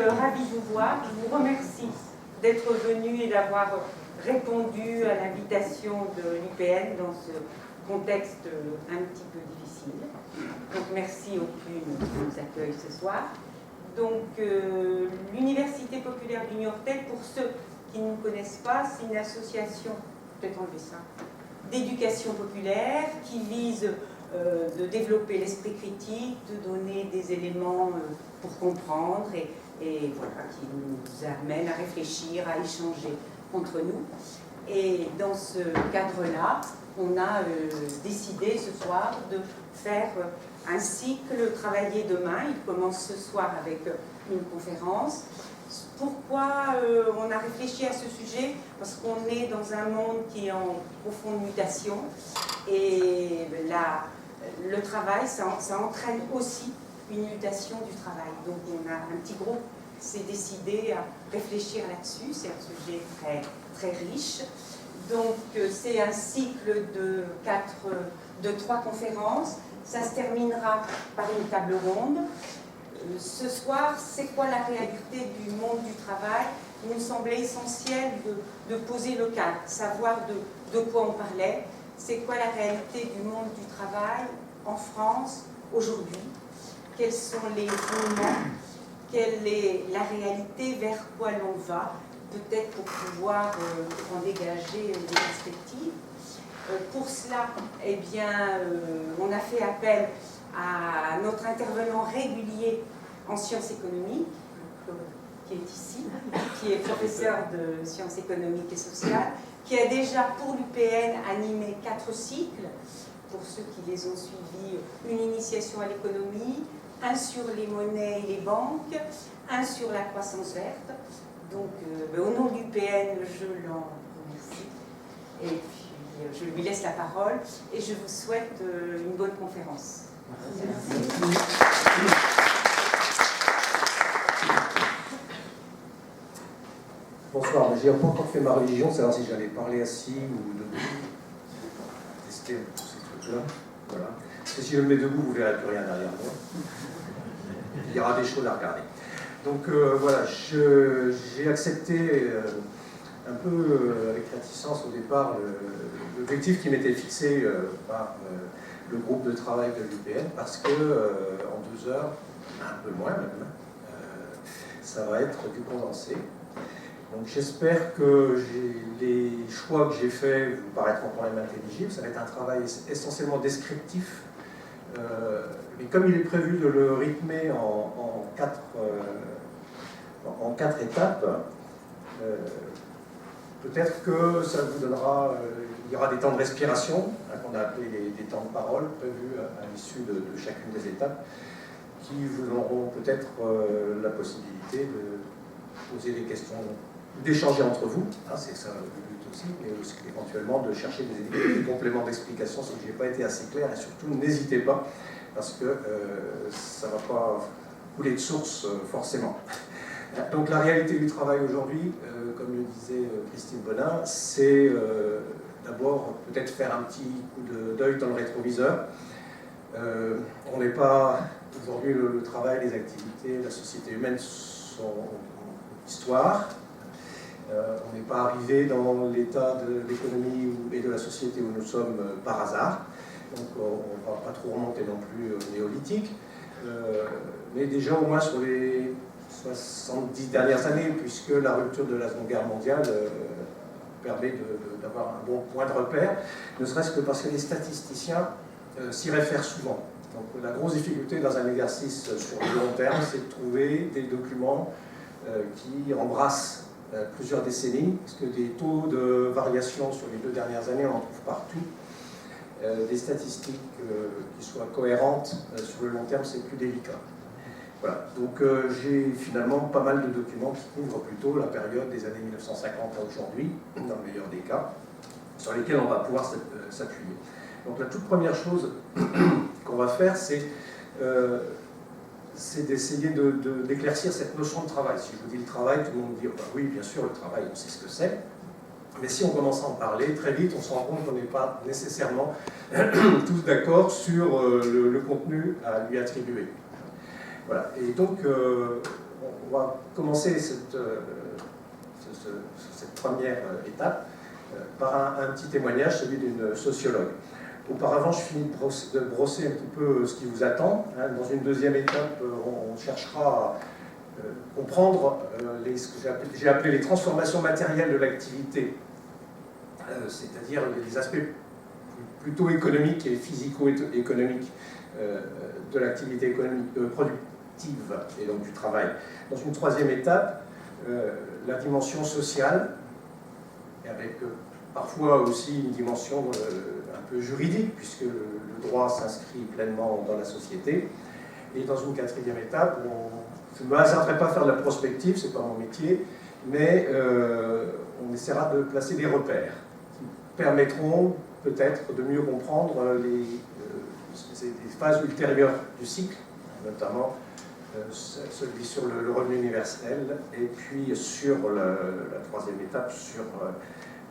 ravie de vous voir. Je vous remercie d'être venu et d'avoir répondu à l'invitation de l'UPN dans ce contexte un petit peu difficile. Donc merci aux CUN qui nous accueillent ce soir. Donc l'Université populaire du Niortais, pour ceux qui ne connaissent pas, c'est une association, peut-être enlever ça, d'éducation populaire qui vise de développer l'esprit critique, de donner des éléments pour comprendre et voilà, qui nous amène à réfléchir, à échanger entre nous. Et dans ce cadre-là, on a décidé ce soir de faire un cycle Travailler demain. Il commence ce soir avec une conférence. Pourquoi on a réfléchi à ce sujet? Parce qu'on est dans un monde qui est en profonde mutation et le travail, ça entraîne aussi une mutation du travail. Donc on a un petit groupe qui s'est décidé à réfléchir là-dessus. C'est un sujet très, très riche. Donc c'est un cycle de 3 conférences. Ça se terminera par une table ronde. Ce soir, c'est quoi la réalité du monde du travail? Il nous semblait essentiel de poser le cadre, savoir de quoi on parlait. C'est quoi la réalité du monde du travail en France aujourd'hui? Quels sont les mouvements? Quelle est la réalité? Vers quoi l'on va? Peut-être pour pouvoir en dégager des perspectives. Pour cela, eh bien, on a fait appel à notre intervenant régulier en sciences économiques, qui est ici, qui est professeur de sciences économiques et sociales, qui a déjà pour l'UPN animé 4 cycles, pour ceux qui les ont suivis, une initiation à l'économie, un sur les monnaies et les banques, un sur la croissance verte. Donc, au nom du l'UPN, je l'en remercie. Et puis, je lui laisse la parole et je vous souhaite une bonne conférence. Merci. Bonsoir, j'ai pas encore fait ma religion, savoir si j'allais parler assis ou debout. Tester tous ces trucs-là. Voilà. Parce que si je me mets debout, vous ne verrez plus rien derrière moi. Il y aura des choses à regarder. Donc voilà, j'ai accepté un peu avec réticence au départ l'objectif qui m'était fixé par le groupe de travail de l'UPN parce que en 2 heures, un peu moins même, ça va être du condensé. Donc j'espère que les choix que j'ai faits vous paraîtront quand même intelligibles. Ça va être un travail essentiellement descriptif, mais comme il est prévu de le rythmer en 4 étapes, peut-être que ça vous donnera, il y aura des temps de respiration, hein, qu'on a appelé des temps de parole, prévus à l'issue de chacune des étapes, qui vous donneront peut-être la possibilité de poser des questions, d'échanger entre vous, hein, c'est ça le but aussi, mais aussi éventuellement de chercher des compléments d'explication si je n'ai pas été assez clair, et surtout n'hésitez pas, parce que ça ne va pas couler de source forcément. Donc la réalité du travail aujourd'hui, comme le disait Christine Bonin, c'est d'abord peut-être faire un petit coup d'œil dans le rétroviseur. On n'est pas, aujourd'hui le travail, les activités, la société humaine sont histoire. On n'est pas arrivé dans l'état de l'économie et de la société où nous sommes par hasard. Donc on ne va pas trop remonter non plus au néolithique. Mais déjà au moins sur les 70 dernières années, puisque la rupture de la Seconde Guerre mondiale permet d'avoir un bon point de repère, ne serait-ce que parce que les statisticiens s'y réfèrent souvent. Donc la grosse difficulté dans un exercice sur le long terme, c'est de trouver des documents qui embrassent plusieurs décennies, parce que des taux de variation sur les 2 dernières années, on en trouve partout. Des statistiques qui soient cohérentes sur le long terme, c'est plus délicat. Voilà, donc j'ai finalement pas mal de documents qui couvrent plutôt la période des années 1950 à aujourd'hui, dans le meilleur des cas, sur lesquels on va pouvoir s'appuyer. Donc la toute première chose qu'on va faire, c'est d'essayer d'éclaircir cette notion de travail. Si je vous dis le travail, tout le monde dit bah oui, bien sûr, le travail, on sait ce que c'est. Mais si on commence à en parler, très vite, on se rend compte qu'on n'est pas nécessairement tous d'accord sur le contenu à lui attribuer. Voilà. Et donc, on va commencer cette première étape par un petit témoignage, celui d'une sociologue. Auparavant, je finis de brosser un petit peu ce qui vous attend. Dans une deuxième étape, on cherchera à comprendre ce que j'ai appelé les transformations matérielles de l'activité, c'est-à-dire les aspects plutôt économiques et physico-économiques de l'activité productive et donc du travail. Dans une troisième étape, la dimension sociale, avec parfois aussi une dimension un peu juridique, puisque le droit s'inscrit pleinement dans la société. Et dans une quatrième étape, je ne me hasarderai pas à faire de la prospective, ce n'est pas mon métier, mais on essaiera de placer des repères qui permettront peut-être de mieux comprendre les phases ultérieures du cycle, notamment celui sur le revenu universel, et puis sur la troisième étape, sur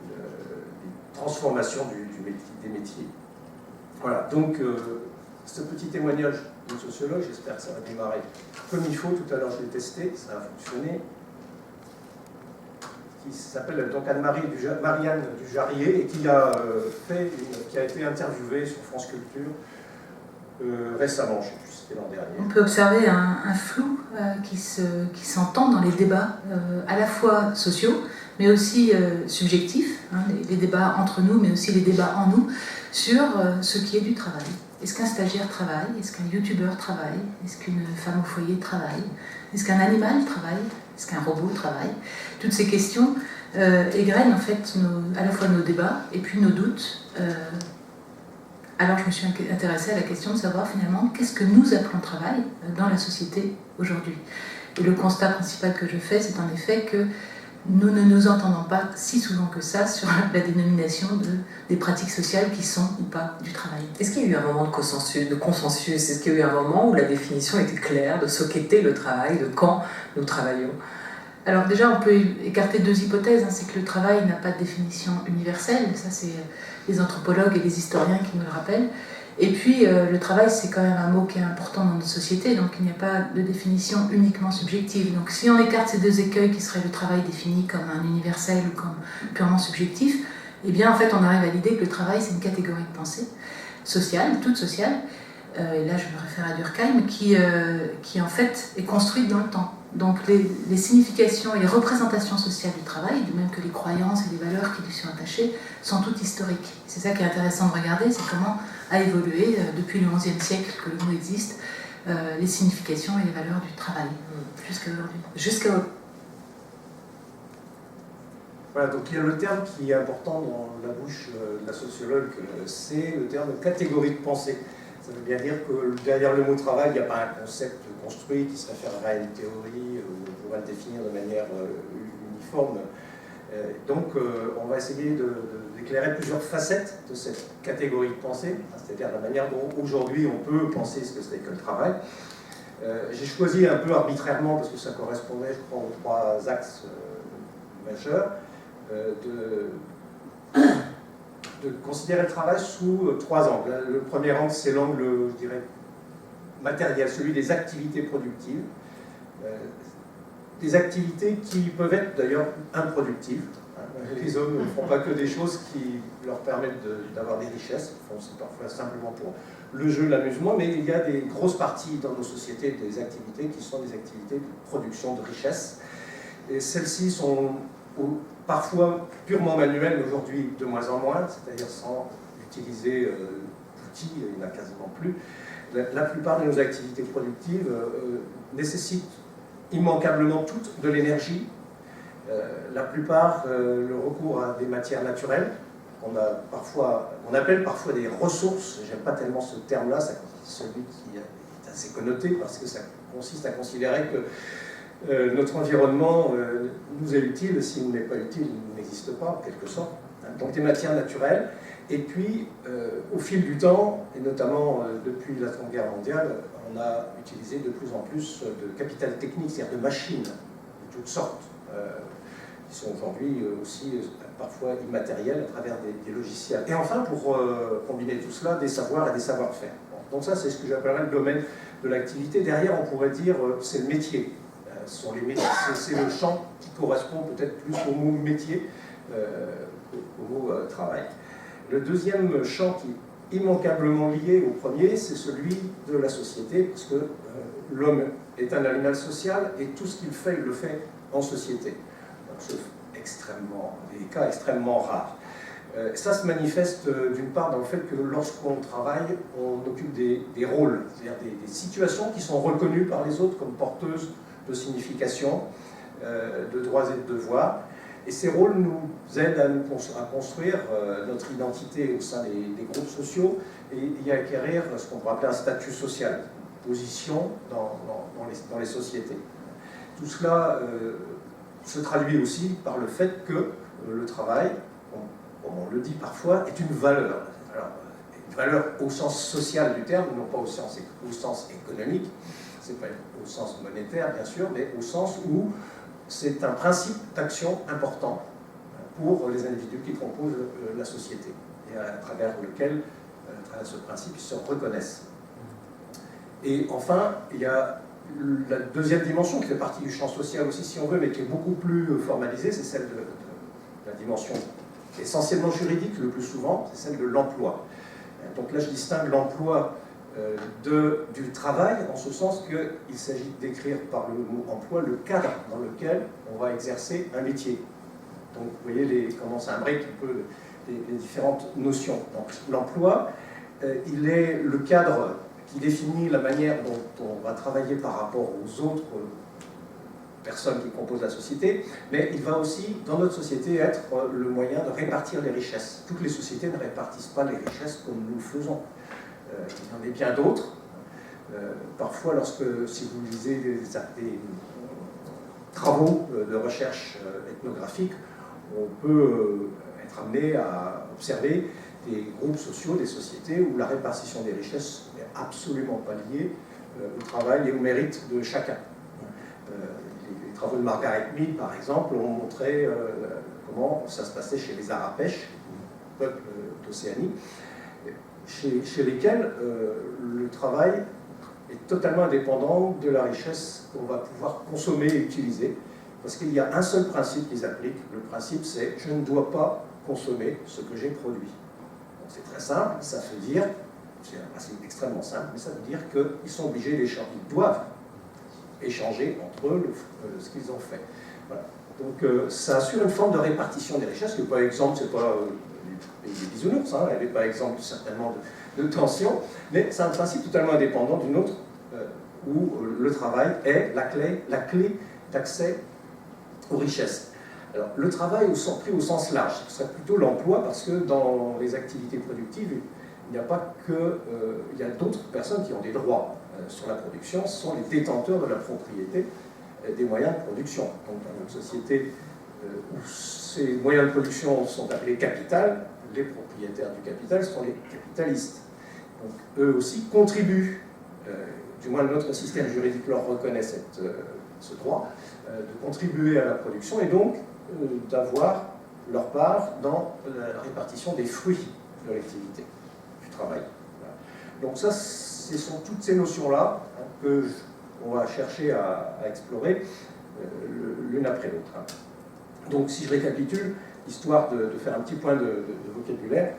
les transformations des métiers. Voilà, donc ce petit témoignage d'une sociologue, j'espère que ça va démarrer comme il faut. Tout à l'heure je l'ai testé, ça a fonctionné, qui s'appelle donc Marianne Dujarrier, et qui a été interviewée sur France Culture récemment, je ne sais plus si c'était l'an dernier. On peut observer un flou qui s'entend dans les débats à la fois sociaux, mais aussi subjectifs, hein, les débats entre nous, mais aussi les débats en nous, sur ce qui est du travail. Est-ce qu'un stagiaire travaille? Est-ce qu'un youtubeur travaille? Est-ce qu'une femme au foyer travaille? Est-ce qu'un animal travaille? Est-ce qu'un robot travaille? Toutes ces questions égrènent en fait à la fois nos débats et puis nos doutes. Alors je me suis intéressée à la question de savoir finalement qu'est-ce que nous appelons travail dans la société aujourd'hui. Et le constat principal que je fais, c'est en effet que nous ne nous entendons pas si souvent que ça sur la dénomination des pratiques sociales qui sont ou pas du travail. Est-ce qu'il y a eu un moment de consensus? Est-ce qu'il y a eu un moment où la définition était claire de ce qu'était le travail, de quand nous travaillons? Alors déjà, on peut écarter deux hypothèses. C'est que le travail n'a pas de définition universelle. Ça, c'est les anthropologues et les historiens qui nous le rappellent. Et puis, le travail, c'est quand même un mot qui est important dans notre société, donc il n'y a pas de définition uniquement subjective. Donc si on écarte ces deux écueils, qui seraient le travail défini comme un universel ou comme purement subjectif, eh bien, en fait, on arrive à l'idée que le travail, c'est une catégorie de pensée sociale, toute sociale, et là, je me réfère à Durkheim, qui en fait, est construite dans le temps. Donc les significations et les représentations sociales du travail, de même que les croyances et les valeurs qui lui sont attachées, sont toutes historiques. C'est ça qui est intéressant de regarder, c'est comment a évolué depuis le XIe siècle que le mot existe, les significations et les valeurs du travail, jusqu'à aujourd'hui. Voilà, donc il y a le terme qui est important dans la bouche de la sociologue, c'est le terme de catégorie de pensée. Ça veut bien dire que derrière le mot travail, il n'y a pas un concept construit qui se référerait à une théorie, on va le définir de manière uniforme. Donc on va essayer d'éclairer plusieurs facettes de cette catégorie de pensée, c'est-à-dire la manière dont aujourd'hui on peut penser ce que c'est que le travail. J'ai choisi un peu arbitrairement, parce que ça correspondait, je crois, aux trois axes majeurs, de considérer le travail sous trois angles. Le premier angle, c'est l'angle, je dirais, matériel, celui des activités productives. Des activités qui peuvent être d'ailleurs improductives. Les hommes ne font pas que des choses qui leur permettent d'avoir des richesses, ils font c'est parfois simplement pour le jeu, l'amusement, mais il y a des grosses parties dans nos sociétés des activités qui sont des activités de production de richesses. Et celles-ci sont parfois purement manuelles, aujourd'hui de moins en moins, c'est-à-dire sans utiliser d'outils, il n'y en a quasiment plus. La plupart de nos activités productives nécessitent immanquablement toutes de l'énergie. La plupart le recours à des matières naturelles, qu'on appelle parfois des ressources. J'aime pas tellement ce terme-là, celui qui est assez connoté, parce que ça consiste à considérer que notre environnement nous est utile. S'il n'est pas utile, il n'existe pas, en quelque sorte. Donc des matières naturelles. Et puis, au fil du temps, et notamment depuis la Seconde Guerre mondiale, on a utilisé de plus en plus de capital technique, c'est-à-dire de machines de toutes sortes, qui sont aujourd'hui aussi parfois immatérielles à travers des logiciels. Et enfin, pour combiner tout cela, des savoirs et des savoir-faire. Bon, donc ça, c'est ce que j'appellerais le domaine de l'activité. Derrière, on pourrait dire c'est le métier. sont les métiers. C'est le champ qui correspond peut-être plus au mot métier qu'au mot travail. Le deuxième champ qui est immanquablement lié au premier, c'est celui de la société, parce que l'homme est un animal social et tout ce qu'il fait, il le fait en société. Donc, sauf des cas extrêmement rares. Ça se manifeste d'une part dans le fait que lorsqu'on travaille, on occupe des rôles, c'est-à-dire des situations qui sont reconnues par les autres comme porteuses de signification, de droits et de devoirs. Et ces rôles nous aident à construire notre identité au sein des groupes sociaux et à acquérir ce qu'on pourrait appeler un statut social, une position dans les sociétés. Tout cela se traduit aussi par le fait que le travail, comme on le dit parfois, est une valeur. Alors, une valeur au sens social du terme, non pas au sens économique, c'est pas au sens monétaire bien sûr, mais au sens où c'est un principe d'action important pour les individus qui composent la société et à travers lequel, à travers ce principe, ils se reconnaissent. Et enfin, il y a la deuxième dimension qui fait partie du champ social aussi, si on veut, mais qui est beaucoup plus formalisée, c'est celle de la dimension essentiellement juridique le plus souvent, c'est celle de l'emploi. Donc là, je distingue l'emploi du travail, en ce sens qu'il s'agit d'écrire par le mot emploi le cadre dans lequel on va exercer un métier. Donc vous voyez comment ça imbrique un peu les différentes notions. Donc l'emploi, il est le cadre qui définit la manière dont on va travailler par rapport aux autres personnes qui composent la société, mais il va aussi, dans notre société, être le moyen de répartir les richesses. Toutes les sociétés ne répartissent pas les richesses comme nous le faisons. Il y en a bien d'autres. Parfois, si vous lisez des travaux de recherche ethnographique, on peut être amené à observer des groupes sociaux, des sociétés où la répartition des richesses n'est absolument pas liée au travail et au mérite de chacun. Les travaux de Margaret Mead, par exemple, ont montré comment ça se passait chez les Arapèches, peuple d'Océanie, chez lesquels le travail est totalement indépendant de la richesse qu'on va pouvoir consommer et utiliser, parce qu'il y a un seul principe qu'ils appliquent. Le principe, c'est « je ne dois pas consommer ce que j'ai produit ». C'est très simple, ça veut dire, c'est un principe extrêmement simple, mais ça veut dire qu'ils sont obligés d'échanger, ils doivent échanger entre eux ce qu'ils ont fait. Voilà. Donc ça assure une forme de répartition des richesses, que par exemple, c'est pas les bisounours, hein, elle n'est pas exemple certainement de tension, mais c'est un principe totalement indépendant d'une autre, où le travail est la clé d'accès aux richesses. Alors, le travail pris au sens large, ce serait plutôt l'emploi, parce que dans les activités productives, il n'y a pas que... il y a d'autres personnes qui ont des droits sur la production, ce sont les détenteurs de la propriété des moyens de production. Donc, dans une société où ces moyens de production sont appelés capital, les propriétaires du capital sont les capitalistes. Donc, eux aussi contribuent, du moins notre système juridique leur reconnaît ce droit, de contribuer à la production et donc d'avoir leur part dans la répartition des fruits de l'activité, du travail. Voilà. Donc ça, ce sont toutes ces notions-là qu'on va chercher à explorer l'une après l'autre. Donc si je récapitule, histoire de faire un petit point de vocabulaire,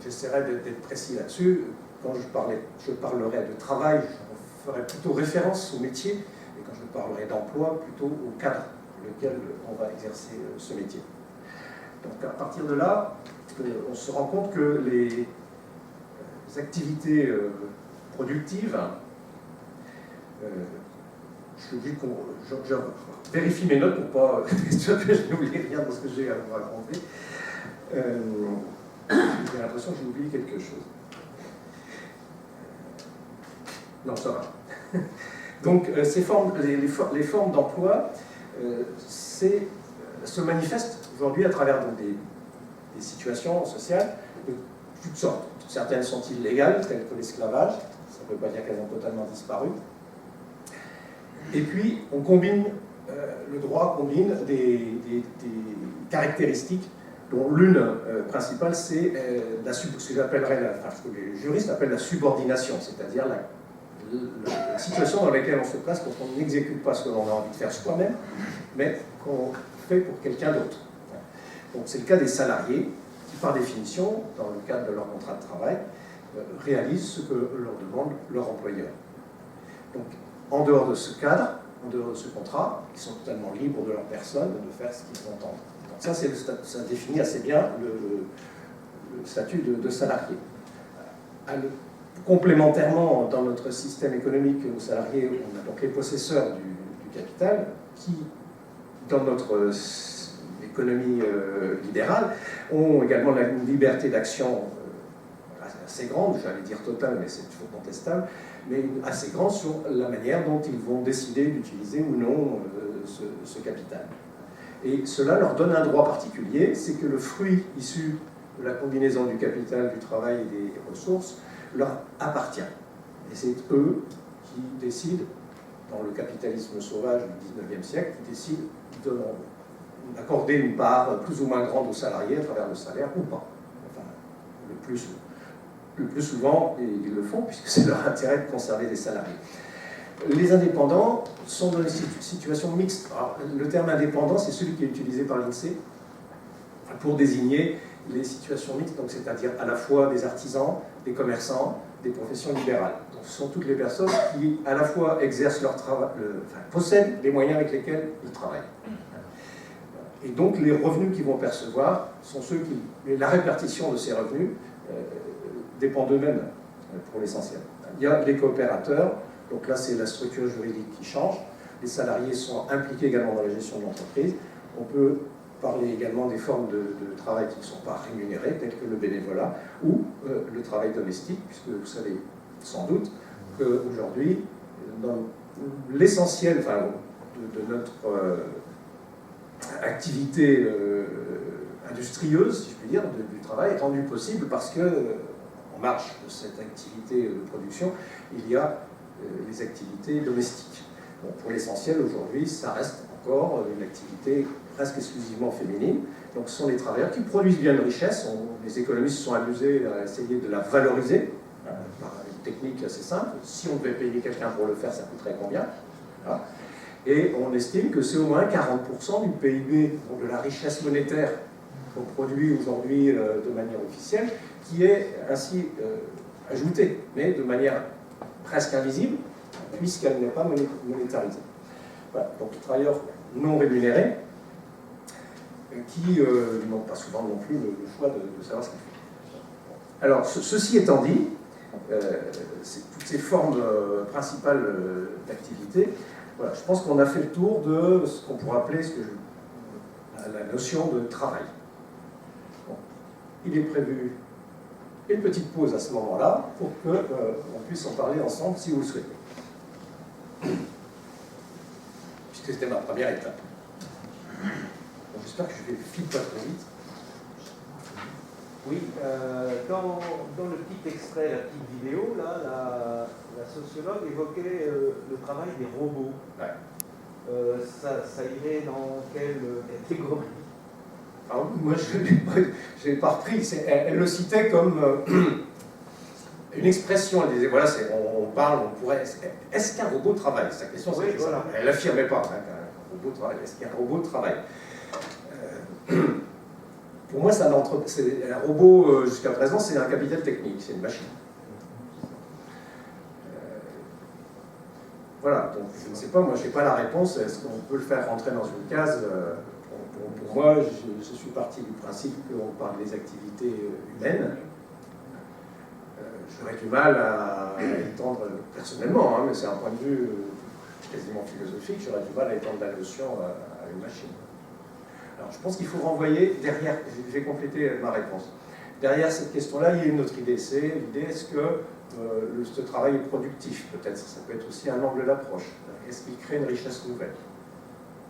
j'essaierai d'être précis là-dessus. Quand je parlerai de travail, je ferai plutôt référence au métier, et quand je parlerai d'emploi, plutôt au cadre dans lequel on va exercer ce métier. Donc à partir de là, on se rend compte que les activités productives, je vérifie mes notes pour pas que je n'oublie rien dans ce que j'ai à vous raconter. J'ai l'impression que j'ai oublié quelque chose. Non, ça va. Donc, les formes d'emploi se manifestent aujourd'hui à travers des situations sociales de toutes sortes. Certaines sont illégales, telles que l'esclavage. Ça ne veut pas dire qu'elles ont totalement disparu. Et puis, le droit combine des caractéristiques dont l'une principale, c'est ce que les juristes appellent la subordination, c'est-à-dire la situation dans laquelle on se place quand on n'exécute pas ce que l'on a envie de faire soi-même, mais qu'on fait pour quelqu'un d'autre. Donc c'est le cas des salariés qui, par définition, dans le cadre de leur contrat de travail, réalisent ce que leur demande leur employeur. Donc en dehors de ce cadre, en dehors de ce contrat, ils sont totalement libres de leur personne de faire ce qu'ils entendent. Donc ça définit assez bien le statut de salarié. Complémentairement, dans notre système économique aux salariés, on a donc les possesseurs du capital qui, dans notre économie libérale, ont également une liberté d'action assez grande, j'allais dire totale, mais c'est toujours contestable, mais assez grande sur la manière dont ils vont décider d'utiliser ou non ce capital. Et cela leur donne un droit particulier, c'est que le fruit issu de la combinaison du capital, du travail et des ressources leur appartient. Et c'est eux qui décident, dans le capitalisme sauvage du XIXe siècle, qui décident d'accorder une part plus ou moins grande aux salariés à travers le salaire ou pas. Enfin, le plus souvent, ils le font, puisque c'est leur intérêt de conserver des salariés. Les indépendants sont dans une situation mixte. Alors, le terme indépendant, c'est celui qui est utilisé par l'INSEE pour désigner les situations mixtes, donc c'est-à-dire à la fois des artisans, des commerçants, des professions libérales. Donc, ce sont toutes les personnes qui, à la fois, exercent leur travail, possèdent les moyens avec lesquels ils travaillent. Et donc, les revenus qu'ils vont percevoir sont ceux qui... La répartition de ces revenus dépend d'eux-mêmes, pour l'essentiel. Il y a les coopérateurs, donc là, c'est la structure juridique qui change. Les salariés sont impliqués également dans la gestion de l'entreprise. On peut parler également des formes de travail qui ne sont pas rémunérées, telles que le bénévolat ou le travail domestique, puisque vous savez sans doute qu'aujourd'hui, dans l'essentiel de notre activité industrieuse, si je puis dire, du travail, est rendu possible parce que, en marge de cette activité de production, il y a les activités domestiques. Bon, pour l'essentiel, aujourd'hui, ça reste encore une activité presque exclusivement féminine. Donc ce sont les travailleurs qui produisent bien de richesse. Les économistes se sont amusés à essayer de la valoriser par une technique assez simple. Si on devait payer quelqu'un pour le faire, ça coûterait combien? Voilà. Et on estime que c'est au moins 40% du PIB, donc de la richesse monétaire qu'on produit aujourd'hui de manière officielle, qui est ainsi ajoutée, mais de manière presque invisible, puisqu'elle n'est pas monétarisée. Voilà. Donc les travailleurs non rémunérés, qui n'ont pas souvent non plus le choix de savoir ce qu'ils font. Alors, ceci étant dit, toutes ces formes principales d'activité, voilà, je pense qu'on a fait le tour de ce qu'on pourrait appeler la notion de travail. Bon. Il est prévu une petite pause à ce moment-là pour qu'on puisse en parler ensemble si vous le souhaitez. Puisque c'était ma première étape. J'espère que je vais filer pas trop vite. Oui, dans le petit extrait, la petite vidéo, là, la sociologue évoquait le travail des robots. Ouais. Ça irait dans quelle catégorie? Alors, moi, je n'ai pas repris. Elle le citait comme une expression. Elle disait, voilà, on parle, on pourrait... Est-ce qu'un robot travaille? Sa question, c'est oui, voilà. Elle n'affirmait pas qu'un robot travaille. Est-ce qu'un robot travaille? Pour moi, un robot, jusqu'à présent, c'est un capital technique, c'est une machine. Voilà, donc je ne sais pas, moi je n'ai pas la réponse, est-ce qu'on peut le faire rentrer dans une case? Pour moi, je suis parti du principe qu'on parle des activités humaines. J'aurais du mal à étendre, personnellement, mais c'est un point de vue quasiment philosophique, j'aurais du mal à étendre la notion à une machine. Alors, je pense qu'il faut renvoyer derrière, je vais compléter ma réponse. Derrière cette question-là, il y a une autre idée, c'est l'idée, est-ce que ce travail est productif? Peut-être, ça peut être aussi un angle d'approche. Est-ce qu'il crée une richesse nouvelle,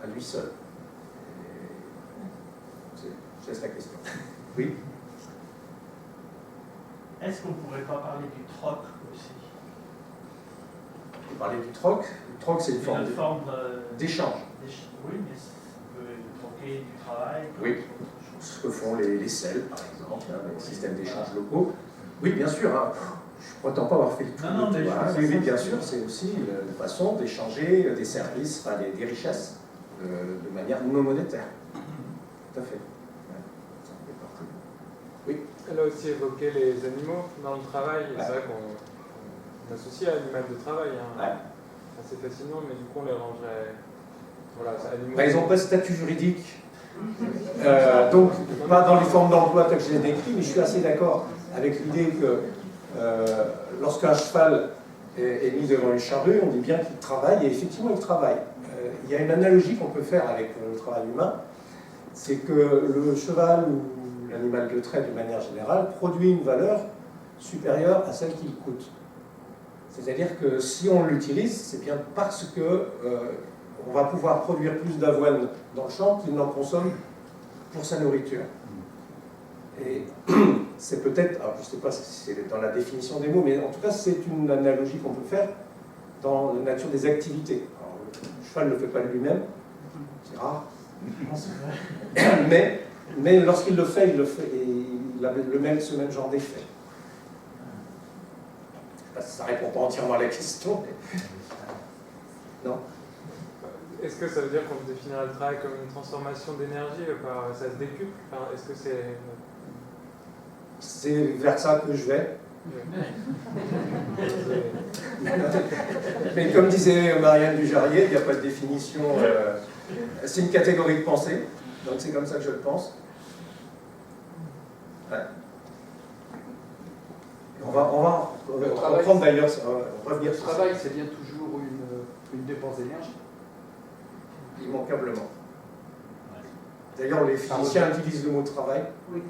à lui seul? Je laisse la question. Oui? Est-ce qu'on ne pourrait pas parler du troc aussi? Vous parlez du troc? Le troc, c'est une forme d'échange. Oui, mais on peut troquer du travail. Oui, ce que font les SEL, par exemple, les systèmes d'échange locaux. Oui, bien sûr. ne prétends pas avoir fait le tout. Non, mais oui, oui, bien sûr, c'est aussi une façon d'échanger des services, enfin des richesses, de manière non monétaire. Tout à fait. Ouais, ça fait partie. Oui. Elle a aussi évoqué les animaux dans le travail. Et c'est vrai qu'on associe à l'animal de travail assez facilement, mais du coup on les rangerait. Voilà, animaux. Ils n'ont pas de statut juridique. Donc, pas dans les formes d'emploi telles que je les ai décrites, mais je suis assez d'accord avec l'idée que lorsqu'un cheval est mis devant une charrue, on dit bien qu'il travaille, et effectivement il travaille. Il y a une analogie qu'on peut faire avec le travail humain, c'est que le cheval ou l'animal de trait, d'une manière générale, produit une valeur supérieure à celle qu'il coûte. C'est-à-dire que si on l'utilise, c'est bien parce que on va pouvoir produire plus d'avoine dans le champ qu'il n'en consomme pour sa nourriture. Et c'est peut-être, alors je ne sais pas si c'est dans la définition des mots, mais en tout cas c'est une analogie qu'on peut faire dans la nature des activités. Alors, le cheval ne le fait pas lui-même, c'est rare, mais lorsqu'il le fait, et il a ce même genre d'effet. Je ne sais pas si ça répond pas entièrement à la question, mais... Non. Est-ce que ça veut dire qu'on définirait le travail comme une transformation d'énergie, ça se décuple? Est-ce que c'est... C'est vers ça que je vais. Mais comme disait Marianne Dujarier, il n'y a pas de définition. C'est une catégorie de pensée, donc c'est comme ça que je le pense. Ouais. On va reprendre d'ailleurs, revenir Le sur ça. travail, c'est bien toujours une dépense d'énergie. Immanquablement. D'ailleurs, les physiciens utilisent le mot travail. Oui.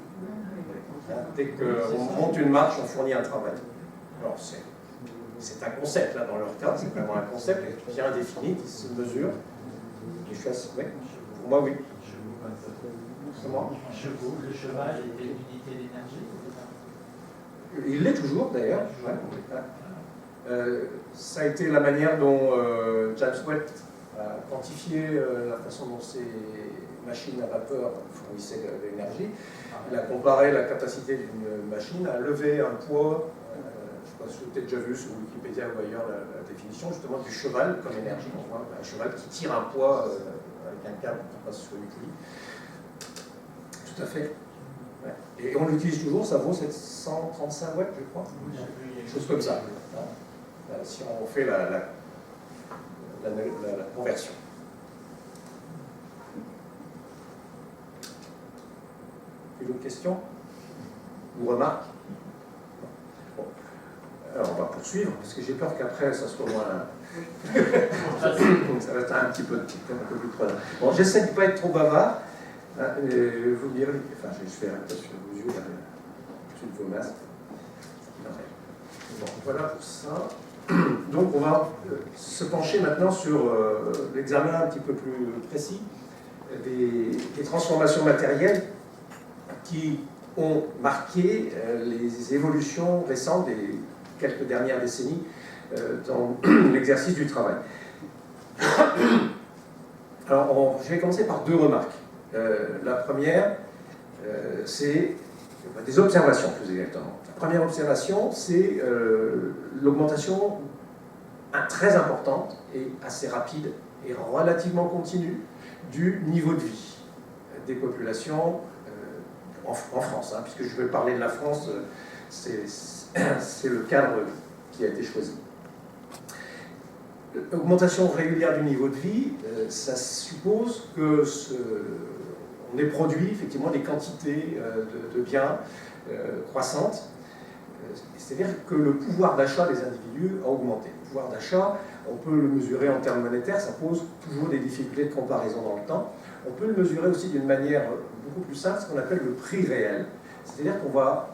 Dès qu'on monte une marche, on fournit un travail. Alors, c'est un concept, là, dans leur cas, c'est vraiment un concept bien défini, qui se mesure. Et je suis assez... Oui. Pour moi, oui. Comment ? Le cheval était une unité d'énergie? Il l'est toujours, d'ailleurs. Ça a été la manière dont James Webb a quantifié la façon dont ces machines à vapeur fournissaient de l'énergie. Il a comparé la capacité d'une machine à lever un poids, je ne sais pas si vous avez déjà vu sur Wikipédia ou ailleurs la définition justement du cheval comme énergie. On voit un cheval qui tire un poids avec un câble qui passe sur une poulie. Tout à fait. Ouais. Et on l'utilise toujours, ça vaut 735 watts, je crois. Quelque chose comme ça. Si on fait la conversion. Une autre question ou remarque? Bon. Alors on va poursuivre, parce que j'ai peur qu'après ça soit moins... Donc ça va être un petit peu plus prenant. Bon, j'essaie de ne pas être trop bavard. Vous me direz, enfin je fais un peu sur vos yeux, au-dessus de vos masques. Bon, voilà pour ça. Donc on va se pencher maintenant sur l'examen un petit peu plus précis des transformations matérielles qui ont marqué les évolutions récentes des quelques dernières décennies dans l'exercice du travail. Alors, je vais commencer par deux remarques. La première, c'est des observations, plus exactement. La première observation, c'est l'augmentation très importante et assez rapide et relativement continue du niveau de vie des populations en France, puisque je vais parler de la France, c'est le cadre qui a été choisi. L'augmentation régulière du niveau de vie, ça suppose que on ait produit effectivement des quantités de biens croissantes. C'est-à-dire que le pouvoir d'achat des individus a augmenté. Le pouvoir d'achat, on peut le mesurer en termes monétaires, ça pose toujours des difficultés de comparaison dans le temps. On peut le mesurer aussi d'une manière beaucoup plus simple, ce qu'on appelle le prix réel. C'est-à-dire qu'on va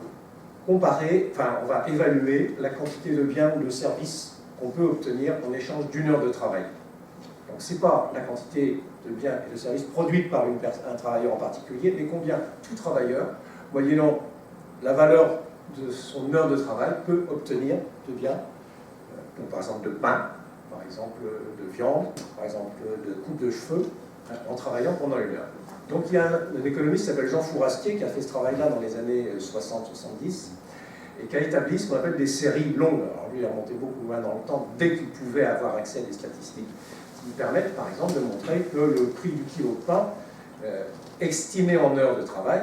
comparer, enfin on va évaluer la quantité de biens ou de services qu'on peut obtenir en échange d'une heure de travail. Donc ce n'est pas la quantité de biens et de services produites par un travailleur en particulier, mais combien tout travailleur, moyennant la valeur de son heure de travail, peut obtenir de biens, donc par exemple de pain, par exemple de viande, par exemple de coupe de cheveux, en travaillant pendant une heure. Donc il y a un économiste qui s'appelle Jean Fourastier qui a fait ce travail-là dans les années 60-70 et qui a établi ce qu'on appelle des séries longues. Alors lui, il a remonté beaucoup loin dans le temps, dès qu'il pouvait avoir accès à des statistiques, qui permettent par exemple de montrer que le prix du kilo de pain, estimé en heures de travail,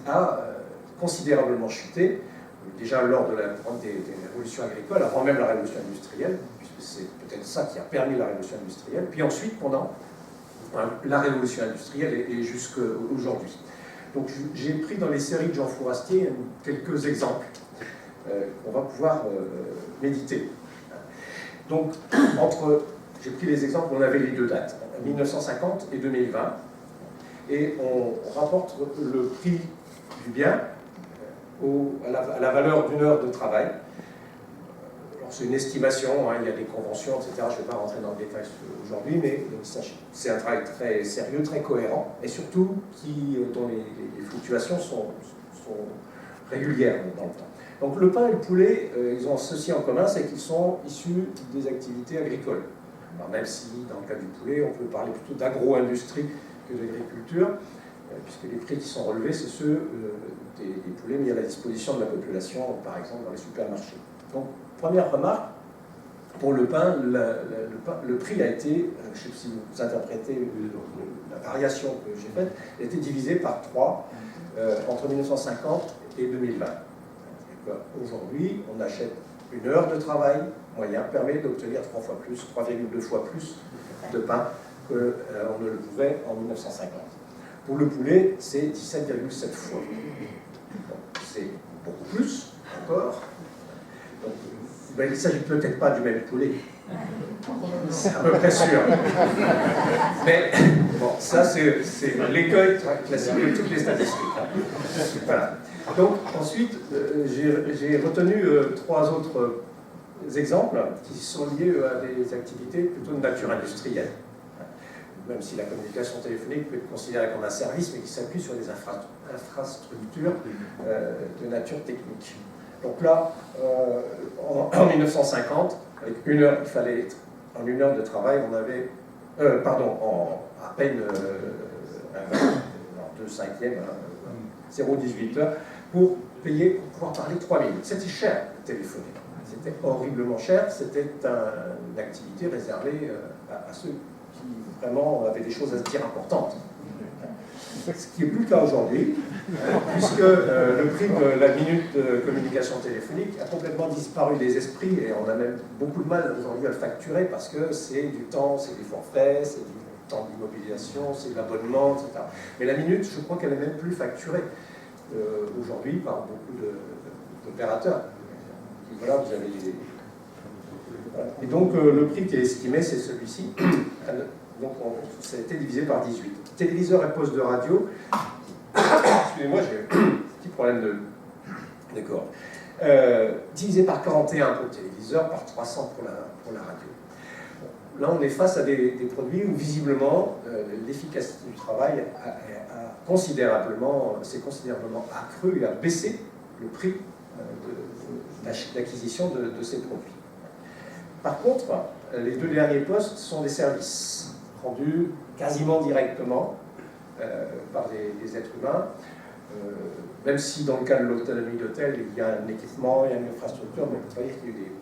a considérablement chuté, déjà lors des révolutions agricoles, avant même la révolution industrielle, puisque c'est peut-être ça qui a permis la révolution industrielle, puis ensuite pendant la révolution industrielle et jusqu'à aujourd'hui. Donc j'ai pris dans les séries de Jean Fourastier quelques exemples qu'on va pouvoir méditer. Donc, j'ai pris les exemples, on avait les deux dates, 1950 et 2020, et on rapporte le prix du bien à la valeur d'une heure de travail. C'est une estimation, hein, il y a des conventions, etc. Je ne vais pas rentrer dans le détail aujourd'hui, mais c'est un travail très sérieux, très cohérent, et surtout dont les fluctuations sont régulières dans le temps. Donc le pain et le poulet, ils ont ceci en commun, c'est qu'ils sont issus des activités agricoles. Alors, même si, dans le cas du poulet, on peut parler plutôt d'agro-industrie que d'agriculture, puisque les prix qui sont relevés, c'est ceux des poulets mis à la disposition de la population, par exemple dans les supermarchés. Donc, première remarque, pour le pain, le prix a été, je ne sais pas si vous interprétez la variation que j'ai faite, a été divisé par 3 entre 1950 et 2020. Aujourd'hui, on achète une heure de travail moyen permet d'obtenir 3,2 fois plus de pain qu'on ne le pouvait en 1950. Pour le poulet, c'est 17,7 fois. C'est beaucoup plus encore. Donc, ben, il ne s'agit peut-être pas du même poulet. C'est à peu près sûr. Mais bon, ça c'est l'écueil classique de toutes les statistiques. Voilà. Donc ensuite, j'ai retenu 3 autres exemples qui sont liés à des activités plutôt de nature industrielle. Même si la communication téléphonique peut être considérée comme un service, mais qui s'appuie sur des infrastructures de nature technique. Donc là, en 1950, avec une heure, il fallait être, en une heure de travail, on avait, à peine 2/5, 0,18 heures, pour pouvoir parler 3 minutes. C'était cher de téléphoner. C'était horriblement cher. C'était une activité réservée à ceux qui vraiment avaient des choses à se dire importantes. Ce qui n'est plus le cas aujourd'hui, puisque le prix de la minute de communication téléphonique a complètement disparu des esprits, et on a même beaucoup de mal aujourd'hui à le facturer, parce que c'est du temps, c'est des forfaits, c'est du temps d'immobilisation, c'est de l'abonnement, etc. Mais la minute, je crois qu'elle n'est même plus facturée aujourd'hui par beaucoup d'opérateurs. Voilà, vous avez voilà. Et donc le prix qui est estimé, c'est celui-ci. Donc ça a été divisé par 18. Téléviseur et poste de radio. Excusez-moi, j'ai un petit problème de corps. Divisé par 41 pour le téléviseur, par 300 pour la radio. Bon, là, on est face à des produits où visiblement l'efficacité du travail s'est considérablement accrue et a baissé le prix d'acquisition de ces produits. Par contre, les 2 derniers postes sont des services rendus quasiment directement par des êtres humains, même si dans le cas de l'autonomie d'hôtel, il y a un équipement, il y a une infrastructure, mais vous voyez qu'il y a eu des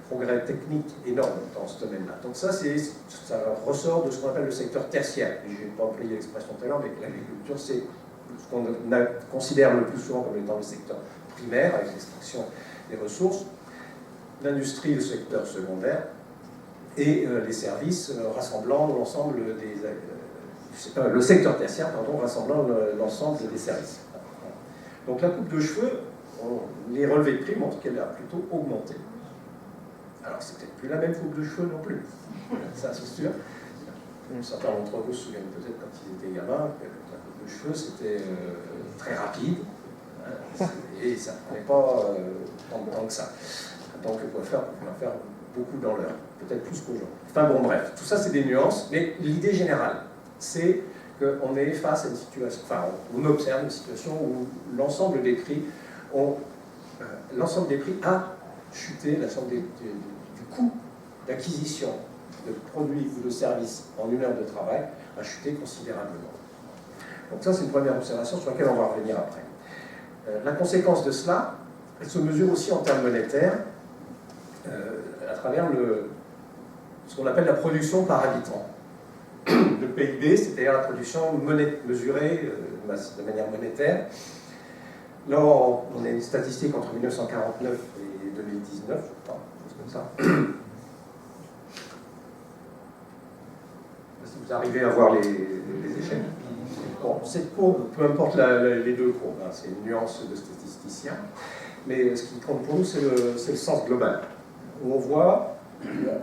progrès techniques énormes dans ce domaine-là. Donc ça ressort de ce qu'on appelle le secteur tertiaire. Je n'ai pas employé l'expression tout à l'heure, mais l'agriculture, c'est ce qu'on considère le plus souvent comme étant le secteur primaire, avec l'extraction des ressources, l'industrie, le secteur secondaire, et les services rassemblant l'ensemble le secteur tertiaire, rassemblant l'ensemble des services. Donc la coupe de cheveux, les relevés de prix montrent qu'elle a plutôt augmenté. Alors c'est peut-être plus la même coupe de cheveux non plus, ça c'est sûr. Certains d'entre vous se souviennent peut-être quand ils étaient gamins que la coupe de cheveux c'était très rapide, et ça ne prenait pas tant de temps que ça. En tant que coiffeur, on pouvait en faire beaucoup dans l'heure, peut-être plus qu'aujourd'hui. Enfin bon, bref, tout ça c'est des nuances, mais l'idée générale, c'est qu'on est face à une situation, enfin on observe une situation où l'ensemble des prix a chuté, l'ensemble du coût d'acquisition de produits ou de services en une heure de travail a chuté considérablement. Donc ça c'est une première observation sur laquelle on va revenir après. La conséquence de cela, elle se mesure aussi en termes monétaires à travers ce qu'on appelle la production par habitant. Le PIB, c'est-à-dire la production mesurée de manière monétaire. Là, on a une statistique entre 1949 et 2019, je crois, quelque chose comme ça. Si vous arrivez à voir les échelles. Bon, cette courbe, peu importe les deux courbes, hein, c'est une nuance de statisticien, mais ce qui compte pour nous, c'est le sens global, où on voit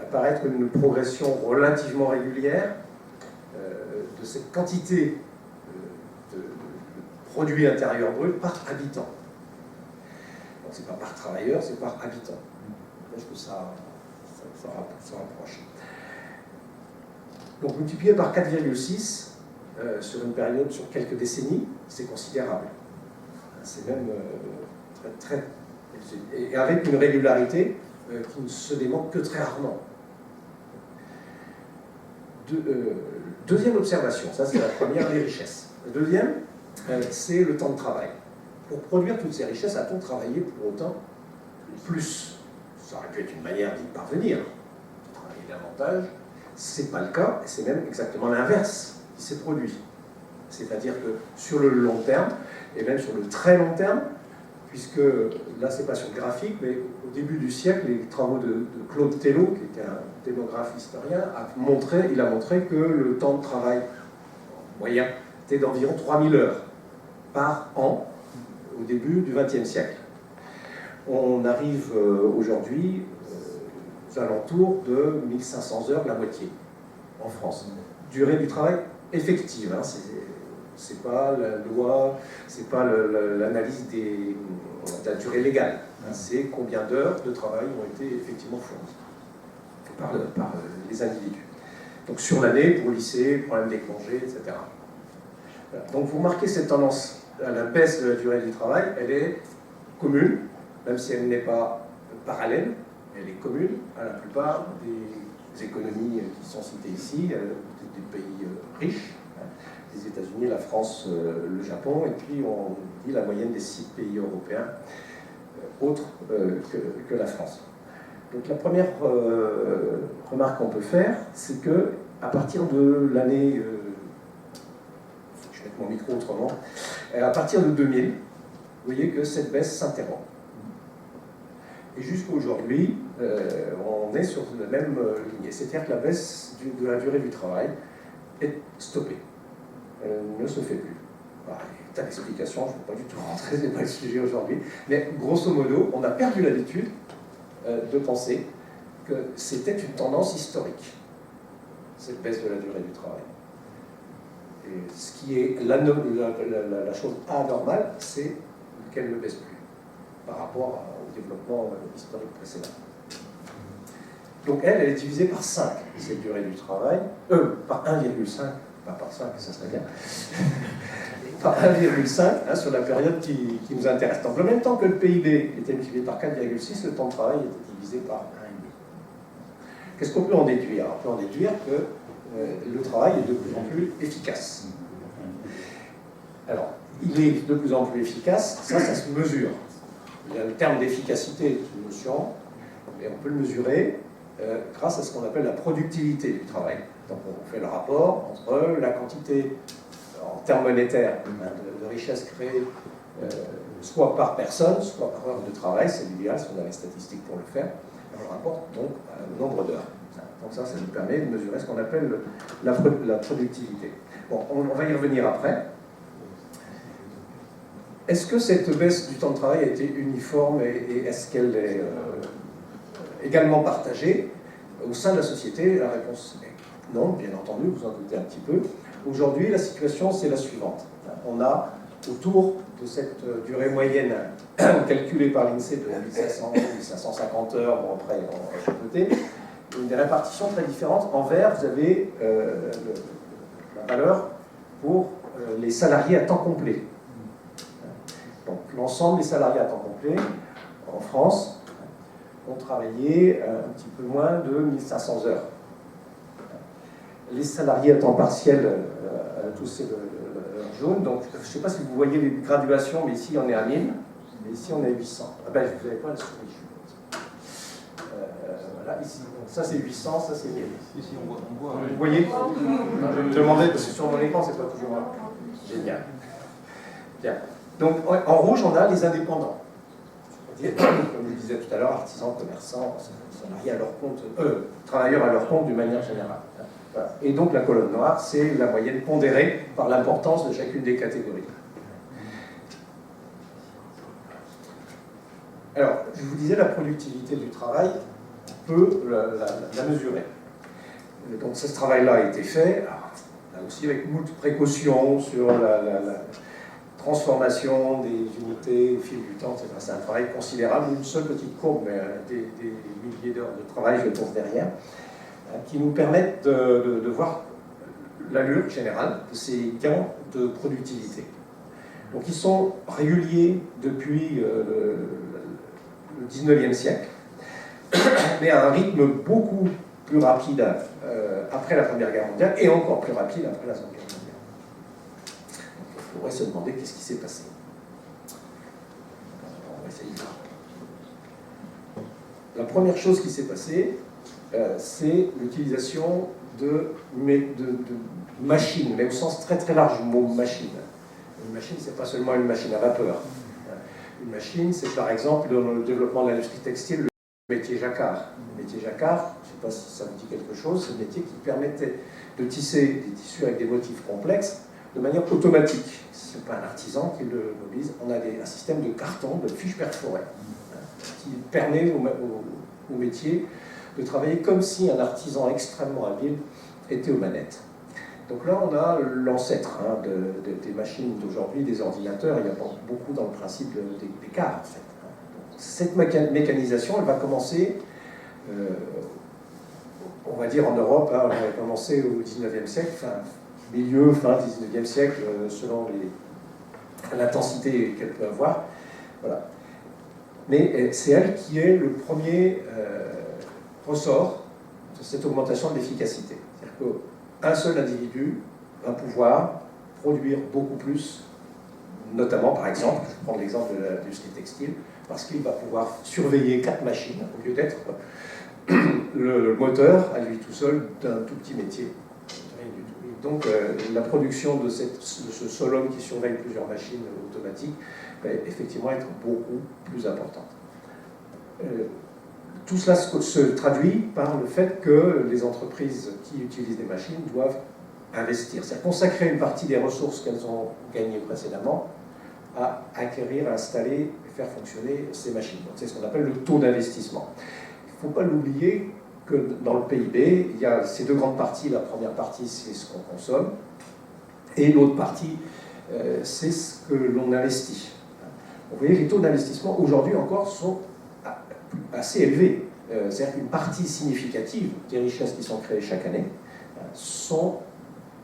apparaître une progression relativement régulière de cette quantité de produit intérieur brut par habitant. Donc c'est pas par travailleur, c'est par habitant. Je pense que ça rapproche. Donc multiplié par 4,6 sur une période, sur quelques décennies, c'est considérable. C'est même très... Et avec une régularité qui ne se démontre que très rarement. Deuxième observation, ça c'est la première, les richesses. La deuxième, c'est le temps de travail. Pour produire toutes ces richesses, a-t-on travaillé pour autant plus? Ça aurait pu être une manière d'y parvenir, de travailler davantage. Ce n'est pas le cas, et c'est même exactement l'inverse qui s'est produit. C'est-à-dire que sur le long terme, et même sur le très long terme, puisque là, ce n'est pas sur le graphique, mais au début du siècle, les travaux de Claude Tello, qui était un démographe historien, il a montré que le temps de travail moyen était d'environ 3000 heures par an au début du XXe siècle. On arrive aujourd'hui aux alentours de 1500 heures, la moitié, en France. Durée du travail effective, hein, c'est pas la loi, c'est pas l'analyse de la durée légale, hein, c'est combien d'heures de travail ont été effectivement fournies par les individus. Donc sur l'année, pour lycée, problème des congés, etc. Voilà. Donc vous remarquez cette tendance à la baisse de la durée du travail, elle est commune, même si elle n'est pas parallèle, elle est commune à la plupart des économies qui sont citées ici, des pays riches, hein, les États-Unis, la France, le Japon, et puis on dit la moyenne des 6 pays européens autres que la France. Donc la première remarque qu'on peut faire, c'est que à partir de l'année, je vais mettre mon micro autrement, à partir de 2000, vous voyez que cette baisse s'interrompt. Et jusqu'à aujourd'hui, on est sur la même lignée. C'est-à-dire que la baisse de la durée du travail est stoppée. Elle ne se fait plus. Alors, il y a tas d'explications, je ne vais pas du tout rentrer, ce n'est pas le sujet aujourd'hui. Mais grosso modo, on a perdu l'habitude de penser que c'était une tendance historique, cette baisse de la durée du travail. Et ce qui est la chose anormale, c'est qu'elle ne baisse plus par rapport au développement historique précédent. Donc elle est divisée par 5, cette durée du travail, par 1,5, pas par 5, ça serait bien, par 1,5 hein, sur la période qui nous intéresse. Donc en même temps que le PIB était multiplié par 4,6, le temps de travail était divisé par 1,5. Qu'est-ce qu'on peut en déduire? On peut en déduire que le travail est de plus en plus efficace. Alors, il est de plus en plus efficace, ça se mesure. Le terme d'efficacité est une notion, et on peut le mesurer grâce à ce qu'on appelle la productivité du travail. Donc on fait le rapport entre la quantité, en termes monétaires, de richesse créée, soit par personne, soit par heure de travail, c'est l'idéal si on a les statistiques pour le faire, et on le rapporte donc au nombre d'heures. Donc ça nous permet de mesurer ce qu'on appelle la productivité. Bon, on va y revenir après. Est-ce que cette baisse du temps de travail a été uniforme et est-ce qu'elle est également partagée au sein de la société? La réponse est non, bien entendu, vous en doutez un petit peu. Aujourd'hui, la situation, c'est la suivante. On a autour de cette durée moyenne calculée par l'INSEE de 1500, 1550 heures, bon après, on va chapeauter, des répartitions très différentes. En vert, vous avez la valeur pour les salariés à temps complet. Donc l'ensemble des salariés à temps complet en France ont travaillé un petit peu moins de 1500 heures. Les salariés à temps partiel, tous c'est le jaune, donc je ne sais pas si vous voyez les graduations, mais ici on est à 1000, Mais ici, on a 800. Ah ben, vous n'avez pas la souris. Voilà, ici. Donc, ça, c'est 800, ça, c'est 1000. Ici, on voit. Vous voyez? Je me demandais, parce que sur mon écran, c'est pas toujours génial. Bien. Donc, en rouge, on a les indépendants. Comme je disais tout à l'heure, artisans, commerçants, salariés à leur compte, travailleurs à leur compte d'une manière générale. Voilà. Et donc, la colonne noire, c'est la moyenne pondérée par l'importance de chacune des catégories. Alors, je vous disais, la productivité du travail, on peut la mesurer. Donc, ce travail-là a été fait, là aussi avec moult précautions sur la transformation des unités au fil du temps, etc. C'est un travail considérable, une seule petite courbe, mais des milliers d'heures de travail, je pense, derrière, qui nous permettent de voir l'allure générale de ces gains de productivité. Donc, ils sont réguliers depuis le 19e siècle, mais à un rythme beaucoup plus rapide après la Première Guerre mondiale et encore plus rapide après la Seconde Guerre mondiale. Donc, il faudrait se demander qu'est-ce qui s'est passé. On va essayer de voir. La première chose qui s'est passée, c'est l'utilisation de machines, mais au sens très très large du mot machine. Une machine, c'est pas seulement une machine à vapeur. Une machine, c'est par exemple dans le développement de l'industrie textile, le métier jacquard. Le métier jacquard, je ne sais pas si ça vous dit quelque chose, c'est le métier qui permettait de tisser des tissus avec des motifs complexes de manière automatique. Ce n'est pas un artisan qui le mobilise, on a un système de carton, de fiches perforées, qui permet au métier de travailler comme si un artisan extrêmement habile était aux manettes. Donc là, on a l'ancêtre des machines d'aujourd'hui, des ordinateurs. Il y a beaucoup dans le principe des cars, en fait. Cette mécanisation, elle va commencer, on va dire en Europe, elle va commencer au 19e siècle, fin 19e siècle, selon l'intensité qu'elle peut avoir. Voilà. Mais c'est elle qui est le premier ressort de cette augmentation de l'efficacité. C'est-à-dire qu'un seul individu va pouvoir produire beaucoup plus, notamment, par exemple, je prends l'exemple de l'industrie textile, parce qu'il va pouvoir surveiller 4 machines, au lieu d'être le moteur, à lui tout seul, d'un tout petit métier. Donc, la production de ce seul homme qui surveille plusieurs machines automatiques va effectivement être beaucoup plus importante. Tout cela se traduit par le fait que les entreprises qui utilisent des machines doivent investir, c'est-à-dire consacrer une partie des ressources qu'elles ont gagnées précédemment à acquérir, à installer et faire fonctionner ces machines. C'est ce qu'on appelle le taux d'investissement. Il ne faut pas l'oublier que dans le PIB, il y a ces deux grandes parties. La première partie, c'est ce qu'on consomme, et l'autre partie, c'est ce que l'on investit. Vous voyez, les taux d'investissement, aujourd'hui encore, sont assez élevés. C'est-à-dire qu'une partie significative des richesses qui sont créées chaque année sont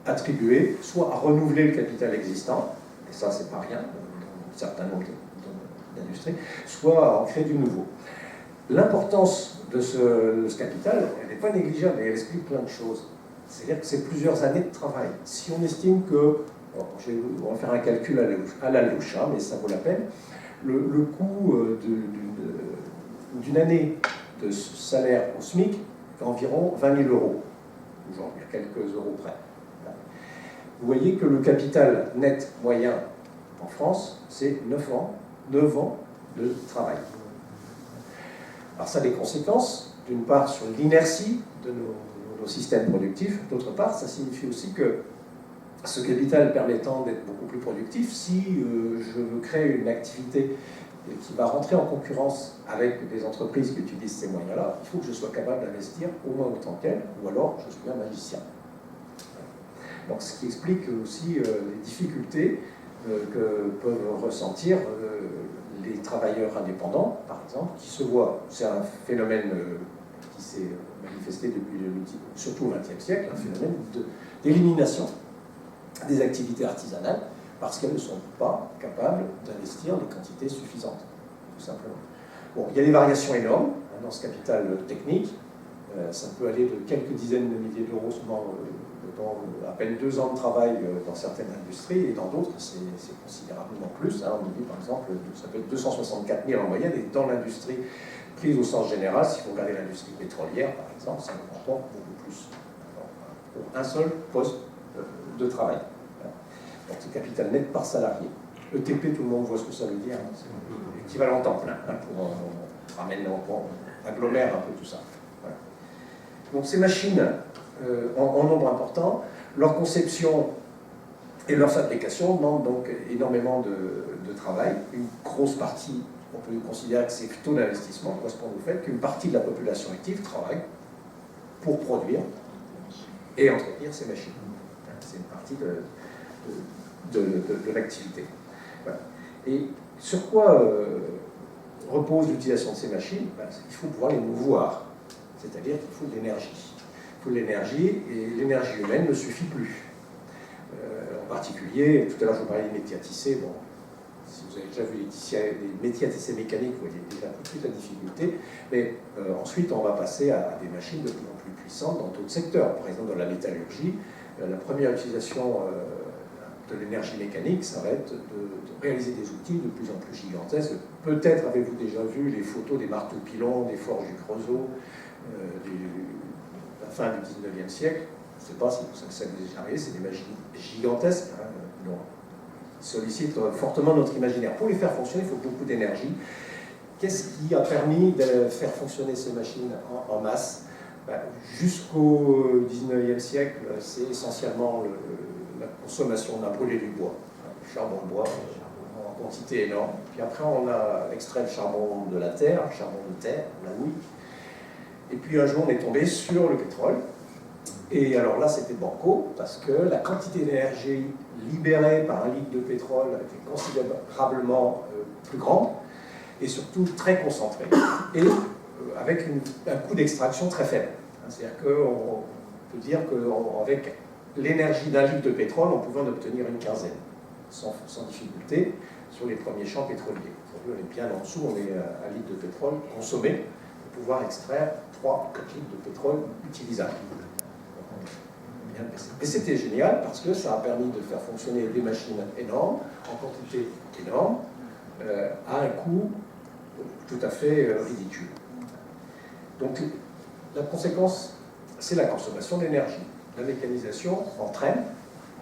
attribuées soit à renouveler le capital existant, et ça, c'est pas rien, dans un certain nombre d'industries, soit à en créer du nouveau. L'importance de ce capital, elle n'est pas négligeable, et elle explique plein de choses. C'est-à-dire que c'est plusieurs années de travail. Si on estime que, on va faire un calcul à la louche, mais ça vaut la peine, le coût d'une année de salaire au SMIC est environ 20 000 euros, aujourd'hui, à quelques euros près. Vous voyez que le capital net moyen en France, c'est 9 ans de travail. Alors ça a des conséquences, d'une part sur l'inertie de nos systèmes productifs, d'autre part ça signifie aussi que ce capital permettant d'être beaucoup plus productif, si je veux créer une activité qui va rentrer en concurrence avec des entreprises qui utilisent ces moyens-là, il faut que je sois capable d'investir au moins autant qu'elles, ou alors je suis un magicien. Donc, ce qui explique aussi les difficultés que peuvent ressentir les travailleurs indépendants, par exemple, qui se voient, c'est un phénomène qui s'est manifesté depuis surtout au XXe siècle, un phénomène d'élimination des activités artisanales, parce qu'elles ne sont pas capables d'investir les quantités suffisantes, tout simplement. Bon, il y a des variations énormes dans ce capital technique, ça peut aller de quelques dizaines de milliers d'euros selon dans à peine 2 ans de travail dans certaines industries, et dans d'autres, c'est considérablement plus. Hein. On dit par exemple, ça peut être 264 000 en moyenne, et dans l'industrie prise au sens général, si vous regardez l'industrie pétrolière, par exemple, ça rapporte beaucoup plus. Pour un seul poste de travail. Donc c'est capital net par salarié. ETP, tout le monde voit ce que ça veut dire, hein. C'est l'équivalent temps plein, hein, on agglomère un peu tout ça. Voilà. Donc ces machines, en nombre important, leur conception et leur fabrication demandent donc énormément de travail. Une grosse partie, on peut considérer que c'est taux d'investissement correspond au fait qu'une partie de la population active travaille pour produire et entretenir ces machines. C'est une partie de l'activité. Voilà. Et sur quoi repose l'utilisation de ces machines? Il faut pouvoir les mouvoir, c'est-à-dire qu'il faut de l'énergie. Il faut de l'énergie, et l'énergie humaine ne suffit plus. En particulier, tout à l'heure je vous parlais des métiers à tisser. Bon, si vous avez déjà vu les métiers à tisser mécaniques, vous voyez déjà tout de suite la difficulté. Mais ensuite, on va passer à des machines de plus en plus puissantes dans d'autres secteurs. Par exemple, dans la métallurgie, la première utilisation de l'énergie mécanique, ça va être de réaliser des outils de plus en plus gigantesques. Peut-être avez-vous déjà vu les photos des marteaux-pilons, des forges du Creusot, de la fin du 19e siècle. Je ne sais pas si ça vous est déjà arrivé, c'est des machines gigantesques, hein, qui sollicitent fortement notre imaginaire. Pour les faire fonctionner, il faut beaucoup d'énergie. Qu'est-ce qui a permis de faire fonctionner ces machines en masse? Jusqu'au 19e siècle, c'est essentiellement la consommation. On a brûlé du bois, le charbon de bois en quantité énorme. Puis après, on a extrait le charbon de la terre, la houille. Et puis un jour, on est tombé sur le pétrole. Et alors là, c'était banco, parce que la quantité d'énergie libérée par un litre de pétrole était considérablement plus grande, et surtout très concentrée, et avec un coût d'extraction très faible. C'est-à-dire qu'on peut dire qu'avec l'énergie d'un litre de pétrole, on pouvait en obtenir une quinzaine, sans difficulté, sur les premiers champs pétroliers. Aujourd'hui, on est bien en dessous, on est à 1 litre de pétrole consommé, pour pouvoir extraire 3-4 litres de pétrole utilisables. Et c'était génial parce que ça a permis de faire fonctionner des machines énormes, en quantité énorme, à un coût tout à fait ridicule. Donc la conséquence, c'est la consommation d'énergie. La mécanisation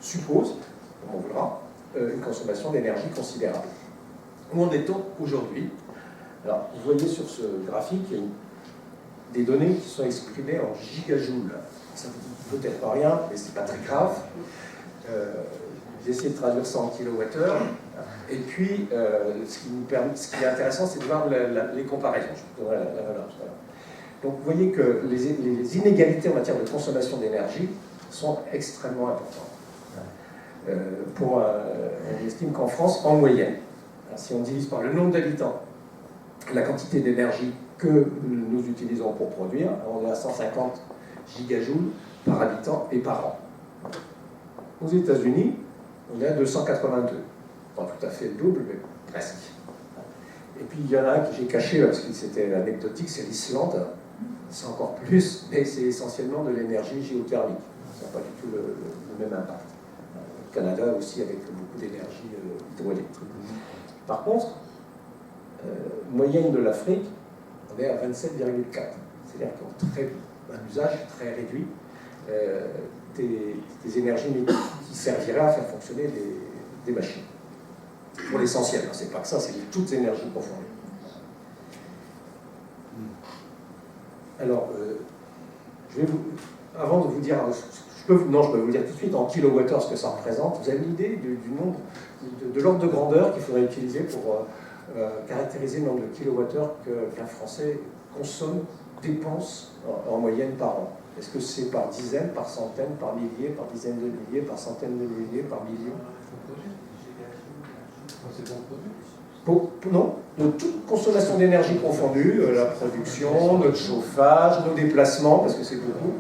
suppose, comme on voudra, une consommation d'énergie considérable. Où en est-on aujourd'hui? Alors, vous voyez sur ce graphique, il y a des données qui sont exprimées en gigajoules. Ça ne vous dit peut-être pas rien, mais ce n'est pas très grave. J'ai essayé de traduire ça en kilowattheure. Et puis, ce qui est intéressant, c'est de voir les comparaisons. Je vous donnerai la valeur tout à l'heure. Donc, vous voyez que les inégalités en matière de consommation d'énergie sont extrêmement importantes. On estime qu'en France, en moyenne, si on divise par le nombre d'habitants la quantité d'énergie que nous utilisons pour produire, on est à 150 gigajoules par habitant et par an. Aux États-Unis, on est à 282. Pas tout à fait le double, mais presque. Et puis il y en a un que j'ai caché parce que c'était anecdotique, c'est l'Islande. C'est encore plus, mais c'est essentiellement de l'énergie géothermique. Ça n'a pas du tout le même impact. Le Canada aussi avec beaucoup d'énergie hydroélectrique. Par contre, moyenne de l'Afrique, on est à 27,4. C'est-à-dire qu'on a un usage très réduit des énergies qui serviraient à faire fonctionner des machines. Pour l'essentiel, hein, c'est pas que ça, c'est toutes les énergies confondues. Alors, avant de vous dire, je peux vous dire tout de suite en kilowattheure ce que ça représente. Vous avez une idée du nombre, de l'ordre de grandeur qu'il faudrait utiliser pour caractériser le nombre de kilowattheures qu'un Français consomme, dépense en moyenne par an? Est-ce que c'est par dizaines, par centaines, par milliers, par dizaines de milliers, par centaines de milliers, par millions? Non, de toute consommation d'énergie confondue, la production, notre chauffage, nos déplacements, parce que c'est beaucoup,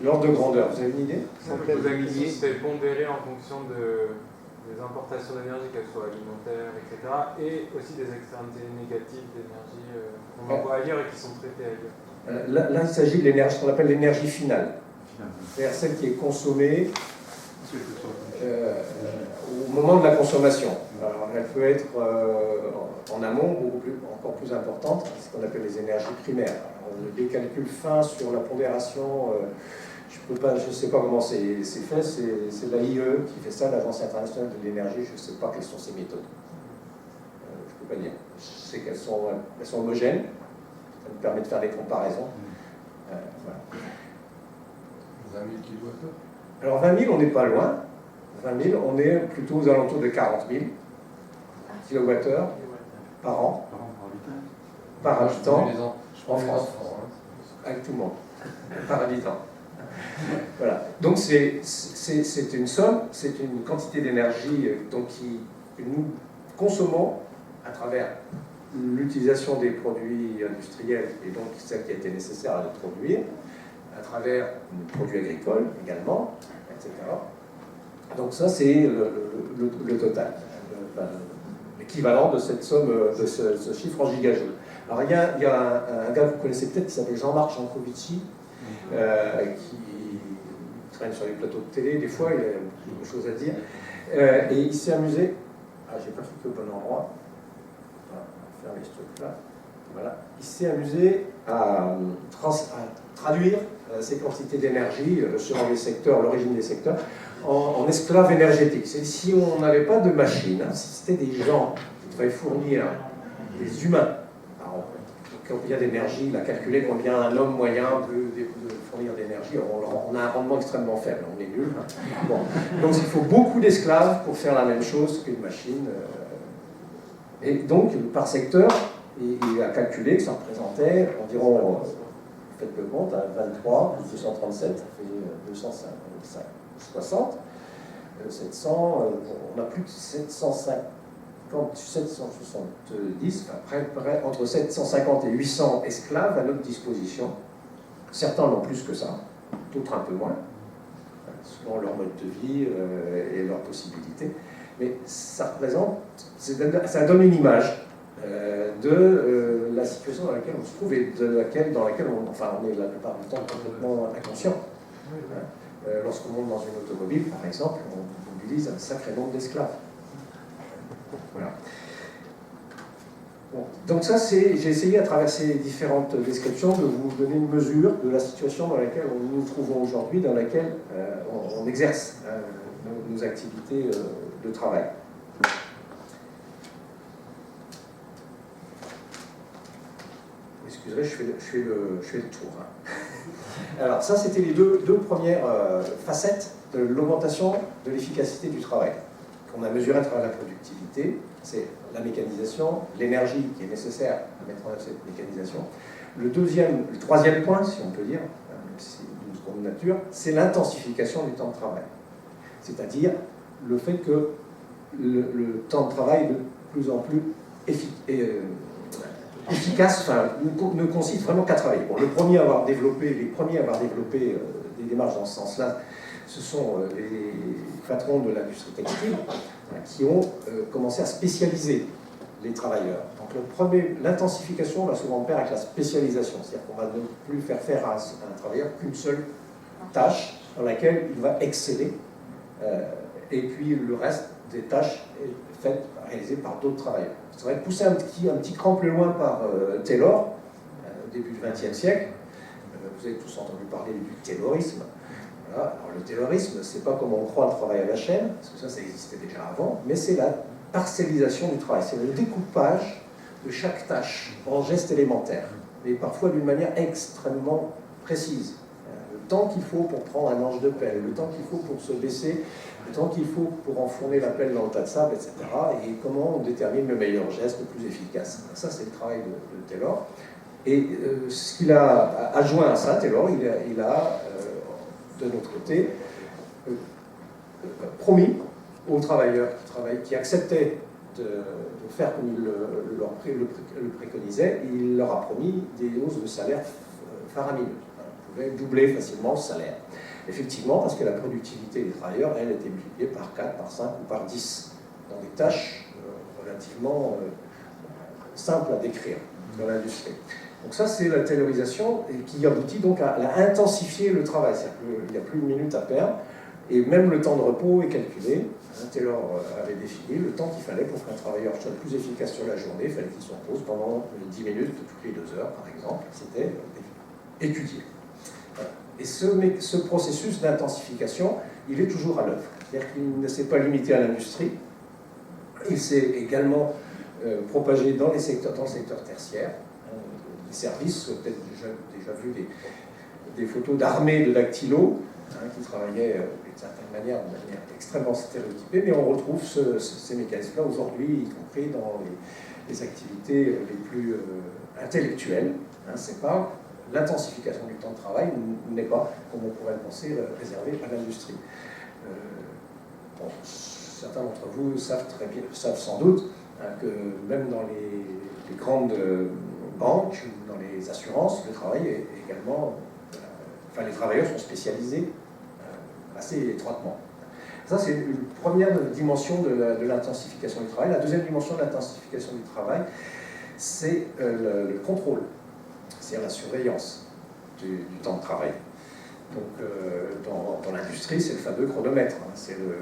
l'ordre de grandeur. Vous avez une idée? Vous avez dit c'est pondéré en fonction des importations d'énergie, qu'elles soient alimentaires, etc., et aussi des externalités négatives d'énergie qu'on envoie ailleurs et qui sont traitées ailleurs. Là, il s'agit de l'énergie, ce qu'on appelle l'énergie finale. c'est-à-dire celle qui est consommée au moment de la consommation. Alors, elle peut être en amont encore plus importante, c'est ce qu'on appelle les énergies primaires. Alors, des calculs fins sur la pondération, je ne sais pas comment c'est fait, c'est l'AIE qui fait ça, l'Agence internationale de l'énergie, je ne sais pas quelles sont ses méthodes. Je ne peux pas dire. Je sais qu'elles sont homogènes, ça me permet de faire des comparaisons. Voilà. 20 000 kWh. Alors 20 000, on n'est pas loin. 20 000, on est plutôt aux alentours de 40 000 kWh par an, par habitant, en France, avec tout le monde, par habitant. Voilà. Donc c'est une somme, c'est une quantité d'énergie que nous consommons à travers l'utilisation des produits industriels et donc celle qui a été nécessaire à les produire, à travers les produits agricoles également, etc. Donc ça, c'est le total, l'équivalent de cette somme, de ce chiffre en gigajoules. Alors il y a un gars que vous connaissez peut-être qui s'appelle Jean-Marc Jancovici, qui traîne sur les plateaux de télé, des fois il a beaucoup de choses à dire, et il s'est amusé, j'ai pas cliqué au bon endroit, voilà, on va fermer ce truc-là, voilà. Il s'est amusé à traduire ces quantités d'énergie selon les secteurs, l'origine des secteurs, en esclaves énergétiques. C'est si on n'avait pas de machines, si c'était des gens qui devaient fournir, des humains, combien d'énergie, il a calculé combien un homme moyen peut fournir d'énergie, on a un rendement extrêmement faible, on est nul. Bon. Donc il faut beaucoup d'esclaves pour faire la même chose qu'une machine. Et donc, par secteur, il a calculé que ça représentait environ, faites le compte, 23, 237, ça fait 260, 700, on a plus de 750. 770, enfin, entre 750 et 800 esclaves à notre disposition. Certains n'ont plus que ça, d'autres un peu moins, selon leur mode de vie et leurs possibilités. Mais ça représente, ça donne une image de la situation dans laquelle on se trouve et dans laquelle on est la plupart du temps complètement inconscient. Lorsqu'on monte dans une automobile, par exemple, on mobilise un sacré nombre d'esclaves. Voilà. Bon. Donc ça, j'ai essayé à travers ces différentes descriptions de vous donner une mesure de la situation dans laquelle nous nous trouvons aujourd'hui, dans laquelle on exerce nos activités de travail. Excusez, je fais le tour. Alors ça, c'était les deux premières facettes de l'augmentation de l'efficacité du travail qu'on a mesuré à travers la productivité. C'est la mécanisation, l'énergie qui est nécessaire à mettre en œuvre cette mécanisation. Le troisième point, si on peut dire, c'est d'une seconde nature, c'est l'intensification du temps de travail. C'est-à-dire le fait que le temps de travail est de plus en plus efficace, enfin, ne consiste vraiment qu'à travailler. Bon, les premiers à avoir développé des démarches dans ce sens-là, ce sont les patrons de l'industrie textile qui ont commencé à spécialiser les travailleurs. Donc l'intensification va souvent pair avec la spécialisation, c'est-à-dire qu'on va ne plus faire à un travailleur qu'une seule tâche dans laquelle il va exceller, et puis le reste des tâches est réalisées par d'autres travailleurs. Ça va être poussé un petit cran plus loin par Taylor, au début du XXe siècle. Vous avez tous entendu parler du taylorisme. Voilà. Alors, le taylorisme, c'est pas comme on croit le travail à la chaîne, parce que ça existait déjà avant, mais c'est la parcellisation du travail, c'est le découpage de chaque tâche en gestes élémentaires, mais parfois d'une manière extrêmement précise. Le temps qu'il faut pour prendre un ange de pelle, le temps qu'il faut pour se baisser, le temps qu'il faut pour enfourner la pelle dans le tas de sable, etc. Et comment on détermine le meilleur geste, le plus efficace. Ça, c'est le travail de Taylor. Et ce qu'il a adjoint à ça, Taylor, il a de notre côté, promis aux travailleurs qui acceptaient de faire comme il le préconisait, il leur a promis des hausses de salaire faramineuses. On pouvait doubler facilement le salaire. Effectivement, parce que la productivité des travailleurs, elle, était multipliée par 4, par 5 ou par 10, dans des tâches relativement simples à décrire dans l'industrie. Donc ça, c'est la taylorisation et qui aboutit donc à intensifier le travail. C'est-à-dire qu'il n'y a plus une minute à perdre et même le temps de repos est calculé. Taylor avait défini le temps qu'il fallait pour qu'un travailleur soit plus efficace sur la journée. Il fallait qu'il se repose pendant 10 minutes toutes les 2 heures, par exemple. C'était étudié. Voilà. Et ce processus d'intensification, il est toujours à l'œuvre. C'est-à-dire qu'il ne s'est pas limité à l'industrie. Il s'est également propagé dans le secteur tertiaire. Les services, vous avez peut-être déjà vu des photos d'armées de dactylo qui travaillaient d'une certaine manière, de manière extrêmement stéréotypée, mais on retrouve ces mécanismes-là aujourd'hui, y compris dans les activités les plus intellectuelles. C'est pas l'intensification du temps de travail n'est pas, comme on pourrait le penser, réservée à l'industrie. Bon, certains d'entre vous savent sans doute que même dans les grandes banques ou dans les assurances, le travail est également... les travailleurs sont spécialisés assez étroitement. Ça, c'est une première dimension de l'intensification du travail. La deuxième dimension de l'intensification du travail, c'est le contrôle, c'est-à-dire la surveillance du temps de travail. Donc, dans l'industrie, c'est le fameux chronomètre. C'est le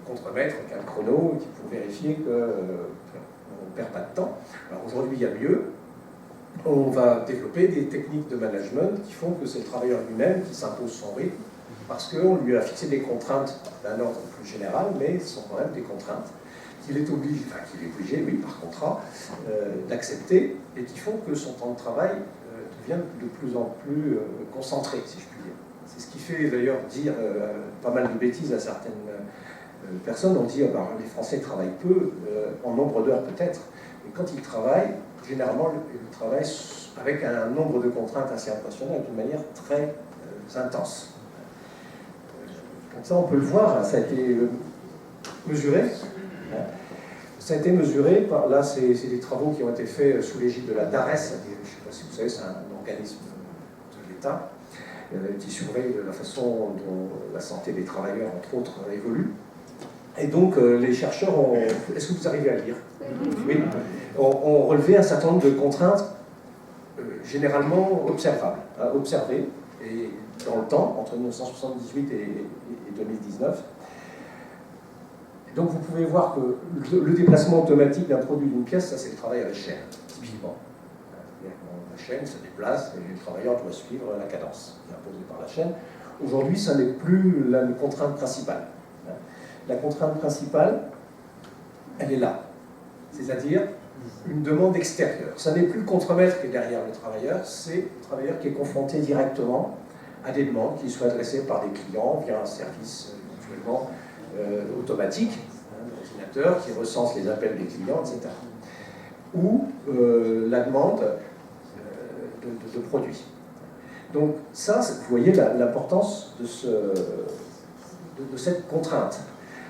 contremaître qui a le chrono pour vérifier qu'on ne perd pas de temps. Alors aujourd'hui, il y a mieux. On va développer des techniques de management qui font que c'est le travailleur lui-même qui s'impose son rythme parce qu'on lui a fixé des contraintes d'un ordre plus général, mais ce sont quand même des contraintes qu'il est obligé, oui, par contrat, d'accepter et qui font que son temps de travail devient de plus en plus concentré, si je puis dire. C'est ce qui fait d'ailleurs dire pas mal de bêtises à certaines personnes. On dit les Français travaillent peu, en nombre d'heures peut-être, mais quand ils travaillent, généralement, ils travaillent avec un nombre de contraintes assez impressionnant, d'une manière très intense. Donc ça, on peut le voir, ça a été mesuré. Ça a été mesuré par, là, c'est des travaux qui ont été faits sous l'égide de la DARES, je ne sais pas si vous savez, c'est un organisme de l'État qui surveille la façon dont la santé des travailleurs, entre autres, évolue. Et donc, les chercheurs ont... Est-ce que vous arrivez à lire? Oui. Ont relevé un certain nombre de contraintes généralement observables, à observer, et dans le temps, entre 1978 et 2019. Donc vous pouvez voir que le déplacement automatique d'un produit d'une pièce, ça c'est le travail à la chaîne, typiquement. La chaîne se déplace et le travailleur doit suivre la cadence imposée par la chaîne. Aujourd'hui, ça n'est plus la contrainte principale. La contrainte principale, elle est là. C'est-à-dire une demande extérieure. Ça n'est plus le contremaître qui est derrière le travailleur, c'est le travailleur qui est confronté directement à des demandes qui soient adressées par des clients via un service éventuellement automatique, l'ordinateur qui recense les appels des clients, etc. Ou la demande de produits. Donc ça, vous voyez l'importance de cette contrainte.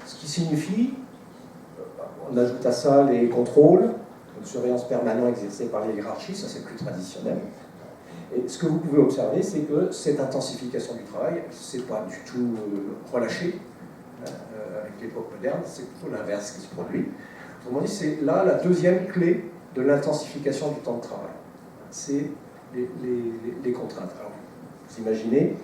Ce qui signifie, on ajoute à ça les contrôles, une surveillance permanente exercée par les hiérarchies, ça c'est plus traditionnel. Et ce que vous pouvez observer, c'est que cette intensification du travail, c'est pas du tout relâché avec l'époque moderne, c'est plutôt l'inverse qui se produit. Autrement dit, c'est là la deuxième clé de l'intensification du temps de travail. C'est les contraintes. Alors, vous imaginez,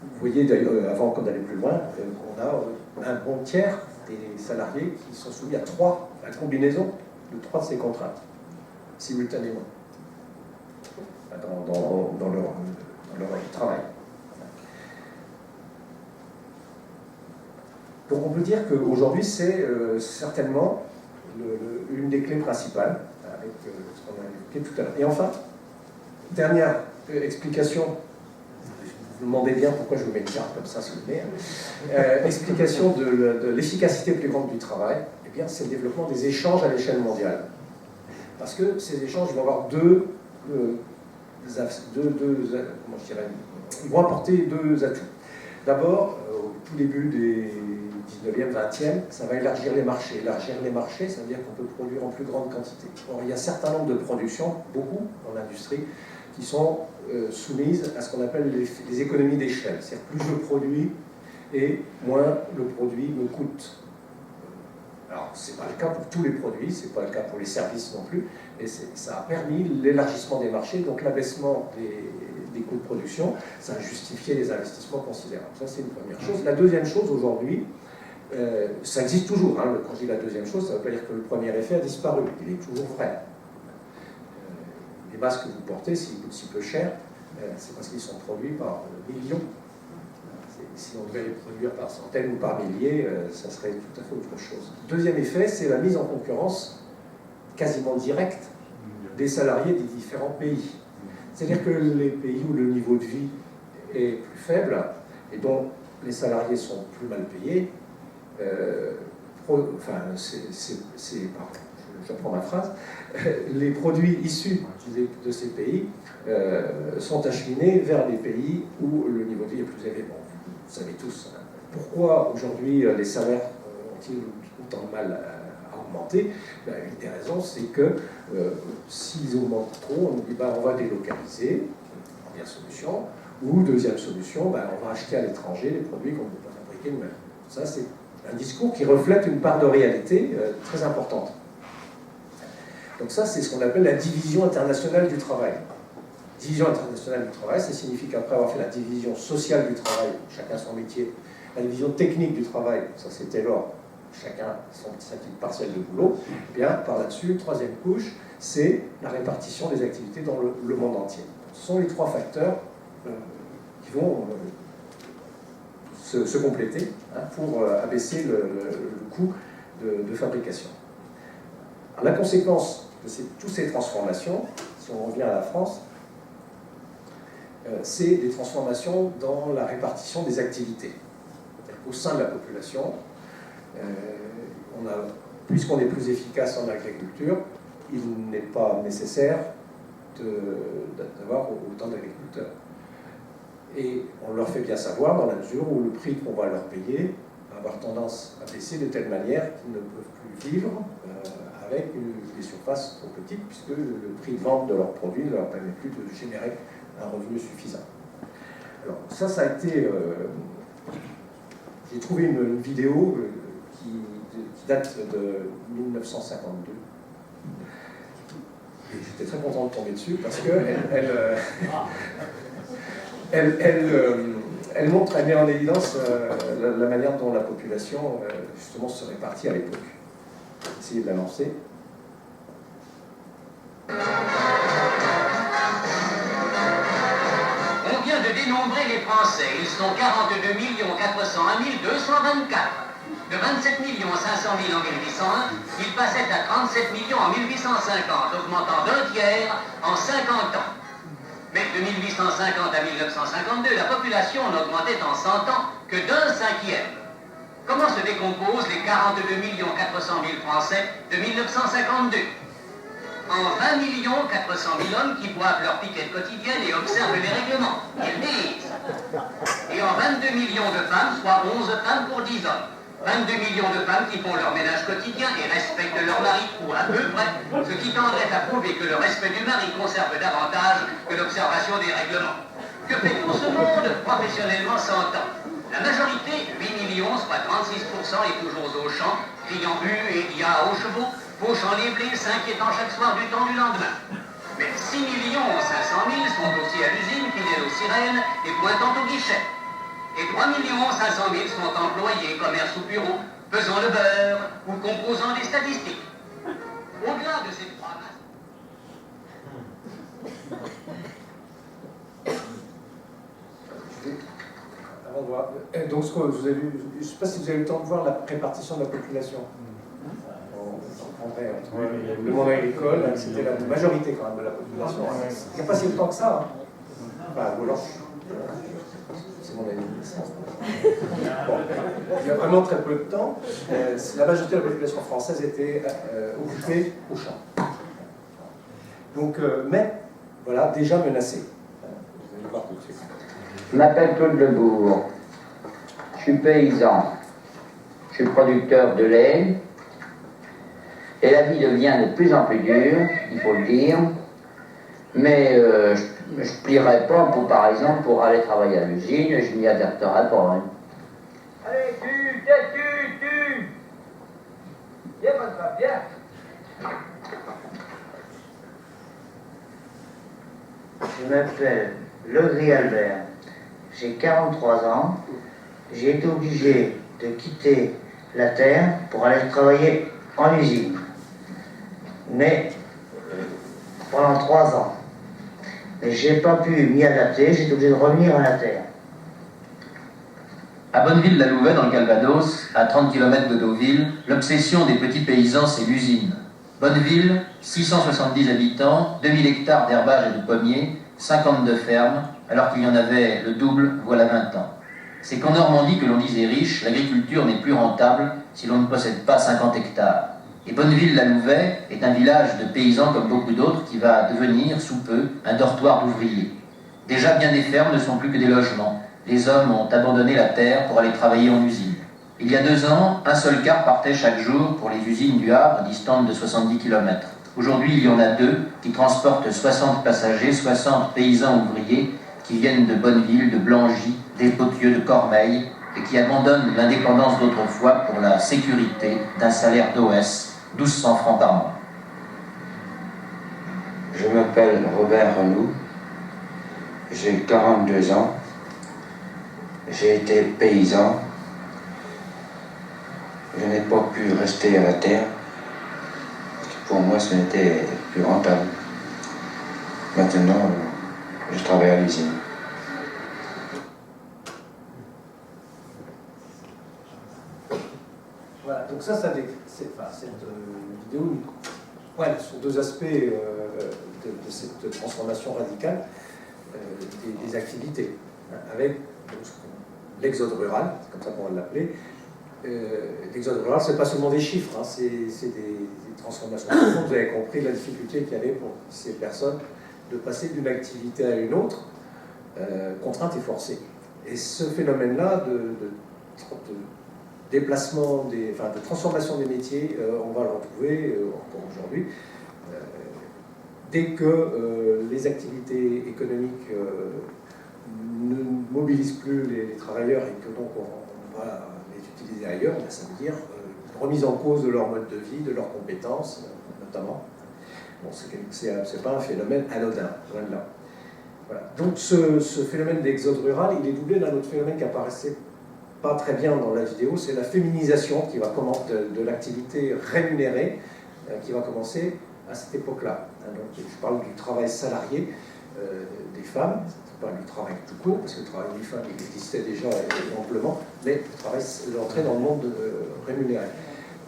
vous voyez d'ailleurs, avant qu'on allait plus loin, qu'on a un bon tiers des salariés qui sont soumis à la combinaison de 3 de ces contraintes, simultanément, dans leur travail. Donc on peut dire qu'aujourd'hui, c'est certainement une des clés principales, avec ce qu'on a évoqué tout à l'heure. Et enfin, dernière explication, vous me demandez bien pourquoi je vous mets une carte comme ça sous le nez, explication de l'efficacité plus grande du travail, eh bien c'est le développement des échanges à l'échelle mondiale. Parce que ces échanges vont avoir ils vont apporter 2 atouts. D'abord, au tout début des 19e, 20e, ça va élargir les marchés. Élargir les marchés, ça veut dire qu'on peut produire en plus grande quantité. Or, il y a un certain nombre de productions, beaucoup dans l'industrie, qui sont soumises à ce qu'on appelle les économies d'échelle. C'est-à-dire plus je produis et moins le produit me coûte. Alors, ce n'est pas le cas pour tous les produits, ce n'est pas le cas pour les services non plus, et ça a permis l'élargissement des marchés, donc l'abaissement des coûts de production, ça a justifié des investissements considérables. Ça, c'est une première chose. La deuxième chose, aujourd'hui, ça existe toujours, hein. Quand je dis la deuxième chose, ça ne veut pas dire que le premier effet a disparu, il est toujours vrai. Les masques que vous portez, s'ils coûtent si peu cher, c'est parce qu'ils sont produits par millions. Si on devait les produire par centaines ou par milliers, ça serait tout à fait autre chose. Deuxième effet, c'est la mise en concurrence quasiment directe des salariés des différents pays. C'est-à-dire que les pays où le niveau de vie est plus faible et dont les salariés sont plus mal payés, j'apprends ma phrase, les produits issus de ces pays sont acheminés vers des pays où le niveau de vie est plus élevé. Bon, vous savez tous pourquoi aujourd'hui les salaires ont-ils autant de mal à augmenter. Une des raisons, c'est que s'ils augmentent trop, on nous dit on va délocaliser, première solution, ou deuxième solution, on va acheter à l'étranger les produits qu'on ne peut pas fabriquer nous-mêmes. Ça, c'est un discours qui reflète une part de réalité très importante. Donc ça, c'est ce qu'on appelle la division internationale du travail. Division internationale du travail, ça signifie qu'après avoir fait la division sociale du travail, chacun son métier, la division technique du travail, ça c'était l'or, chacun sa petite parcelle de boulot, et bien par là-dessus, troisième couche, c'est la répartition des activités dans le monde entier. Ce sont les trois facteurs qui vont se compléter pour abaisser le coût de fabrication. Alors, la conséquence de toutes ces transformations, si on revient à la France, c'est des transformations dans la répartition des activités. Au sein de la population, puisqu'on est plus efficace en agriculture, il n'est pas nécessaire d'avoir autant d'agriculteurs. Et on leur fait bien savoir, dans la mesure où le prix qu'on va leur payer va avoir tendance à baisser de telle manière qu'ils ne peuvent plus vivre avec des surfaces trop petites, puisque le prix de vente de leurs produits ne leur permet plus de générer un revenu suffisant. Alors ça a été... j'ai trouvé une vidéo qui date de 1952. Et j'étais très content de tomber dessus parce elle montre, elle met en évidence la manière dont la population justement se répartit à l'époque. Essayez de la lancer. On vient de dénombrer les Français. Ils sont 42 401 224. De 27 500 000 en 1801, ils passaient à 37 millions en 1850, augmentant d'un tiers en 50 ans. Mais de 1850 à 1952, la population n'augmentait en 100 ans que d'un cinquième. Comment se décomposent les 42 400 000 Français de 1952 ? En 20 400 000 hommes qui boivent leur piquette quotidienne et observent les règlements. Ils lisent. Et en 22 millions de femmes, soit 11 femmes pour 10 hommes. 22 millions de femmes qui font leur ménage quotidien et respectent leur mari, ou à peu près, ce qui tendrait à prouver que le respect du mari conserve davantage que l'observation des règlements. Que fait tout ce monde professionnellement 100 ans? La majorité, 8 millions, soit 36%, est toujours au champ, criant U et IA aux chevaux, fauchant les blés, s'inquiétant chaque soir du temps du lendemain. Mais 6 500 000 sont aussi à l'usine, fidèles aux sirènes et pointant au guichet. Et 3 500 000 sont employés, commerce ou bureau, faisant le beurre ou composant des statistiques. Au-delà de ces trois masses... Donc, ce que vous avez vu, je ne sais pas si vous avez eu le temps de voir la répartition de la population. Le monde agricole, c'était la majorité quand même de la population. Il n'y a pas si longtemps que ça. Ou alors, c'est mon année de naissance. Bon, il y a vraiment très peu de temps. La majorité de la population française était occupée au champ. Donc, mais, voilà, déjà menacée. Vous allez voir tout de suite. Je m'appelle Claude Lebourg, je suis paysan, je suis producteur de lait, et la vie devient de plus en plus dure, il faut le dire, mais je ne plierai pas, par exemple, pour aller travailler à l'usine, je n'y adapterai pas. Hein. Allez, tu va bien. Je m'appelle Legris Albert, j'ai 43 ans, j'ai été obligé de quitter la terre pour aller travailler en usine. Mais pendant 3 ans. Mais j'ai pas pu m'y adapter, j'ai été obligé de revenir à la terre. À Bonneville-la-Louvet, dans le Calvados, à 30 km de Deauville, l'obsession des petits paysans, c'est l'usine. Bonneville, 670 habitants, 2000 hectares d'herbage et de pommiers, 52 fermes, alors qu'il y en avait le double, voilà 20 ans. C'est qu'en Normandie que l'on disait riche, l'agriculture n'est plus rentable si l'on ne possède pas 50 hectares. Et Bonneville-la-Louvet est un village de paysans comme beaucoup d'autres qui va devenir, sous peu, un dortoir d'ouvriers. Déjà bien des fermes ne sont plus que des logements. Les hommes ont abandonné la terre pour aller travailler en usine. Il y a 2 ans, un seul car partait chaque jour pour les usines du Havre, distantes de 70 km. Aujourd'hui, il y en a 2 qui transportent 60 passagers, 60 paysans ouvriers qui viennent de Bonneville, de Blangy, des Potieux, de Cormeilles et qui abandonnent l'indépendance d'autrefois pour la sécurité d'un salaire d'OS, 1200 francs par mois. Je m'appelle Robert Renou, j'ai 42 ans, j'ai été paysan, je n'ai pas pu rester à la terre, pour moi ce n'était plus rentable. Maintenant, je travaille à l'usine. Voilà, donc ça cette vidéo pointe sur 2 aspects de cette transformation radicale des activités, avec l'exode rural, c'est comme ça qu'on va l'appeler. L'exode rural, c'est pas seulement des chiffres, hein, c'est des transformations profondes. Vous avez compris la difficulté qu'il y avait pour ces personnes de passer d'une activité à une autre, contrainte et forcée. Et ce phénomène-là de déplacement, de transformation des métiers, on va le retrouver encore aujourd'hui. Dès que les activités économiques ne mobilisent plus les travailleurs et que donc on va les utiliser ailleurs, ça veut dire remise en cause de leur mode de vie, de leurs compétences, notamment. Bon, c'est pas un phénomène anodin, loin de là. Voilà. Donc ce phénomène d'exode rural, il est doublé d'un autre phénomène qui apparaissait pas très bien dans la vidéo, c'est la féminisation qui va de l'activité rémunérée qui va commencer à cette époque-là. Donc je parle du travail salarié des femmes, c'est pas du travail tout court, parce que le travail des femmes existait déjà amplement, mais l'entrée dans le monde rémunéré.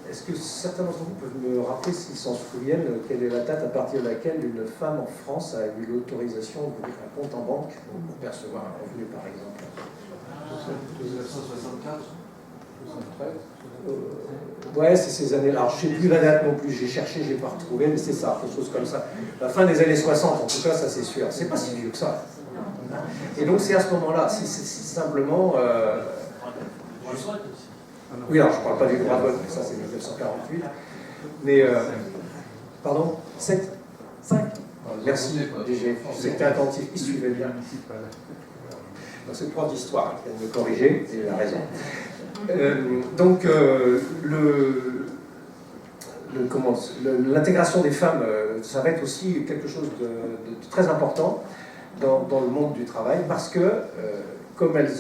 Est-ce que certains d'entre vous peuvent me rappeler, s'ils s'en souviennent, quelle est la date à partir de laquelle une femme en France a eu l'autorisation d'ouvrir un compte en banque pour percevoir un revenu, par exemple? 1964, 73. Ouais, c'est ces années-là. Alors, je ne sais plus la date non plus, j'ai cherché, je n'ai pas retrouvé, mais c'est ça, quelque chose comme ça. La fin des années 60, en tout cas, ça c'est sûr. C'est pas si vieux que ça. Et donc, c'est à ce moment-là, c'est simplement. Oui, alors je ne parle pas du droit de vote, mais ça c'est 1948. Mais. Pardon 7 5 Merci, DG. Je sais que tu es attentif, il suivait bien. C'est le prof d'histoire qui vient de me corriger, et il a raison. Donc, l'intégration des femmes, ça va être aussi quelque chose de très important dans le monde du travail, parce que, comme elles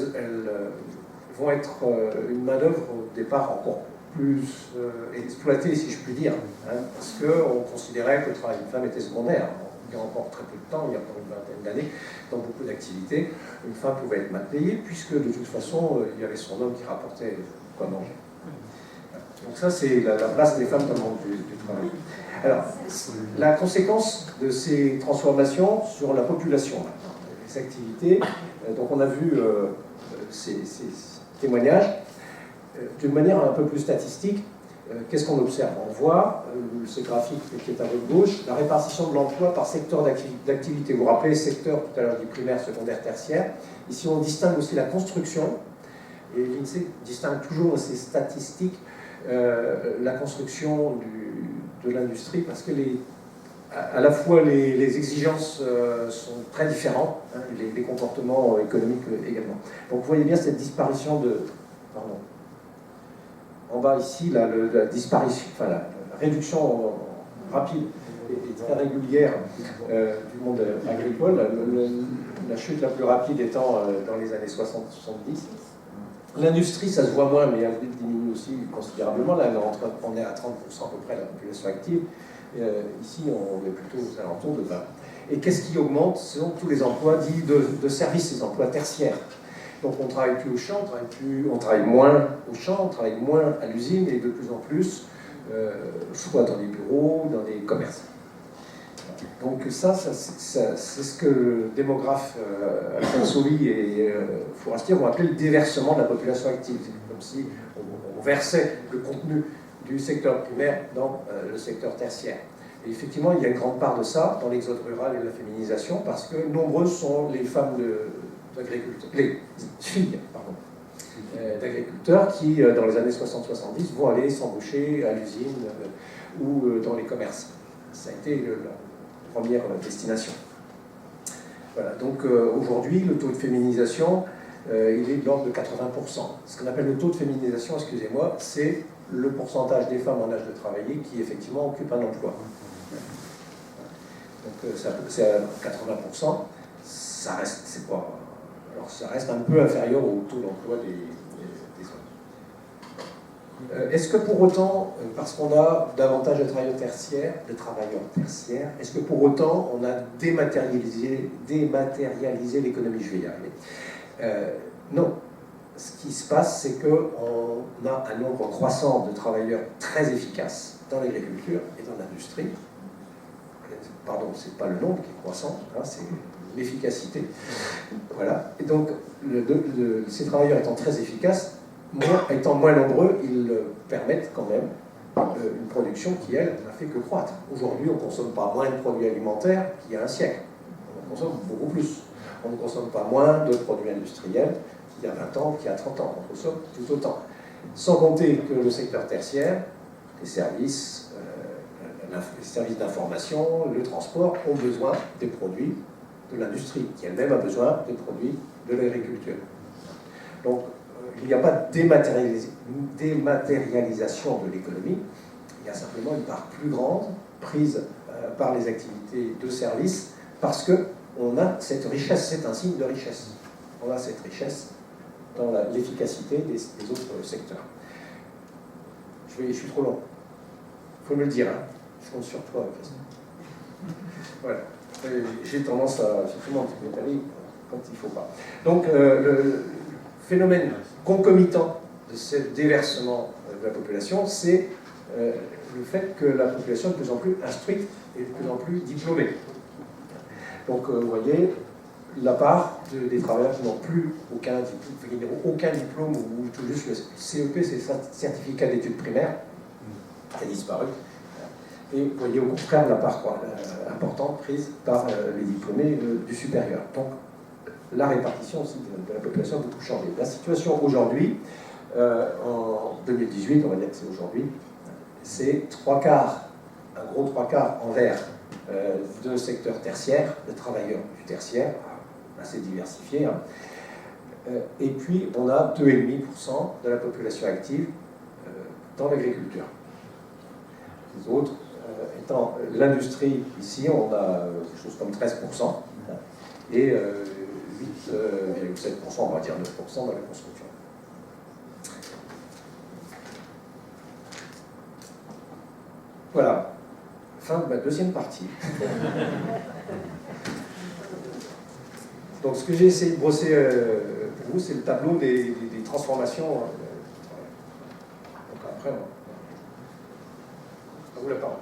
vont être une main-d'œuvre au départ encore plus exploitée, si je puis dire, hein, parce qu'on considérait que le travail d'une femme était secondaire. Il y a encore très peu de temps, il y a encore une vingtaine d'années, dans beaucoup d'activités, une femme pouvait être mal payée, puisque de toute façon, il y avait son homme qui rapportait quoi manger. Donc ça, c'est la place des femmes dans le monde du travail. Alors, la conséquence de ces transformations sur la population, les activités, donc on a vu ces témoignages, d'une manière un peu plus statistique. Qu'est-ce qu'on observe? On voit, ce graphique qui est à votre gauche, la répartition de l'emploi par secteur d'activité. Vous vous rappelez, secteur, tout à l'heure, du primaire, secondaire, tertiaire. Ici, on distingue aussi la construction, et l'INSEE distingue toujours dans ses statistiques la construction de l'industrie, parce que à la fois les exigences sont très différentes, hein, les comportements économiques également. Donc vous voyez bien cette disparition de... Pardon. En bas ici, la disparition, enfin la réduction rapide et très régulière du monde agricole, la chute la plus rapide étant dans les années 60-70. L'industrie, ça se voit moins, mais elle diminue aussi considérablement. Là, on est à 30% à peu près de la population active. Ici, on est plutôt aux alentours de 20%. Et qu'est-ce qui augmente? Ce sont tous les emplois dits de services, les emplois tertiaires. Donc on ne travaille plus au champ, on travaille moins au champ, on travaille moins à l'usine et de plus en plus, soit dans les bureaux, dans les commerces. Donc ça c'est ce que le démographe Alphonse Sauvy et Fourastier vont appeler le déversement de la population active. C'est comme si on versait le contenu du secteur primaire dans le secteur tertiaire. Et effectivement, il y a une grande part de ça dans l'exode rural et la féminisation, parce que nombreuses sont les femmes d'agriculteurs, les filles d'agriculteurs qui, dans les années 60-70, vont aller s'embaucher à l'usine ou dans les commerces. Ça a été la première destination. Voilà, donc aujourd'hui, le taux de féminisation, il est de l'ordre de 80%. Ce qu'on appelle le taux de féminisation, excusez-moi, c'est le pourcentage des femmes en âge de travailler qui effectivement occupent un emploi. Donc c'est à 80%, ça reste, alors ça reste un peu inférieur au taux d'emploi des hommes. Est-ce que pour autant, parce qu'on a davantage de travailleurs tertiaires, est-ce que pour autant on a dématérialisé l'économie? Je vais y arriver. Non. Ce qui se passe, c'est qu'on a un nombre croissant de travailleurs très efficaces dans l'agriculture et dans l'industrie. Pardon, ce n'est pas le nombre qui est croissant, hein, c'est l'efficacité. Voilà. Et donc, ces travailleurs étant très efficaces, étant moins nombreux, ils permettent quand même une production qui, elle, n'a fait que croître. Aujourd'hui, on ne consomme pas moins de produits alimentaires qu'il y a un siècle. On en consomme beaucoup plus. On ne consomme pas moins de produits industriels qu'il y a 20 ans, qu'il y a 30 ans. On consomme tout autant. Sans compter que le secteur tertiaire, les services d'information, le transport, ont besoin des produits de l'industrie, qui elle-même a besoin des produits de l'agriculture. Donc, il n'y a pas de dématérialisation de l'économie, il y a simplement une part plus grande prise par les activités de service, parce qu'on a cette richesse, c'est un signe de richesse. On a cette richesse dans l'efficacité des autres secteurs. Je suis trop long. Il faut me le dire, hein. Je compte sur toi, Christophe. Voilà. J'ai tendance à effectivement m'étaler quand il ne faut pas. Donc, le phénomène concomitant de ce déversement de la population, c'est le fait que la population est de plus en plus instruite et de plus en plus diplômée. Donc, vous voyez, la part des travailleurs qui n'ont plus aucun diplôme ou tout juste le CEP, c'est le certificat d'études primaires, qui a disparu. Et vous voyez au contraire la part importante prise par les diplômés du supérieur. Donc la répartition aussi de la population a beaucoup changé. La situation aujourd'hui, en 2018, on va dire que c'est aujourd'hui, c'est un gros trois quarts envers de secteur tertiaire, de travailleurs du tertiaire, assez diversifié. Hein. Et puis on a 2,5% de la population active dans l'agriculture. Les autres étant l'industrie, ici on a quelque chose comme 13%, et 8,7%, on va dire 9% dans la construction. Voilà, fin de ma deuxième partie. Donc ce que j'ai essayé de brosser pour vous, c'est le tableau des transformations. Donc après, à vous la parole.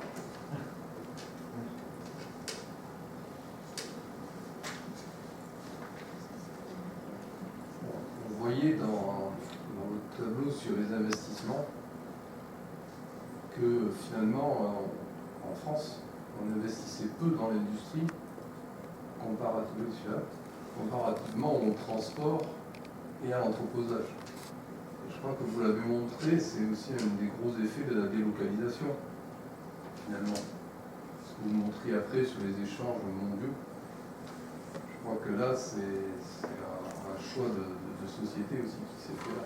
Vous voyez dans votre tableau sur les investissements que finalement, en France, on investissait peu dans l'industrie comparativement au transport et à l'entreposage. Je crois que vous l'avez montré, c'est aussi un des gros effets de la délocalisation, finalement. Ce que vous montrez après sur les échanges mondiaux. Je crois que là, c'est un choix de société aussi qui s'est fait là.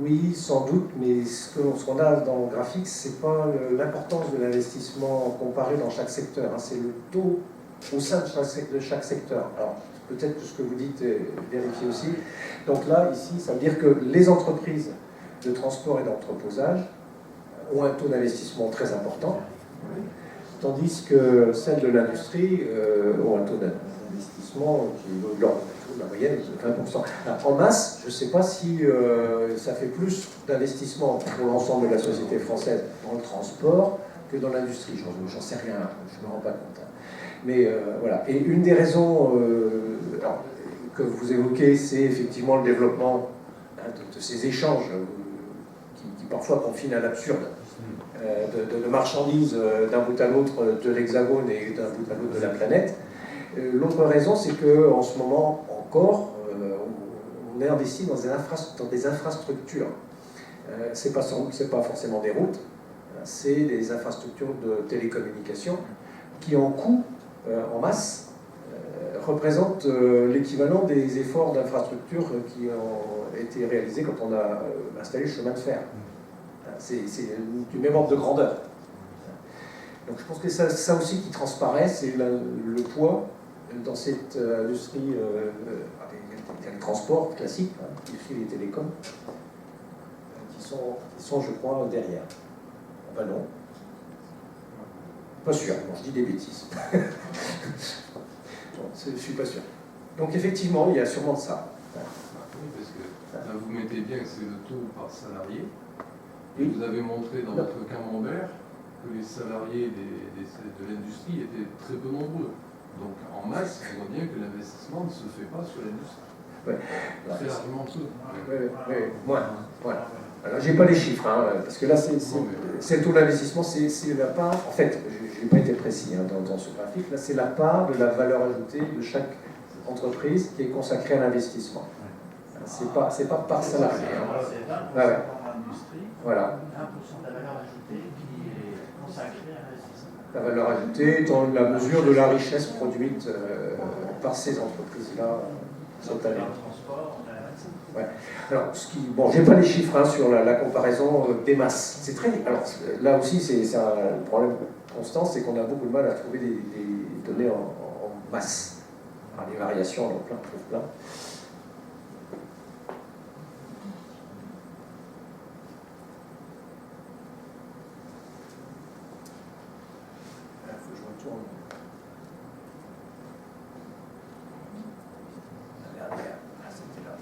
Oui Oui, sans doute, mais ce qu'on a dans le graphique, c'est pas l'importance de l'investissement comparé dans chaque secteur, hein, c'est le taux au sein de chaque secteur. Alors, peut-être que ce que vous dites est vérifié aussi. Donc là, ici, ça veut dire que les entreprises de transport et d'entreposage ont un taux d'investissement très important, tandis que celles de l'industrie ont un taux d'investissement qui est de l'ordre de la moyenne de 20%. Alors, en masse, je ne sais pas si ça fait plus d'investissement pour l'ensemble de la société française dans le transport que dans l'industrie. J'en sais rien, je ne me rends pas compte. Mais voilà. Et une des raisons que vous évoquez, c'est effectivement le développement de ces échanges qui parfois confinent à l'absurde, de marchandises d'un bout à l'autre de l'Hexagone et d'un bout à l'autre de la planète. L'autre raison, c'est qu'en ce moment encore, on est investi dans des infrastructures. C'est pas forcément des routes, c'est des infrastructures de télécommunications qui, en coût, en masse, représentent l'équivalent des efforts d'infrastructure qui ont été réalisés quand on a installé le chemin de fer. C'est du même ordre de grandeur. Donc je pense que ça aussi qui transparaît, c'est le poids dans cette industrie, il y a le transport classique, hein, les fils et télécoms, qui sont, je crois, derrière. Enfin non. Pas sûr, bon, je dis des bêtises. Bon, je ne suis pas sûr. Donc effectivement, il y a sûrement de ça. Oui, parce que là, vous mettez bien que c'est le taux par salarié. Et vous avez montré dans votre camembert que les salariés de l'industrie étaient très peu nombreux. Donc en masse, on voit bien que l'investissement ne se fait pas sur l'industrie. Ouais. Très largement peu. Voilà. Alors, j'ai pas les chiffres, hein, parce que là, c'est le taux d'investissement, c'est la part, en fait, je n'ai pas été précis hein, dans ce graphique, là, c'est la part de la valeur ajoutée de chaque entreprise qui est consacrée à l'investissement. C'est pas par salarié. Hein. C'est 20% ouais. par l'industrie, voilà. 1% de la valeur ajoutée qui est consacrée à l'investissement. La valeur ajoutée dans la mesure de la richesse produite par ces entreprises-là cette année. Ouais. Alors, bon, j'ai pas les chiffres hein, sur la comparaison des masses. C'est très. Alors là aussi, c'est un problème constant, c'est qu'on a beaucoup de mal à trouver des données en masse. Alors, les variations, on en trouve plein. Il faut que je retourne. La dernière. C'était là.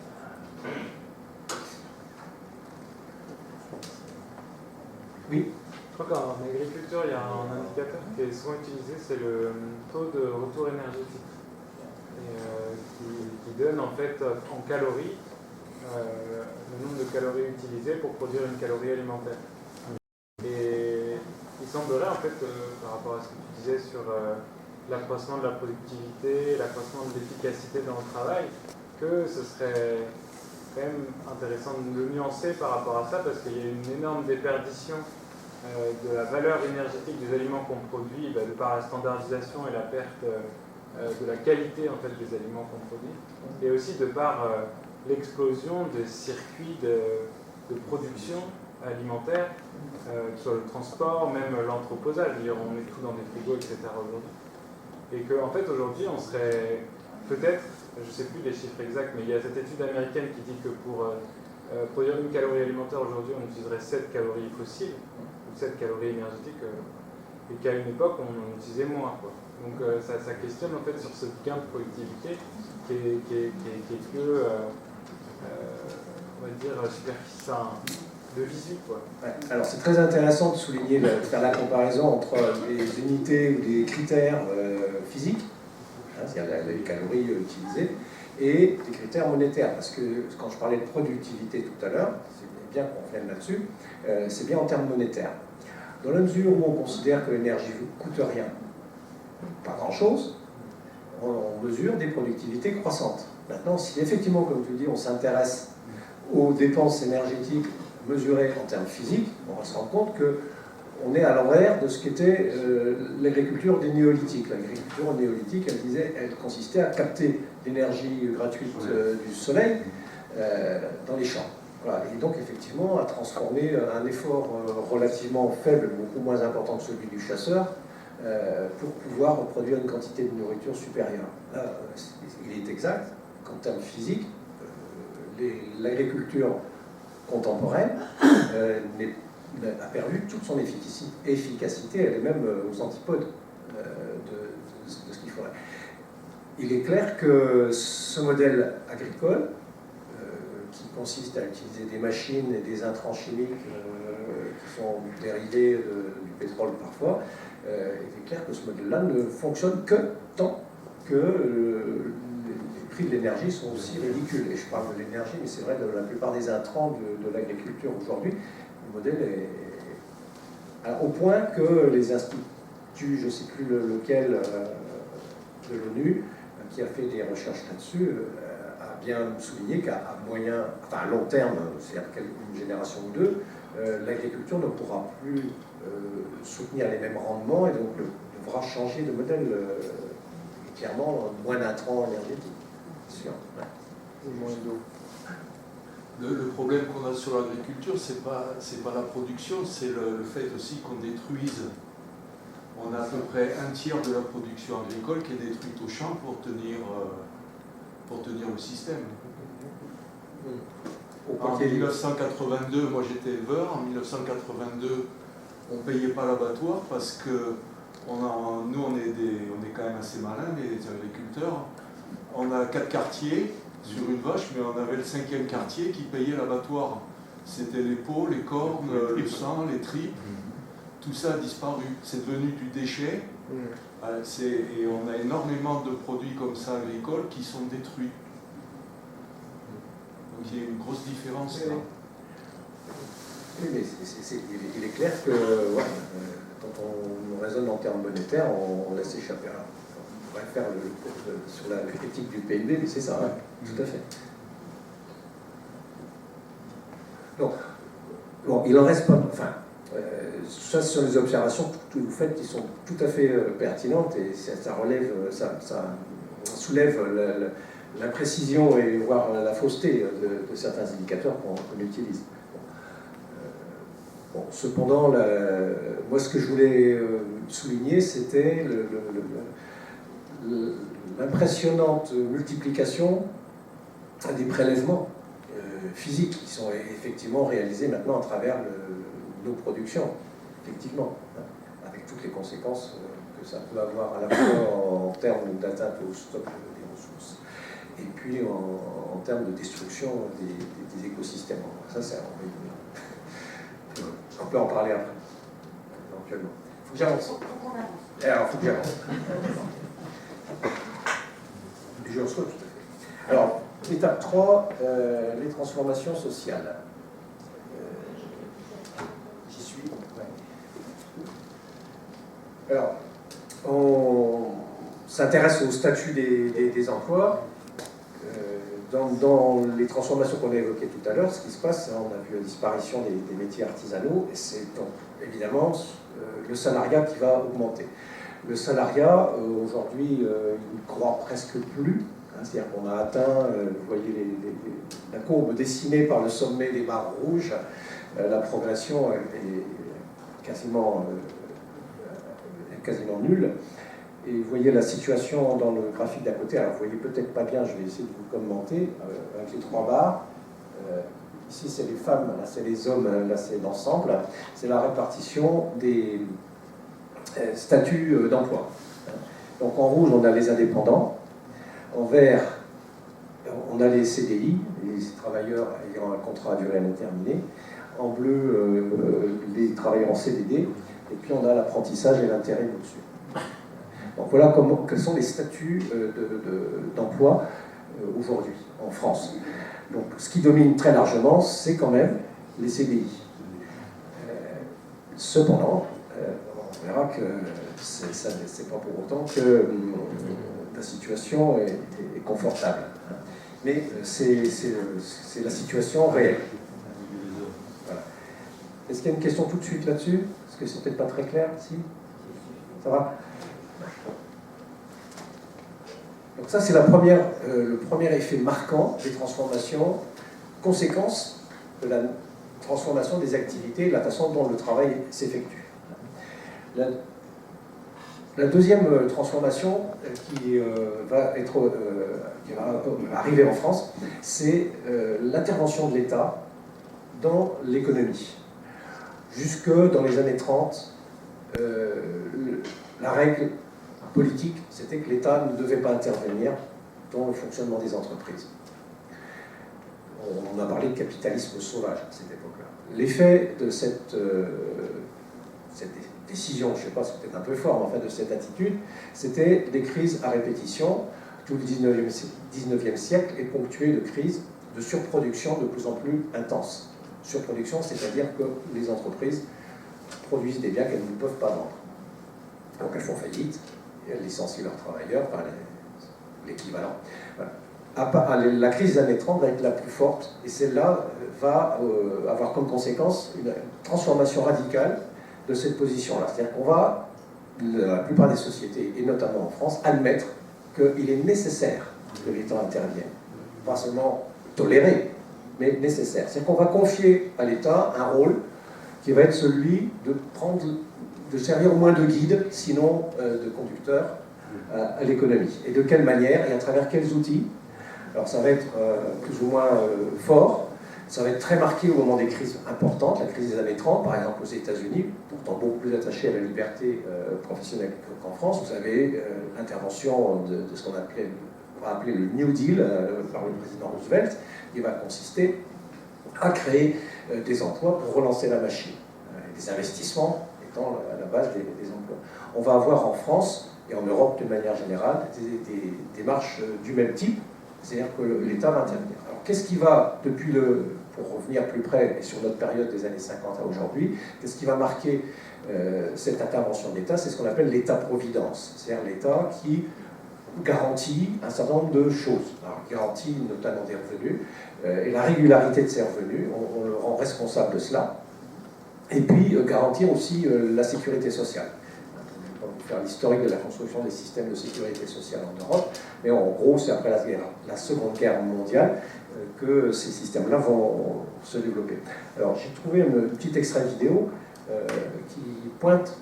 Oui. Je crois qu'en agriculture, il y a un indicateur qui est souvent utilisé, c'est le taux de retour énergétique, qui donne en fait en calories le nombre de calories utilisées pour produire une calorie alimentaire. Et il semblerait en fait, par rapport à ce que tu disais sur l'accroissement de la productivité, l'accroissement de l'efficacité dans le travail, que ce serait quand même intéressant de le nuancer par rapport à ça, parce qu'il y a une énorme déperdition de la valeur énergétique des aliments qu'on produit, de par la standardisation et la perte de la qualité en fait, des aliments qu'on produit, et aussi de par l'explosion des circuits de production alimentaire, que ce soit le transport, même l'entreposage, on met tout dans des frigos, etc. aujourd'hui. Et qu'en fait aujourd'hui on serait peut-être, je ne sais plus les chiffres exacts, mais il y a cette étude américaine qui dit que pour produire une calorie alimentaire aujourd'hui on utiliserait 7 calories fossiles, 7 calories énergétiques, et qu'à une époque on en utilisait moins, quoi. Donc ça questionne en fait sur ce gain de productivité qui est que on va dire superficiel, de visu, quoi. Ouais. Alors c'est très intéressant de souligner, de faire la comparaison entre les unités ou des critères physiques, hein, c'est-à-dire les calories utilisées, et des critères monétaires, parce que quand je parlais de productivité tout à l'heure, c'est bien qu'on revienne là-dessus, c'est bien en termes monétaires. Dans la mesure où on considère que l'énergie ne coûte rien, pas grand-chose, on mesure des productivités croissantes. Maintenant, si effectivement, comme tu le dis, on s'intéresse aux dépenses énergétiques mesurées en termes physiques, on va se rendre compte qu'on est à l'envers de ce qu'était l'agriculture des néolithiques. L'agriculture néolithique, elle consistait à capter l'énergie gratuite du soleil dans les champs. Voilà. Et donc, effectivement, à transformer un effort relativement faible, beaucoup moins important que celui du chasseur, pour pouvoir produire une quantité de nourriture supérieure. Là, il est exact qu'en termes physiques, l'agriculture contemporaine a perdu toute son efficacité, elle est même aux antipodes de ce qu'il faudrait. Il est clair que ce modèle agricole, qui consiste à utiliser des machines et des intrants chimiques qui sont dérivés du pétrole parfois, il est clair que ce modèle-là ne fonctionne que tant que les prix de l'énergie sont aussi ridicules. Et je parle de l'énergie, mais c'est vrai de la plupart des intrants de l'agriculture aujourd'hui. Le modèle est... Alors, au point que les instituts, je ne sais plus lequel de l'ONU, qui a fait des recherches là-dessus, a bien souligné qu'à long terme, c'est-à-dire une génération ou deux, l'agriculture ne pourra plus soutenir les mêmes rendements et donc devra changer de modèle, clairement moins d'intrants énergétiques. Sûr. Ouais. Moins d'eau. Le problème qu'on a sur l'agriculture, c'est pas la production, c'est le fait aussi qu'on détruise. On a à peu près un tiers de la production agricole qui est détruite au champ pour tenir le système. En 1982, moi j'étais éleveur, en 1982, on ne payait pas l'abattoir parce que nous on est quand même assez malins, les agriculteurs. On a 4 quartiers sur une vache, mais on avait le 5e quartier qui payait l'abattoir. C'était les peaux, les cornes, le sang, les tripes. Tout ça a disparu. C'est devenu du déchet. Et on a énormément de produits comme ça agricoles qui sont détruits. Donc il y a une grosse différence là. Oui, mais il est clair que quand on raisonne en termes monétaires, on laisse échapper. Alors, on pourrait faire sur la critique du PIB, mais c'est ça, tout à fait. Donc, bon, il en reste pas. Enfin, ça, ce sont des observations que vous faites qui sont tout à fait pertinentes et ça relève, ça soulève l'imprécision et voire la fausseté de certains indicateurs qu'on utilise. Bon, cependant, moi ce que je voulais souligner, c'était l'impressionnante multiplication des prélèvements physiques qui sont effectivement réalisés maintenant à travers nos productions, effectivement, avec toutes les conséquences que ça peut avoir à la fois en termes d'atteinte au stock des ressources et puis en termes de destruction des écosystèmes. Ça, c'est on peut en parler après, éventuellement. Il faut que j'avance. Alors, il faut que j'avance. Je reçois tout à fait. Alors, étape 3, les transformations sociales. J'y suis. Ouais. Alors, on s'intéresse au statut des emplois. Dans les transformations qu'on a évoquées tout à l'heure, ce qui se passe, on a vu la disparition des métiers artisanaux, et c'est donc évidemment le salariat qui va augmenter. Le salariat, aujourd'hui, il ne croît presque plus, c'est-à-dire qu'on a atteint, vous voyez la courbe dessinée par le sommet des barres rouges, la progression est quasiment nulle. Et vous voyez la situation dans le graphique d'à côté. Alors, vous voyez peut-être pas bien, je vais essayer de vous commenter, avec les 3 barres. Ici, c'est les femmes, là, c'est les hommes, là, c'est l'ensemble. C'est la répartition des statuts d'emploi. Donc, en rouge, on a les indépendants. En vert, on a les CDI, les travailleurs ayant un contrat à durée indéterminée. En bleu, les travailleurs en CDD. Et puis, on a l'apprentissage et l'intérim au-dessus. Donc voilà quels sont les statuts d'emploi aujourd'hui en France. Donc ce qui domine très largement, c'est quand même les CDI. Cependant, on verra que c'est pas pour autant que la situation est confortable. Mais c'est la situation réelle. Voilà. Est-ce qu'il y a une question tout de suite là-dessus? Parce que c'est peut-être pas très clair, si? Ça va? Donc ça, c'est le premier effet marquant des transformations, conséquence de la transformation des activités et de la façon dont le travail s'effectue. La deuxième transformation qui va arriver en France, c'est l'intervention de l'État dans l'économie. Jusque dans les années 30, la règle politique, c'était que l'État ne devait pas intervenir dans le fonctionnement des entreprises. On a parlé de capitalisme sauvage à cette époque-là. L'effet de cette décision, je ne sais pas, c'est peut-être un peu fort, mais en fait de cette attitude, c'était des crises à répétition. Tout le 19e siècle est ponctué de crises de surproduction de plus en plus intenses. Surproduction, c'est-à-dire que les entreprises produisent des biens qu'elles ne peuvent pas vendre. Donc elles font faillite, et elles licencient leurs travailleurs, enfin l'équivalent. Voilà. La crise des années 30 va être la plus forte, et celle-là va avoir comme conséquence une transformation radicale de cette position-là. C'est-à-dire qu'on va, la plupart des sociétés, et notamment en France, admettre qu'il est nécessaire que l'État intervienne. Pas seulement toléré, mais nécessaire. C'est-à-dire qu'on va confier à l'État un rôle qui va être celui de servir au moins de guide, sinon de conducteur à l'économie. Et de quelle manière et à travers quels outils? Alors ça va être plus ou moins fort. Ça va être très marqué au moment des crises importantes, la crise des années 30, par exemple aux États-Unis, pourtant beaucoup plus attachée à la liberté professionnelle qu'en France. Vous avez l'intervention de ce qu'on va appeler le New Deal par le président Roosevelt, qui va consister à créer des emplois pour relancer la machine. Des investissements étant à la base des emplois. On va avoir en France et en Europe de manière générale des démarches du même type, c'est-à-dire que l'État va intervenir. Alors qu'est-ce qui va, pour revenir plus près et sur notre période des années 50 à aujourd'hui, qu'est-ce qui va marquer cette intervention de l'État? C'est ce qu'on appelle l'État-providence, c'est-à-dire l'État qui garantit un certain nombre de choses. Alors, garantit notamment des revenus, et la régularité de ces revenus, on le rend responsable de cela, et puis garantir aussi la sécurité sociale. Je ne vais pas vous faire l'historique de la construction des systèmes de sécurité sociale en Europe, mais en gros, c'est après la Seconde Guerre mondiale que ces systèmes-là vont se développer. Alors, j'ai trouvé un petit extrait vidéo qui pointe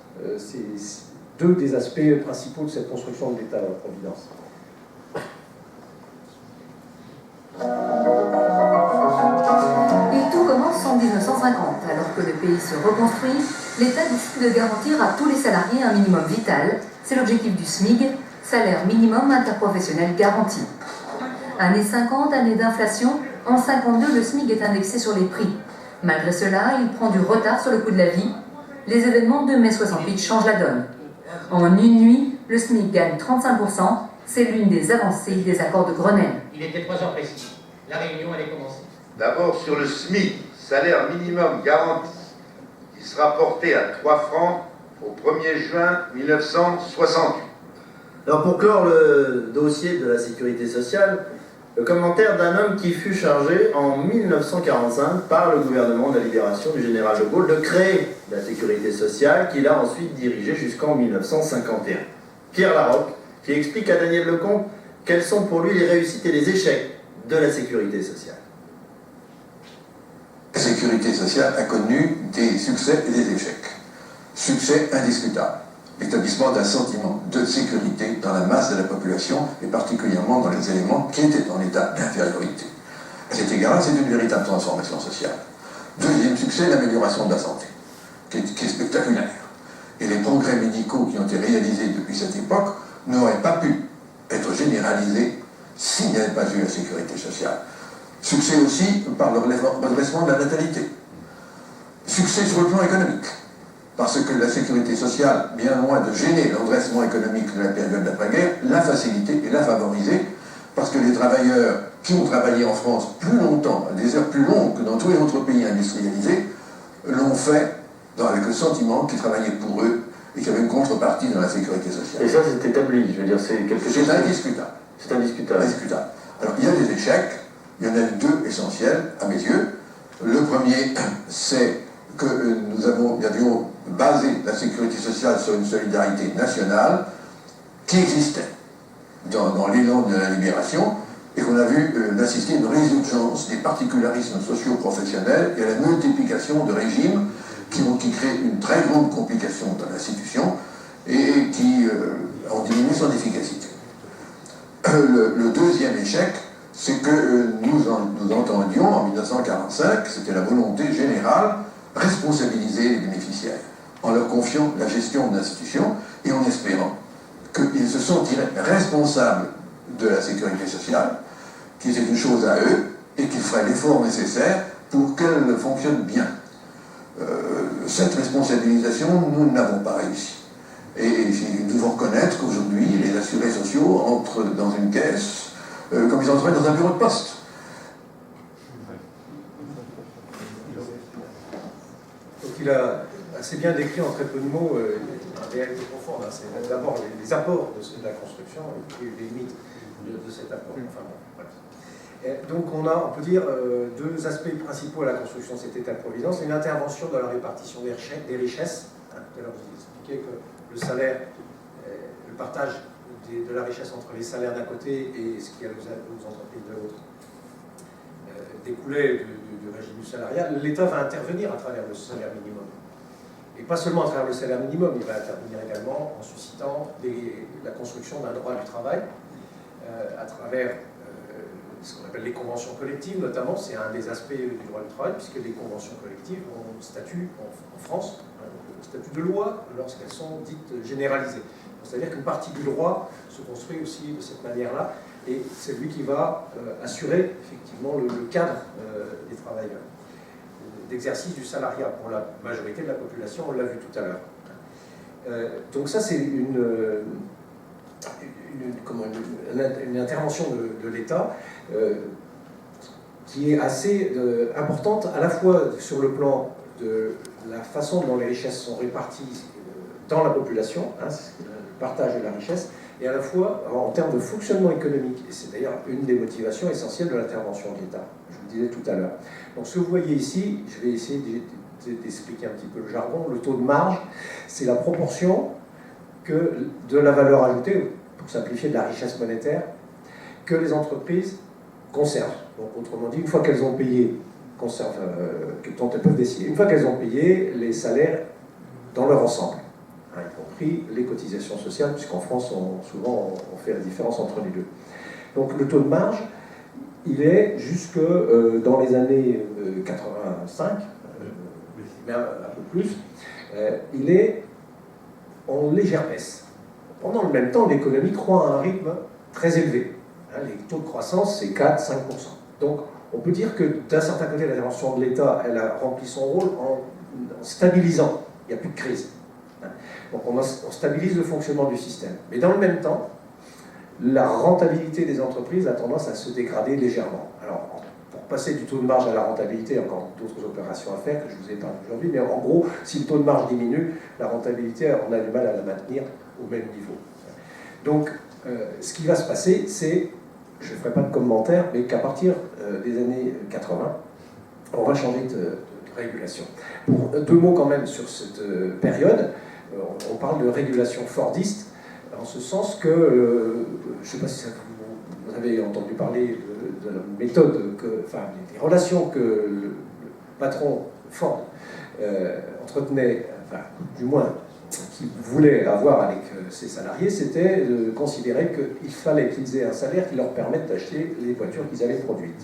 deux des aspects principaux de cette construction de l'État-providence. Et tout commence en 1950, alors que le pays se reconstruit, l'État décide de garantir à tous les salariés un minimum vital. C'est l'objectif du SMIG, salaire minimum interprofessionnel garanti. Années 50, année d'inflation, en 52, le SMIG est indexé sur les prix. Malgré cela, il prend du retard sur le coût de la vie. Les événements de mai 68 changent la donne. En une nuit, le SMIC gagne 35%. C'est l'une des avancées des accords de Grenelle. Il était 3 heures précis. La réunion allait commencer. D'abord sur le SMIC, salaire minimum garanti, qui sera porté à 3 francs au 1er juin 1968. Alors pour clore le dossier de la sécurité sociale, le commentaire d'un homme qui fut chargé en 1945 par le gouvernement de la Libération du général de Gaulle de créer la sécurité sociale qu'il a ensuite dirigée jusqu'en 1951. Pierre Larocque, qui explique à Daniel Lecomte quelles sont pour lui les réussites et les échecs de la sécurité sociale. La sécurité sociale a connu des succès et des échecs. Succès indiscutable. L'établissement d'un sentiment de sécurité dans la masse de la population et particulièrement dans les éléments qui étaient en état d'infériorité. À cet égard, c'est une véritable transformation sociale. Deuxième succès, l'amélioration de la santé, qui est spectaculaire. Et les progrès médicaux qui ont été réalisés depuis cette époque n'auraient pas pu être généralisés s'il n'y avait pas eu la sécurité sociale. Succès aussi par le redressement de la natalité. Succès sur le plan économique. Parce que la sécurité sociale, bien loin de gêner le redressement économique de la période d'après-guerre, l'a facilité et l'a favorisé, parce que les travailleurs qui ont travaillé en France plus longtemps, à des heures plus longues que dans tous les autres pays industrialisés, l'ont fait avec le sentiment qu'ils travaillaient pour eux et qu'il y avait une contrepartie dans la sécurité sociale. Et ça, c'est établi, je veux dire, c'est quelque chose... C'est indiscutable. C'est indiscutable. Indiscutable. Alors, il y a des échecs, il y en a deux essentiels, à mes yeux. Le premier, c'est que nous avions basé la sécurité sociale sur une solidarité nationale qui existait dans l'élan de la libération, et qu'on a vu assister à une résurgence des particularismes socio-professionnels et à la multiplication de régimes qui créent une très grande complication dans l'institution et qui ont diminué son efficacité. Le deuxième échec, c'est que nous entendions en 1945, c'était la volonté générale, responsabiliser les bénéficiaires en leur confiant la gestion de l'institution et en espérant qu'ils se sentiraient responsables de la sécurité sociale, qui était une chose à eux et qu'ils feraient l'effort nécessaire pour qu'elle fonctionne bien. Cette responsabilisation, nous n'avons pas réussi. Et nous devons reconnaître qu'aujourd'hui, les assurés sociaux entrent dans une caisse comme ils entraient dans un bureau de poste. Donc il a assez bien décrit en très peu de mots une réalité profonde. Hein. C'est d'abord les apports de la construction et les limites de cet apport. Enfin, bon, bref. Donc on peut dire deux aspects principaux à la construction de cet État-providence. Une intervention dans la répartition des richesses. Hein. Tout à l'heure, vous expliquez que le salaire, le partage de la richesse entre les salaires d'un côté et ce qui a aux entreprises de l'autre découlait du régime salarial. L'État va intervenir à travers le salaire minimum. Et pas seulement à travers le salaire minimum, il va intervenir également en suscitant la construction d'un droit du travail à travers ce qu'on appelle les conventions collectives, notamment. C'est un des aspects du droit du travail, puisque les conventions collectives ont statut en France, statut de loi, lorsqu'elles sont dites généralisées. C'est-à-dire qu'une partie du droit se construit aussi de cette manière-là, et c'est lui qui va assurer effectivement le cadre des travailleurs, d'exercice du salariat pour la majorité de la population, on l'a vu tout à l'heure. Donc ça, c'est une intervention de l'État qui est assez importante, à la fois sur le plan de la façon dont les richesses sont réparties dans la population, hein, le partage de la richesse, et à la fois en termes de fonctionnement économique. Et c'est d'ailleurs une des motivations essentielles de l'intervention de l'État, je vous le disais tout à l'heure. Donc ce que vous voyez ici, je vais essayer d'expliquer un petit peu le jargon, le taux de marge, c'est la proportion de la valeur ajoutée, pour simplifier, de la richesse monétaire, que les entreprises conservent. Donc autrement dit, une fois qu'elles ont payé, dont elles peuvent décider, une fois qu'elles ont payé les salaires dans leur ensemble, hein, y compris les cotisations sociales, puisqu'en France, souvent, on fait la différence entre les deux. Donc le taux de marge, il est jusque dans les années 85, mais un peu plus, il est en légère baisse. Pendant le même temps, l'économie croît à un rythme très élevé. Hein, les taux de croissance, c'est 4-5%. Donc, on peut dire que d'un certain côté, l'intervention de l'État, elle a rempli son rôle en stabilisant. Il n'y a plus de crise. Hein. Donc, on stabilise le fonctionnement du système. Mais dans le même temps, la rentabilité des entreprises a tendance à se dégrader légèrement. Alors, pour passer du taux de marge à la rentabilité, il y a encore d'autres opérations à faire que je vous ai parlé aujourd'hui, mais en gros, si le taux de marge diminue, la rentabilité, on a du mal à la maintenir au même niveau. Donc, ce qui va se passer, c'est, je ne ferai pas de commentaire, mais qu'à partir des années 80, on va changer de régulation. Pour deux mots quand même sur cette période, on parle de régulation fordiste, en ce sens que, je ne sais pas si vous avez entendu parler de la méthode, enfin des relations que le patron Ford entretenait, enfin du moins qu'il voulait avoir avec ses salariés, c'était de considérer qu'il fallait qu'ils aient un salaire qui leur permette d'acheter les voitures qu'ils avaient produites.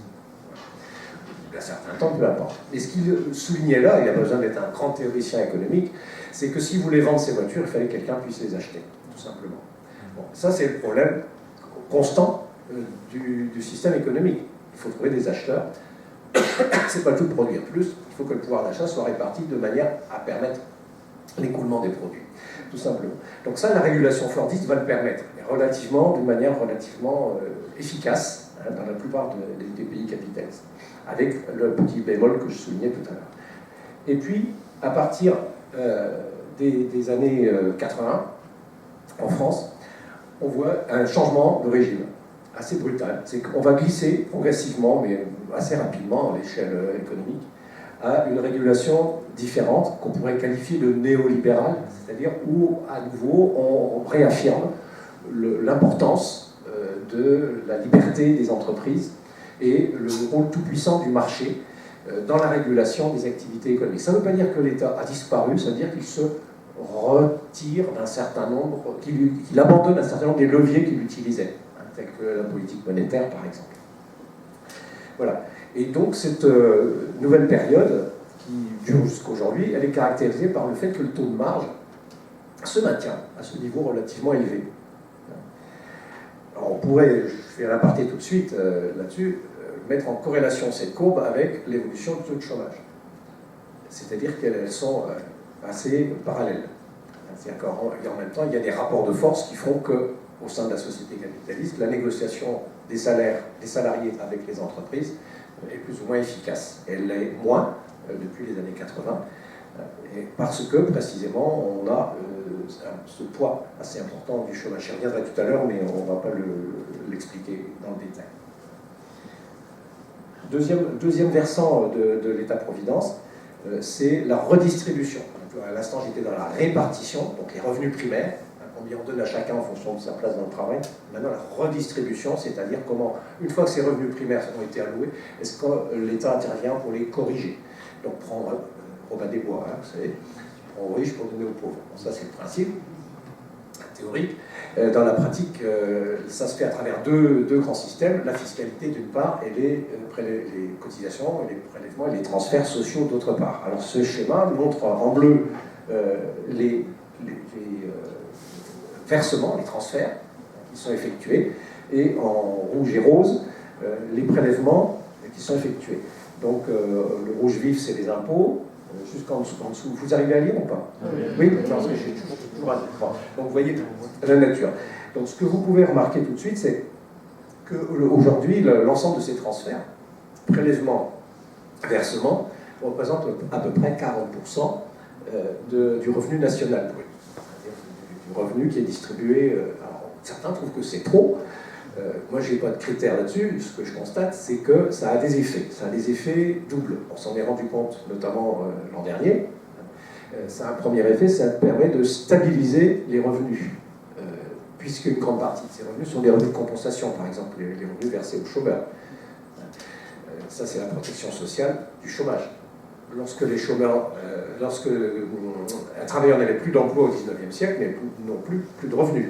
Un certain temps, peu importe. Et ce qu'il soulignait là, il a besoin d'être un grand théoricien économique, c'est que s'il voulait vendre ses voitures, il fallait que quelqu'un puisse les acheter, tout simplement. Bon, ça, c'est le problème constant du système économique. Il faut trouver des acheteurs. C'est pas tout de produire plus, il faut que le pouvoir d'achat soit réparti de manière à permettre l'écoulement des produits, tout simplement. Donc ça, la régulation fordiste va le permettre, d'une manière relativement efficace, hein, dans la plupart des pays capitalistes, avec le petit bémol que je soulignais tout à l'heure. Et puis, à partir des années 80, en France, on voit un changement de régime assez brutal. C'est qu'on va glisser progressivement, mais assez rapidement à l'échelle économique, à une régulation différente qu'on pourrait qualifier de néolibérale, c'est-à-dire où, à nouveau, on réaffirme l'importance de la liberté des entreprises et le rôle tout-puissant du marché dans la régulation des activités économiques. Ça ne veut pas dire que l'État a disparu, ça veut dire qu'il se retire d'un certain nombre, qu'il abandonne un certain nombre des leviers qu'il utilisait, hein, tels que la politique monétaire par exemple. Voilà. Et donc cette nouvelle période, qui dure jusqu'aujourd'hui, elle est caractérisée par le fait que le taux de marge se maintient à ce niveau relativement élevé. Alors on pourrait, je fais un aparté tout de suite là-dessus, mettre en corrélation cette courbe avec l'évolution du taux de chômage. C'est-à-dire qu'elles sont assez parallèles. C'est-à-dire qu'en même temps, il y a des rapports de force qui font qu'au sein de la société capitaliste, la négociation des salaires des salariés avec les entreprises est plus ou moins efficace. Elle l'est moins depuis les années 80, et parce que précisément on a ce poids assez important du chômage. Je reviendrai tout à l'heure, mais on ne va pas l'expliquer dans le détail. Deuxième versant de l'État-providence, c'est la redistribution. À l'instant, j'étais dans la répartition, donc les revenus primaires, combien on donne à chacun en fonction de sa place dans le travail. Maintenant, la redistribution, c'est-à-dire comment, une fois que ces revenus primaires ont été alloués, est-ce que l'État intervient pour les corriger? Donc prendre Robin des Bois, hein, vous savez, prendre aux riches pour donner aux pauvres. Bon, ça, c'est le principe théorique. Dans la pratique, ça se fait à travers deux grands systèmes, la fiscalité d'une part et les cotisations, et les prélèvements et les transferts sociaux d'autre part. Alors ce schéma montre en bleu les versements, les transferts qui sont effectués, et en rouge et rose les prélèvements qui sont effectués. Donc le rouge vif, c'est les impôts, jusqu'en dessous. Vous arrivez à lire ou pas? Oui, parce que j'ai toujours à dire. Donc vous voyez la nature. Donc ce que vous pouvez remarquer tout de suite, c'est qu'aujourd'hui, l'ensemble de ces transferts, prélèvements, versements, représentent à peu près 40% du revenu national brut. Du revenu qui est distribué. Alors, certains trouvent que c'est trop. Moi, je n'ai pas de critères là-dessus. Ce que je constate, c'est que ça a des effets. Ça a des effets doubles. On s'en est rendu compte, notamment l'an dernier. Ça a un premier effet, ça permet de stabiliser les revenus, puisque une grande partie de ces revenus sont des revenus de compensation, par exemple les revenus versés aux chômeurs. Ça, c'est la protection sociale du chômage. Lorsque les chômeurs, lorsque un travailleur n'avait plus d'emploi au XIXe siècle, mais non plus de revenus.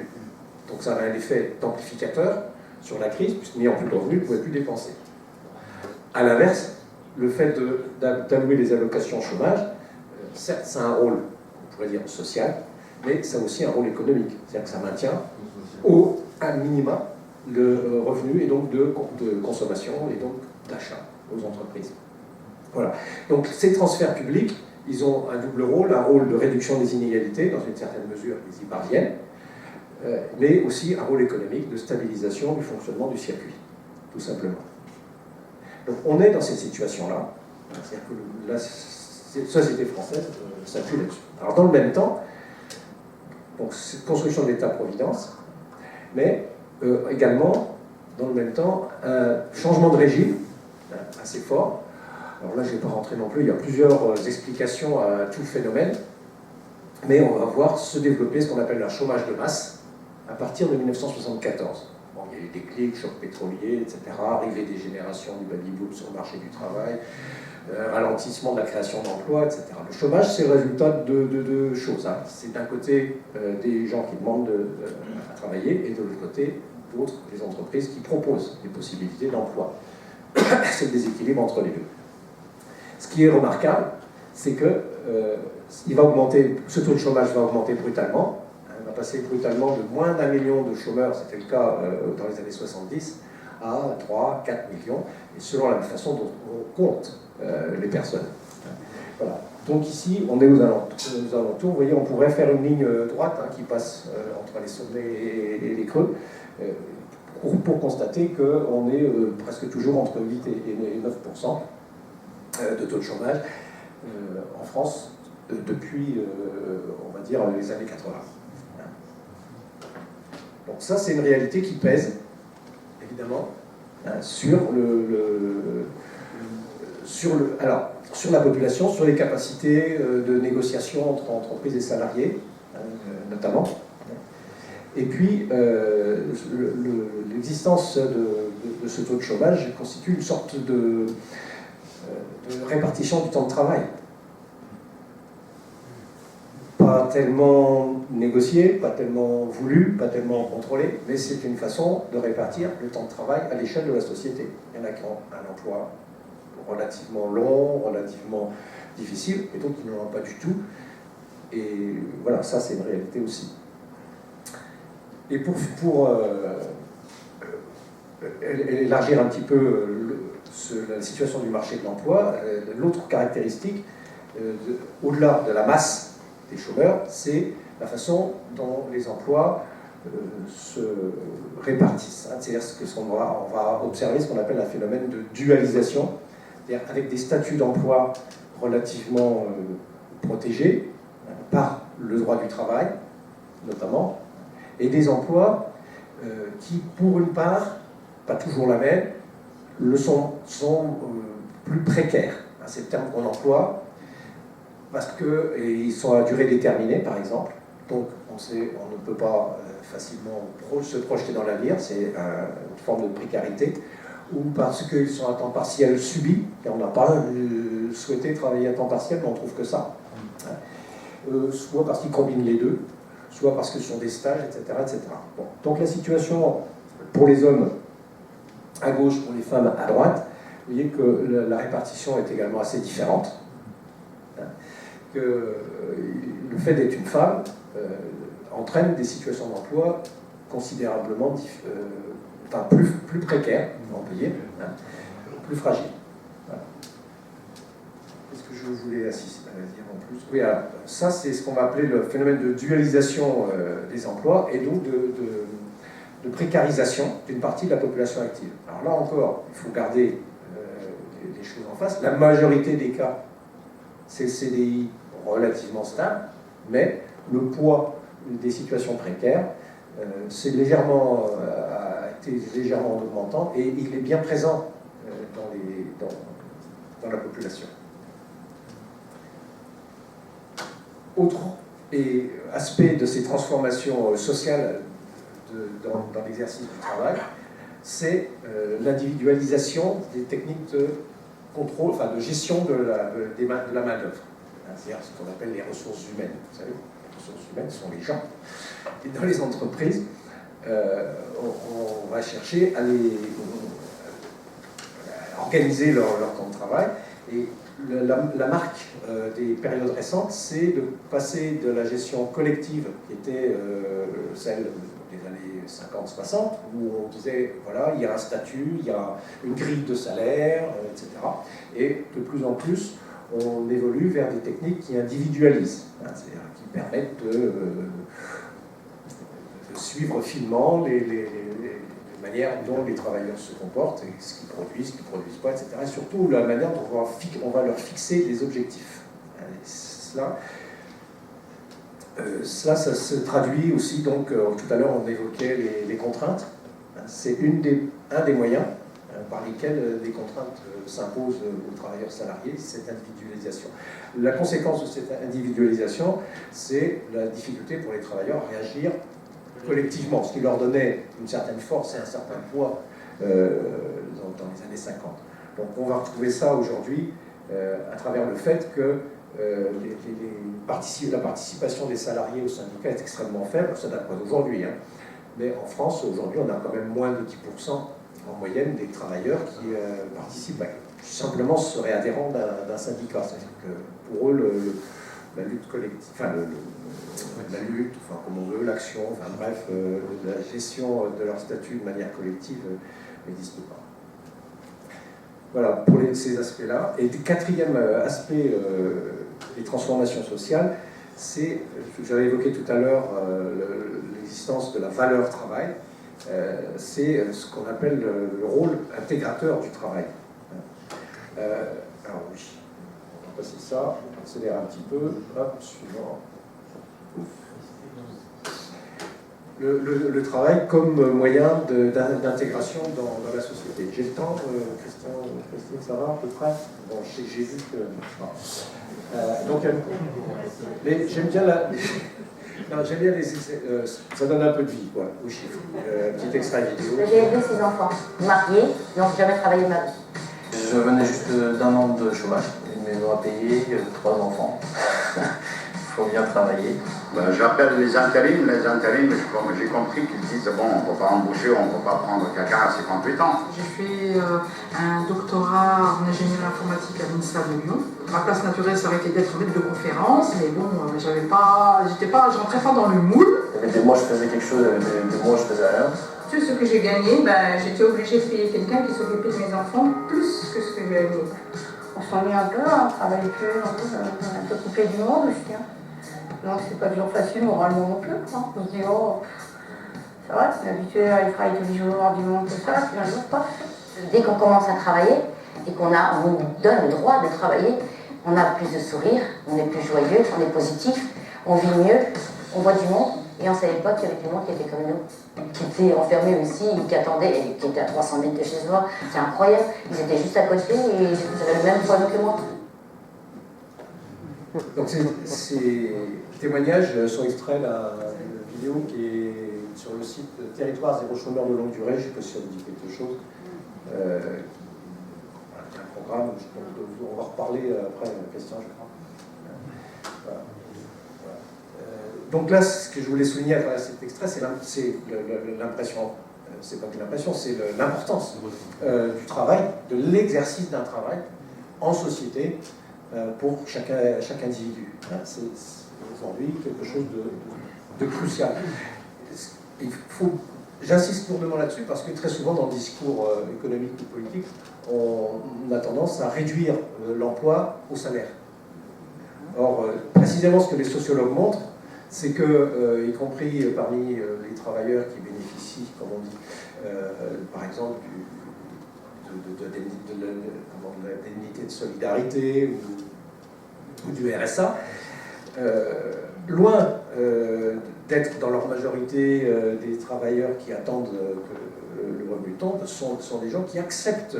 Donc ça avait un effet d'amplificateur sur la crise, puisque n'ayant plus de revenus, ne pouvait plus dépenser. A l'inverse, le fait d'allouer les allocations au chômage, certes, ça a un rôle, on pourrait dire, social, mais ça a aussi un rôle économique. C'est-à-dire que ça maintient à minima le revenu, et donc de consommation, et donc d'achat aux entreprises. Voilà. Donc ces transferts publics, ils ont un double rôle, un rôle de réduction des inégalités, dans une certaine mesure, ils y parviennent, mais aussi un rôle économique de stabilisation du fonctionnement du circuit, tout simplement. Donc on est dans cette situation-là, c'est-à-dire que la société française s'appuie là-dessus. Alors dans le même temps, donc cette construction de l'État-providence, mais également, dans le même temps, un changement de régime assez fort. Alors là, je ne vais pas rentrer non plus, il y a plusieurs explications à tout phénomène, mais on va voir se développer ce qu'on appelle un chômage de masse à partir de 1974. Bon, il y a eu des déclics, choc pétrolier, etc., arrivée des générations du baby-boom sur le marché du travail, ralentissement de la création d'emplois, etc. Le chômage, c'est le résultat de deux choses. Hein. C'est d'un côté des gens qui demandent à travailler, et de l'autre côté, d'autres, des entreprises qui proposent des possibilités d'emploi. C'est le déséquilibre entre les deux. Ce qui est remarquable, c'est que ce taux de chômage va augmenter brutalement. On va passer brutalement de moins d'1 million de chômeurs, c'était le cas dans les années 70, à 3, 4 millions, et selon la façon dont on compte les personnes. Voilà. Donc ici, on est aux alentours. Vous voyez, on pourrait faire une ligne droite qui passe entre les sommets et les creux, pour constater qu'on est presque toujours entre 8 et 9% de taux de chômage en France depuis, on va dire, les années 80. Donc ça, c'est une réalité qui pèse, évidemment, sur la population, sur les capacités de négociation entre entreprises et salariés, notamment. Et puis, l'existence de ce taux de chômage constitue une sorte de répartition du temps de travail. Pas tellement négocié, pas tellement voulu, pas tellement contrôlé, mais c'est une façon de répartir le temps de travail à l'échelle de la société. Il y en a qui ont un emploi relativement long, relativement difficile, et d'autres qui n'en ont pas du tout. Et voilà, ça c'est une réalité aussi. Et pour élargir un petit peu la situation du marché de l'emploi, l'autre caractéristique, au-delà de la masse des chômeurs, c'est la façon dont les emplois se répartissent. C'est-à-dire on va observer ce qu'on appelle un phénomène de dualisation, c'est-à-dire avec des statuts d'emploi relativement protégés par le droit du travail, notamment, et des emplois qui, pour une part, pas toujours la même, sont plus précaires. C'est le terme qu'on emploie, parce qu'ils sont à durée déterminée, par exemple. Donc, on ne peut pas facilement se projeter dans l'avenir, c'est une forme de précarité, ou parce qu'ils sont à temps partiel subi, et on n'a pas souhaité travailler à temps partiel, mais on trouve que ça. Soit parce qu'ils combinent les deux, soit parce que ce sont des stages, etc. etc. Bon. Donc la situation pour les hommes à gauche, pour les femmes à droite, vous voyez que la répartition est également assez différente. Que le fait d'être une femme entraîne des situations d'emploi considérablement plus précaires, on peut dire, plus fragiles. Voilà. Qu'est-ce que je voulais dire en plus? Oui, alors, ça c'est ce qu'on va appeler le phénomène de dualisation des emplois et donc de précarisation d'une partie de la population active. Alors là encore, il faut garder les choses en face. La majorité des cas, c'est le CDI relativement stable, mais le poids des situations précaires a été légèrement augmentant et il est bien présent dans la population. Autre aspect de ces transformations sociales dans l'exercice du travail, c'est l'individualisation des techniques de contrôle, enfin de gestion de la main-d'œuvre. C'est-à-dire ce qu'on appelle les ressources humaines. Vous savez, les ressources humaines sont les gens. Et dans les entreprises, on va chercher à organiser leur temps de travail. Et la marque des périodes récentes, c'est de passer de la gestion collective, qui était celle des années 50-60, où on disait, voilà, il y a un statut, il y a une grille de salaire, etc. Et de plus en plus, on évolue vers des techniques qui individualisent, c'est-à-dire qui permettent de suivre finement les manières dont les travailleurs se comportent, et ce qu'ils produisent pas, etc. Et surtout la manière dont on va leur fixer des objectifs. Ça se traduit aussi, donc, tout à l'heure on évoquait les contraintes. C'est un des moyens par lesquels des contraintes s'imposent aux travailleurs salariés, cette individualisation. La conséquence de cette individualisation, c'est la difficulté pour les travailleurs à réagir collectivement, ce qui leur donnait une certaine force et un certain poids dans les années 50. Donc on va retrouver ça aujourd'hui à travers le fait que la participation des salariés au syndicat est extrêmement faible, ça date pas d'aujourd'hui, hein. Mais en France, aujourd'hui, on a quand même moins de 10% en moyenne des travailleurs qui participent, qui simplement seraient adhérents d'un syndicat. C'est-à-dire que pour eux, la lutte collective, la lutte, comme on veut, l'action, bref, la gestion de leur statut de manière collective n'existe pas. Voilà, pour ces aspects-là. Et le quatrième aspect des transformations sociales, c'est, j'avais évoqué tout à l'heure l'existence de la valeur travail, c'est ce qu'on appelle le rôle intégrateur du travail. Alors oui, on va passer ça, on accélère un petit peu, hop, suivant. Le travail comme moyen d'intégration dans la société. J'ai le temps, Christine, ça va à peu près? Bon, j'ai vu que... donc, mais j'aime bien J'aime bien ça donne un peu de vie, quoi, aux chiffres. Petit extrait vidéo. J'ai élevé 6 enfants, mariés, donc j'ai jamais travaillé ma vie. Je venais juste d'un an de chômage, une maison à payer, 3 enfants. Il faut bien travailler. Ben, j'appelle les intérims, j'ai compris qu'ils disent bon, on ne peut pas embaucher, on ne peut pas prendre quelqu'un à 58 ans. J'ai fait un doctorat en ingénierie informatique à l'INSA de Lyon. Ma place naturelle, ça aurait été d'être maître de conférence, mais bon, je rentrais pas dans le moule. Il y avait des mois je faisais quelque chose, il y avait des mois je faisais rien. Tout ce que j'ai gagné, j'étais obligée de payer quelqu'un qui s'occupait de mes enfants plus que ce que j'ai gagné. On s'ennuie un peu, on travaille plus, on est un peu coupé du monde aussi. Donc c'est pas toujours facile moralement non plus. Hein. On se dit, oh, ça va, tu es habitué à aller travailler tous les jours, du monde, tout ça, puis un jour, pas. Dès qu'on commence à travailler et on nous donne le droit de travailler, on a plus de sourire, on est plus joyeux, on est positif, on vit mieux, on voit du monde. Et on ne savait pas qu'il y avait du monde qui était comme nous, qui étaient enfermés aussi, qui attendaient, et qui étaient à 300 mètres de chez soi. C'est incroyable, ils étaient juste à côté et ils avaient le même poids que moi. Donc ces témoignages sont extraits d'une vidéo qui est sur le site Territoire zéro chômeur de longue durée, je ne sais pas si ça vous dit quelque chose. C'est un programme, on va reparler après, Christian, je crois. Voilà. Donc là, ce que je voulais souligner à travers cet extrait, c'est l'impression, c'est pas que l'impression, c'est l'importance du travail, de l'exercice d'un travail en société pour chaque individu. C'est aujourd'hui quelque chose de crucial. J'insiste lourdement là-dessus parce que très souvent dans le discours économique ou politique, on a tendance à réduire l'emploi au salaire. Or, précisément ce que les sociologues montrent, c'est que, y compris parmi les travailleurs qui bénéficient, comme on dit, par exemple, de l'indemnité de solidarité ou du RSA, loin d'être dans leur majorité des travailleurs qui attendent que le revenu tombe, sont des gens qui acceptent,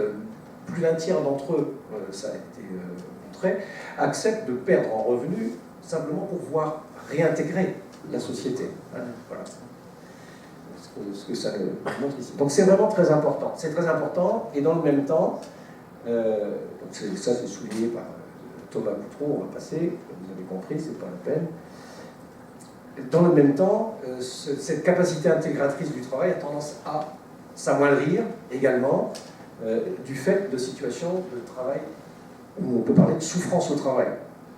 plus d'un tiers d'entre eux, ça a été montré, acceptent de perdre en revenus simplement pour pouvoir réintégrer la société. Voilà. Ce que ça montre ici. Donc c'est vraiment très important. C'est très important, et dans le même temps, ça c'est souligné par Thomas Boutron, on va passer, vous avez compris, c'est pas la peine. Dans le même temps, cette capacité intégratrice du travail a tendance à s'amoindrir également du fait de situations de travail où on peut parler de souffrance au travail.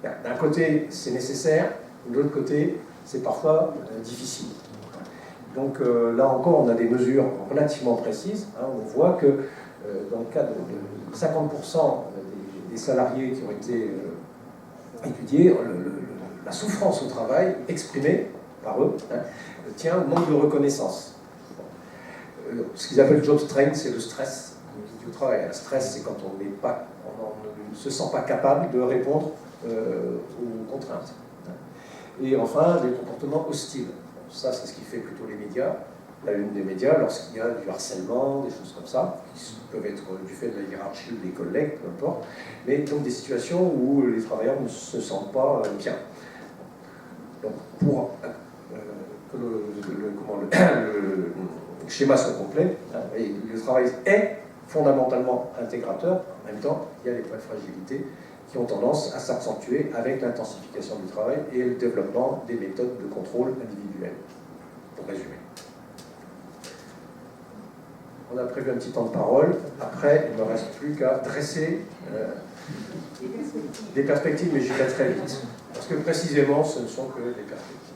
D'un côté, c'est nécessaire, de l'autre côté, c'est parfois difficile. Donc là encore, on a des mesures relativement précises. On voit que dans le cas de 50% des salariés qui ont été étudiés, la souffrance au travail exprimée par eux tient au manque de reconnaissance. Ce qu'ils appellent job strain, c'est le stress du travail. Le stress, c'est quand on ne se sent pas capable de répondre aux contraintes. Et enfin, des comportements hostiles. Ça, c'est ce qui fait plutôt les médias, la une des médias, lorsqu'il y a du harcèlement, des choses comme ça, qui peuvent être du fait de la hiérarchie ou des collègues, peu importe, mais donc des situations où les travailleurs ne se sentent pas bien. Donc, pour que le schéma soit complet, le travail est fondamentalement intégrateur, en même temps, il y a des points de fragilité qui ont tendance à s'accentuer avec l'intensification du travail et le développement des méthodes de contrôle individuel, pour résumer. On a prévu un petit temps de parole. Après, il ne me reste plus qu'à dresser des perspectives, mais j'y vais très vite. Parce que précisément, ce ne sont que des perspectives.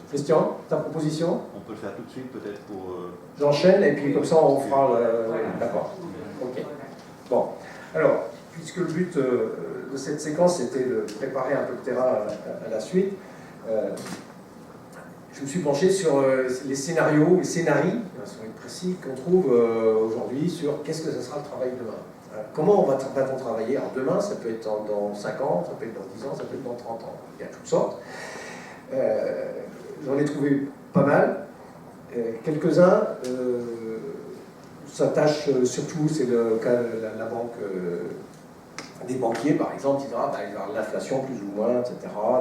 Christian, ta proposition? On peut le faire tout de suite, peut-être pour... J'enchaîne, et puis comme ça, on fera... D'accord. Ok. Bon. Alors, puisque le but de cette séquence était de préparer un peu le terrain à la suite, je me suis penché sur les scénarios, les scénarii, soyons précis, qu'on trouve aujourd'hui sur qu'est-ce que ce sera le travail demain. Comment va-t-on travailler? Alors demain, ça peut être dans 5 ans, ça peut être dans 10 ans, ça peut être dans 30 ans. Il y a toutes sortes. J'en ai trouvé pas mal. Quelques-uns s'attachent surtout, c'est le cas de la banque des banquiers, par exemple, disent bah, il va y avoir l'inflation plus ou moins, etc.,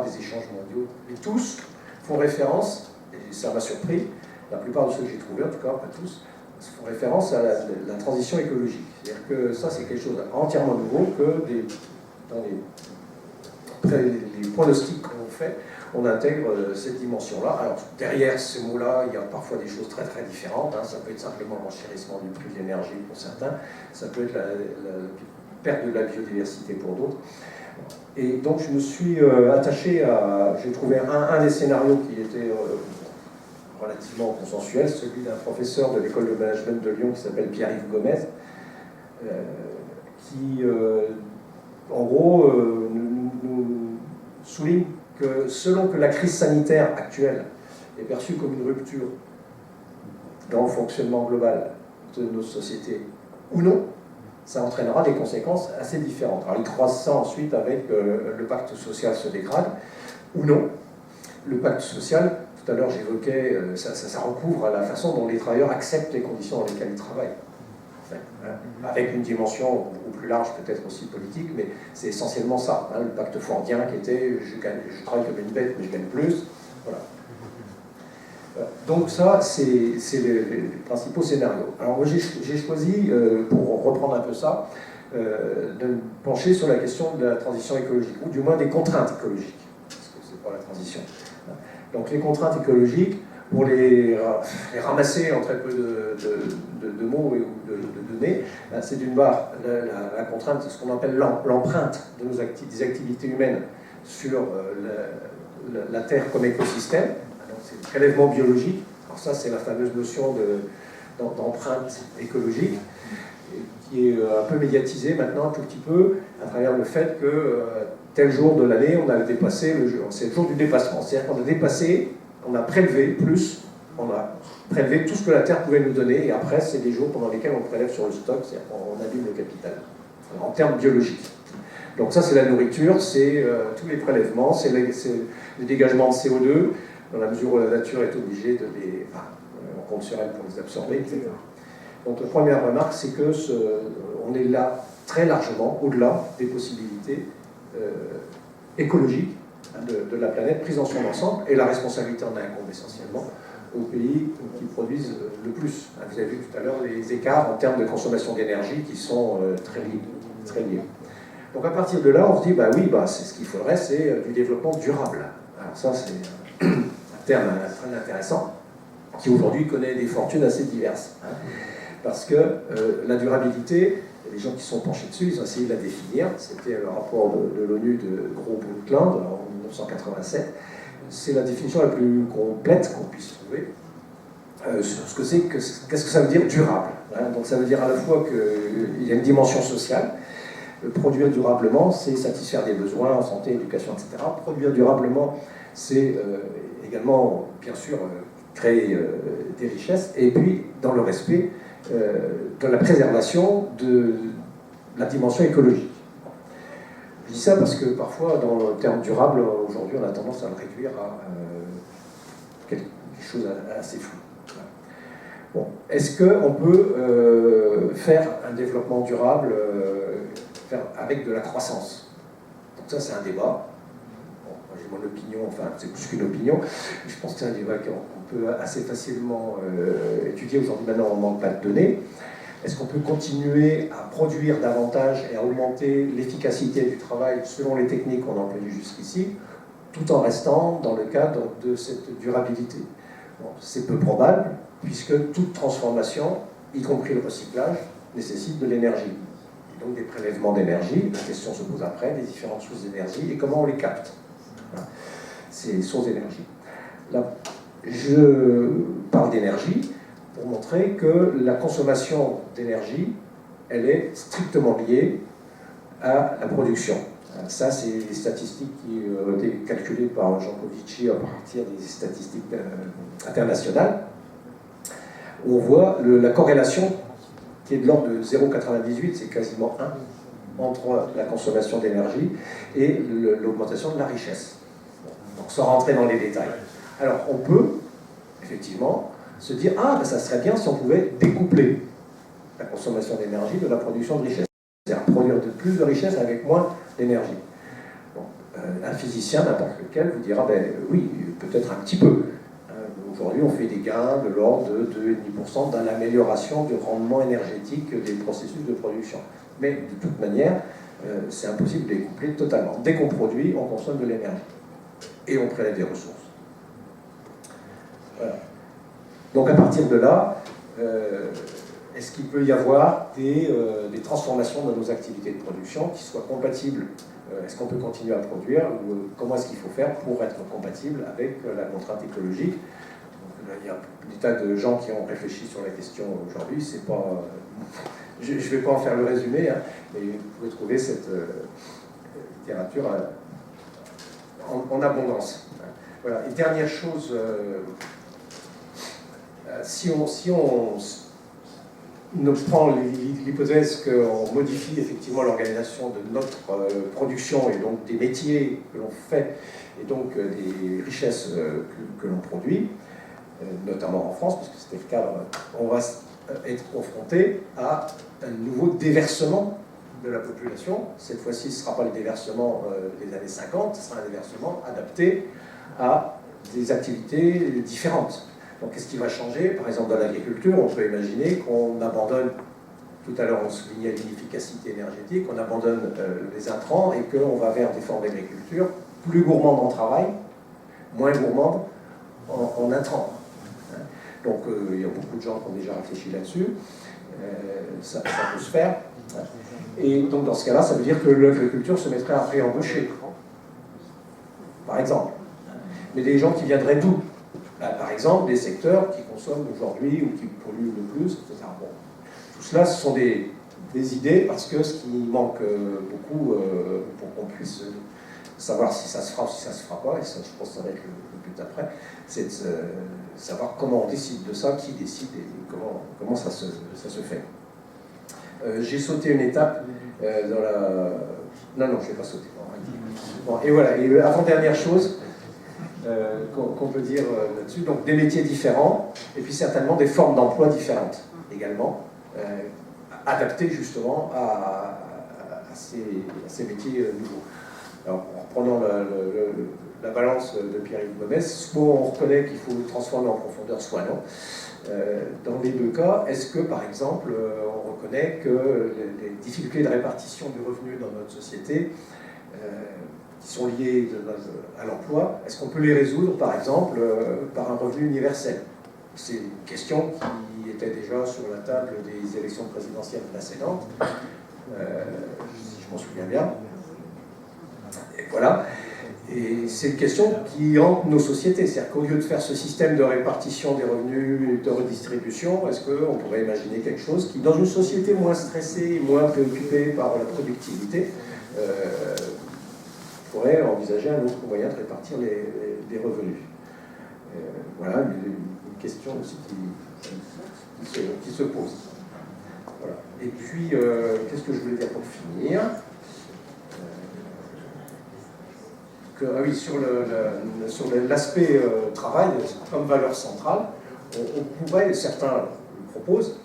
des échanges mondiaux. Et tous font référence, et ça m'a surpris, la plupart de ceux que j'ai trouvés, en tout cas, pas tous, font référence à la transition écologique. C'est-à-dire que ça, c'est quelque chose entièrement nouveau que dans les pronostics qu'on fait, on intègre cette dimension-là. Alors, derrière ces mots-là, il y a parfois des choses très très différentes. Hein. Ça peut être simplement l'enchérissement du prix de l'énergie pour certains, ça peut être la perte de la biodiversité pour d'autres. Et donc, je me suis attaché à... J'ai trouvé un des scénarios qui était relativement consensuel, celui d'un professeur de l'école de management de Lyon qui s'appelle Pierre-Yves Gomez, qui, en gros, nous souligne que selon que la crise sanitaire actuelle est perçue comme une rupture dans le fonctionnement global de nos sociétés ou non, ça entraînera des conséquences assez différentes. Alors il croise ça ensuite avec le pacte social se dégrade ou non. Le pacte social, tout à l'heure j'évoquais, ça recouvre à la façon dont les travailleurs acceptent les conditions dans lesquelles ils travaillent. Avec une dimension beaucoup plus large, peut-être aussi politique, mais c'est essentiellement ça. Hein, le pacte fordien qui était je travaille comme une bête, mais je gagne plus. Voilà. Donc ça, c'est les principaux scénarios. Alors moi, j'ai choisi, pour reprendre un peu ça, de me pencher sur la question de la transition écologique, ou du moins des contraintes écologiques, parce que c'est pas la transition. Donc les contraintes écologiques, pour les ramasser en très peu de mots ou de données, c'est d'une part la contrainte, ce qu'on appelle l'empreinte des activités humaines sur la Terre comme écosystème. C'est le prélèvement biologique. Alors ça, c'est la fameuse notion d'empreinte écologique, qui est un peu médiatisée maintenant, un tout petit peu, à travers le fait que tel jour de l'année, on a dépassé c'est le jour du dépassement. C'est-à-dire qu'on a dépassé, on a prélevé plus, on a prélevé tout ce que la Terre pouvait nous donner, et après, c'est des jours pendant lesquels on prélève sur le stock, c'est-à-dire qu'on abîme le capital, en termes biologiques. Donc ça, c'est la nourriture, c'est tous les prélèvements, c'est le dégagement de CO2, dans la mesure où la nature est obligée de les... Enfin, on compte sur elle pour les absorber, etc. Donc la première remarque, c'est que on est là très largement au-delà des possibilités écologiques de la planète prise en son ensemble, et la responsabilité en incombe essentiellement aux pays qui produisent le plus. Vous avez vu tout à l'heure les écarts en termes de consommation d'énergie qui sont très liés. Donc à partir de là, on se dit, bah oui, c'est ce qu'il faudrait, c'est du développement durable. Alors ça, c'est un terme très intéressant, qui aujourd'hui connaît des fortunes assez diverses. Hein, parce que la durabilité, les gens qui sont penchés dessus, ils ont essayé de la définir. C'était le rapport de l'ONU de Gros-Brundtland en 1987. C'est la définition la plus complète qu'on puisse trouver sur ce que c'est, qu'est-ce que ça veut dire durable. Hein. Donc ça veut dire à la fois qu'il y a une dimension sociale. Produire durablement, c'est satisfaire des besoins en santé, éducation, etc. Produire durablement, c'est également, bien sûr, créer des richesses, et puis dans le respect de la préservation de la dimension écologique. Je dis ça parce que parfois, dans le terme durable, aujourd'hui, on a tendance à le réduire à quelque chose assez flou. Bon. Est-ce qu'on peut faire un développement durable avec de la croissance? Donc ça, c'est un débat. Bon, j'ai mon opinion, enfin, c'est plus qu'une opinion. Je pense que c'est un débat qu'on peut assez facilement étudier. Aujourd'hui, maintenant, on ne manque pas de données. Est-ce qu'on peut continuer à produire davantage et à augmenter l'efficacité du travail selon les techniques qu'on a employées jusqu'ici, tout en restant dans le cadre de cette durabilité? Bon, c'est peu probable, puisque toute transformation, y compris le recyclage, nécessite de l'énergie. Donc des prélèvements d'énergie, la question se pose après, des différentes sources d'énergie, et comment on les capte, hein, ces sources d'énergie. Là, je parle d'énergie pour montrer que la consommation d'énergie, elle est strictement liée à la production. Ça, c'est les statistiques qui ont été calculées par Jean Covici à partir des statistiques internationales, où on voit la corrélation qui est de l'ordre de 0,98, c'est quasiment 1, entre la consommation d'énergie et l'augmentation de la richesse. Donc sans rentrer dans les détails. Alors on peut, effectivement, se dire, ça serait bien si on pouvait découpler la consommation d'énergie de la production de richesse. C'est-à-dire produire plus de richesse avec moins d'énergie. Bon, un physicien, n'importe lequel, vous dira, ben oui, peut-être un petit peu. Aujourd'hui, on fait des gains de l'ordre de 2,5% dans l'amélioration du rendement énergétique des processus de production. Mais de toute manière, c'est impossible de les coupler totalement. Dès qu'on produit, on consomme de l'énergie. Et on prélève des ressources. Voilà. Donc à partir de là, est-ce qu'il peut y avoir des transformations dans nos activités de production qui soient compatibles? Est-ce qu'on peut continuer à produire? Ou comment est-ce qu'il faut faire pour être compatible avec la contrainte écologique? Donc, il y a des tas de gens qui ont réfléchi sur la question aujourd'hui. C'est pas, je ne vais pas en faire le résumé, hein, mais vous pouvez trouver cette littérature en abondance. Voilà. Et dernière chose, si on prend l'hypothèse qu'on modifie effectivement l'organisation de notre production et donc des métiers que l'on fait et donc des richesses que l'on produit, notamment en France, parce que c'était le cas, on va être confronté à un nouveau déversement de la population. Cette fois-ci, ce ne sera pas le déversement des années 50, ce sera un déversement adapté à des activités différentes. Donc, qu'est-ce qui va changer? Par exemple, dans l'agriculture, on peut imaginer qu'on abandonne, tout à l'heure on soulignait l'inefficacité énergétique, on abandonne les intrants et qu'on va vers des formes d'agriculture plus gourmandes en travail, moins gourmandes en intrants. Donc, il y a beaucoup de gens qui ont déjà réfléchi là-dessus. Ça peut se faire. Et donc, dans ce cas-là, ça veut dire que l'agriculture se mettrait à réembaucher, par exemple. Mais des gens qui viendraient d'où? Par exemple, des secteurs qui consomment aujourd'hui ou qui polluent le plus, etc. Bon. Tout cela, ce sont des idées, parce que ce qui manque beaucoup pour qu'on puisse savoir si ça se fera ou si ça ne se fera pas, et ça, je pense que ça va être le but après, c'est de savoir comment on décide de ça, qui décide et comment ça se fait. J'ai sauté une étape dans la... Non, je ne vais pas sauter. Bon, et voilà, et avant-dernière chose, qu'on peut dire là-dessus, donc des métiers différents, et puis certainement des formes d'emploi différentes également, adaptées justement à ces métiers nouveaux. Alors, en reprenant la balance de Pierre-Yves Gomez, soit on reconnaît qu'il faut transformer en profondeur, soit non. Dans les deux cas, est-ce que, par exemple, on reconnaît que les difficultés de répartition du revenu dans notre société qui sont liées à l'emploi, est-ce qu'on peut les résoudre, par exemple, par un revenu universel? C'est une question qui était déjà sur la table des élections présidentielles précédentes, si je m'en souviens bien. Et voilà. Et c'est une question qui hante nos sociétés. C'est-à-dire qu'au lieu de faire ce système de répartition des revenus, de redistribution, est-ce qu'on pourrait imaginer quelque chose qui, dans une société moins stressée, moins préoccupée par la productivité, pourrait envisager un autre moyen de répartir les revenus? Voilà une question aussi qui se pose. Voilà. Et puis, qu'est-ce que je voulais dire pour finir? Ah oui, sur l'aspect travail, comme valeur centrale, on pourrait, certains le proposent,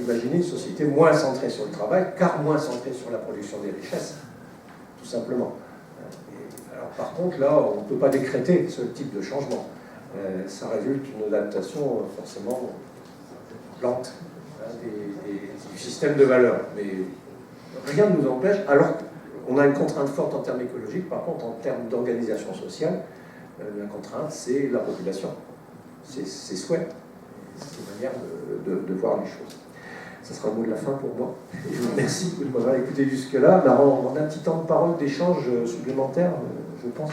imaginer une société moins centrée sur le travail, car moins centrée sur la production des richesses, tout simplement. Alors, par contre, là, on ne peut pas décréter ce type de changement. Ça résulte d'une adaptation forcément lente du système de valeurs. Mais rien ne nous empêche, alors qu'on a une contrainte forte en termes écologiques, par contre, en termes d'organisation sociale, la contrainte, c'est la population. C'est ses souhaits, c'est une manière de voir les choses. Ce sera le mot de la fin pour moi. Et je vous remercie de m'avoir écouté jusque-là. On a un petit temps de parole, d'échange supplémentaire, je pense.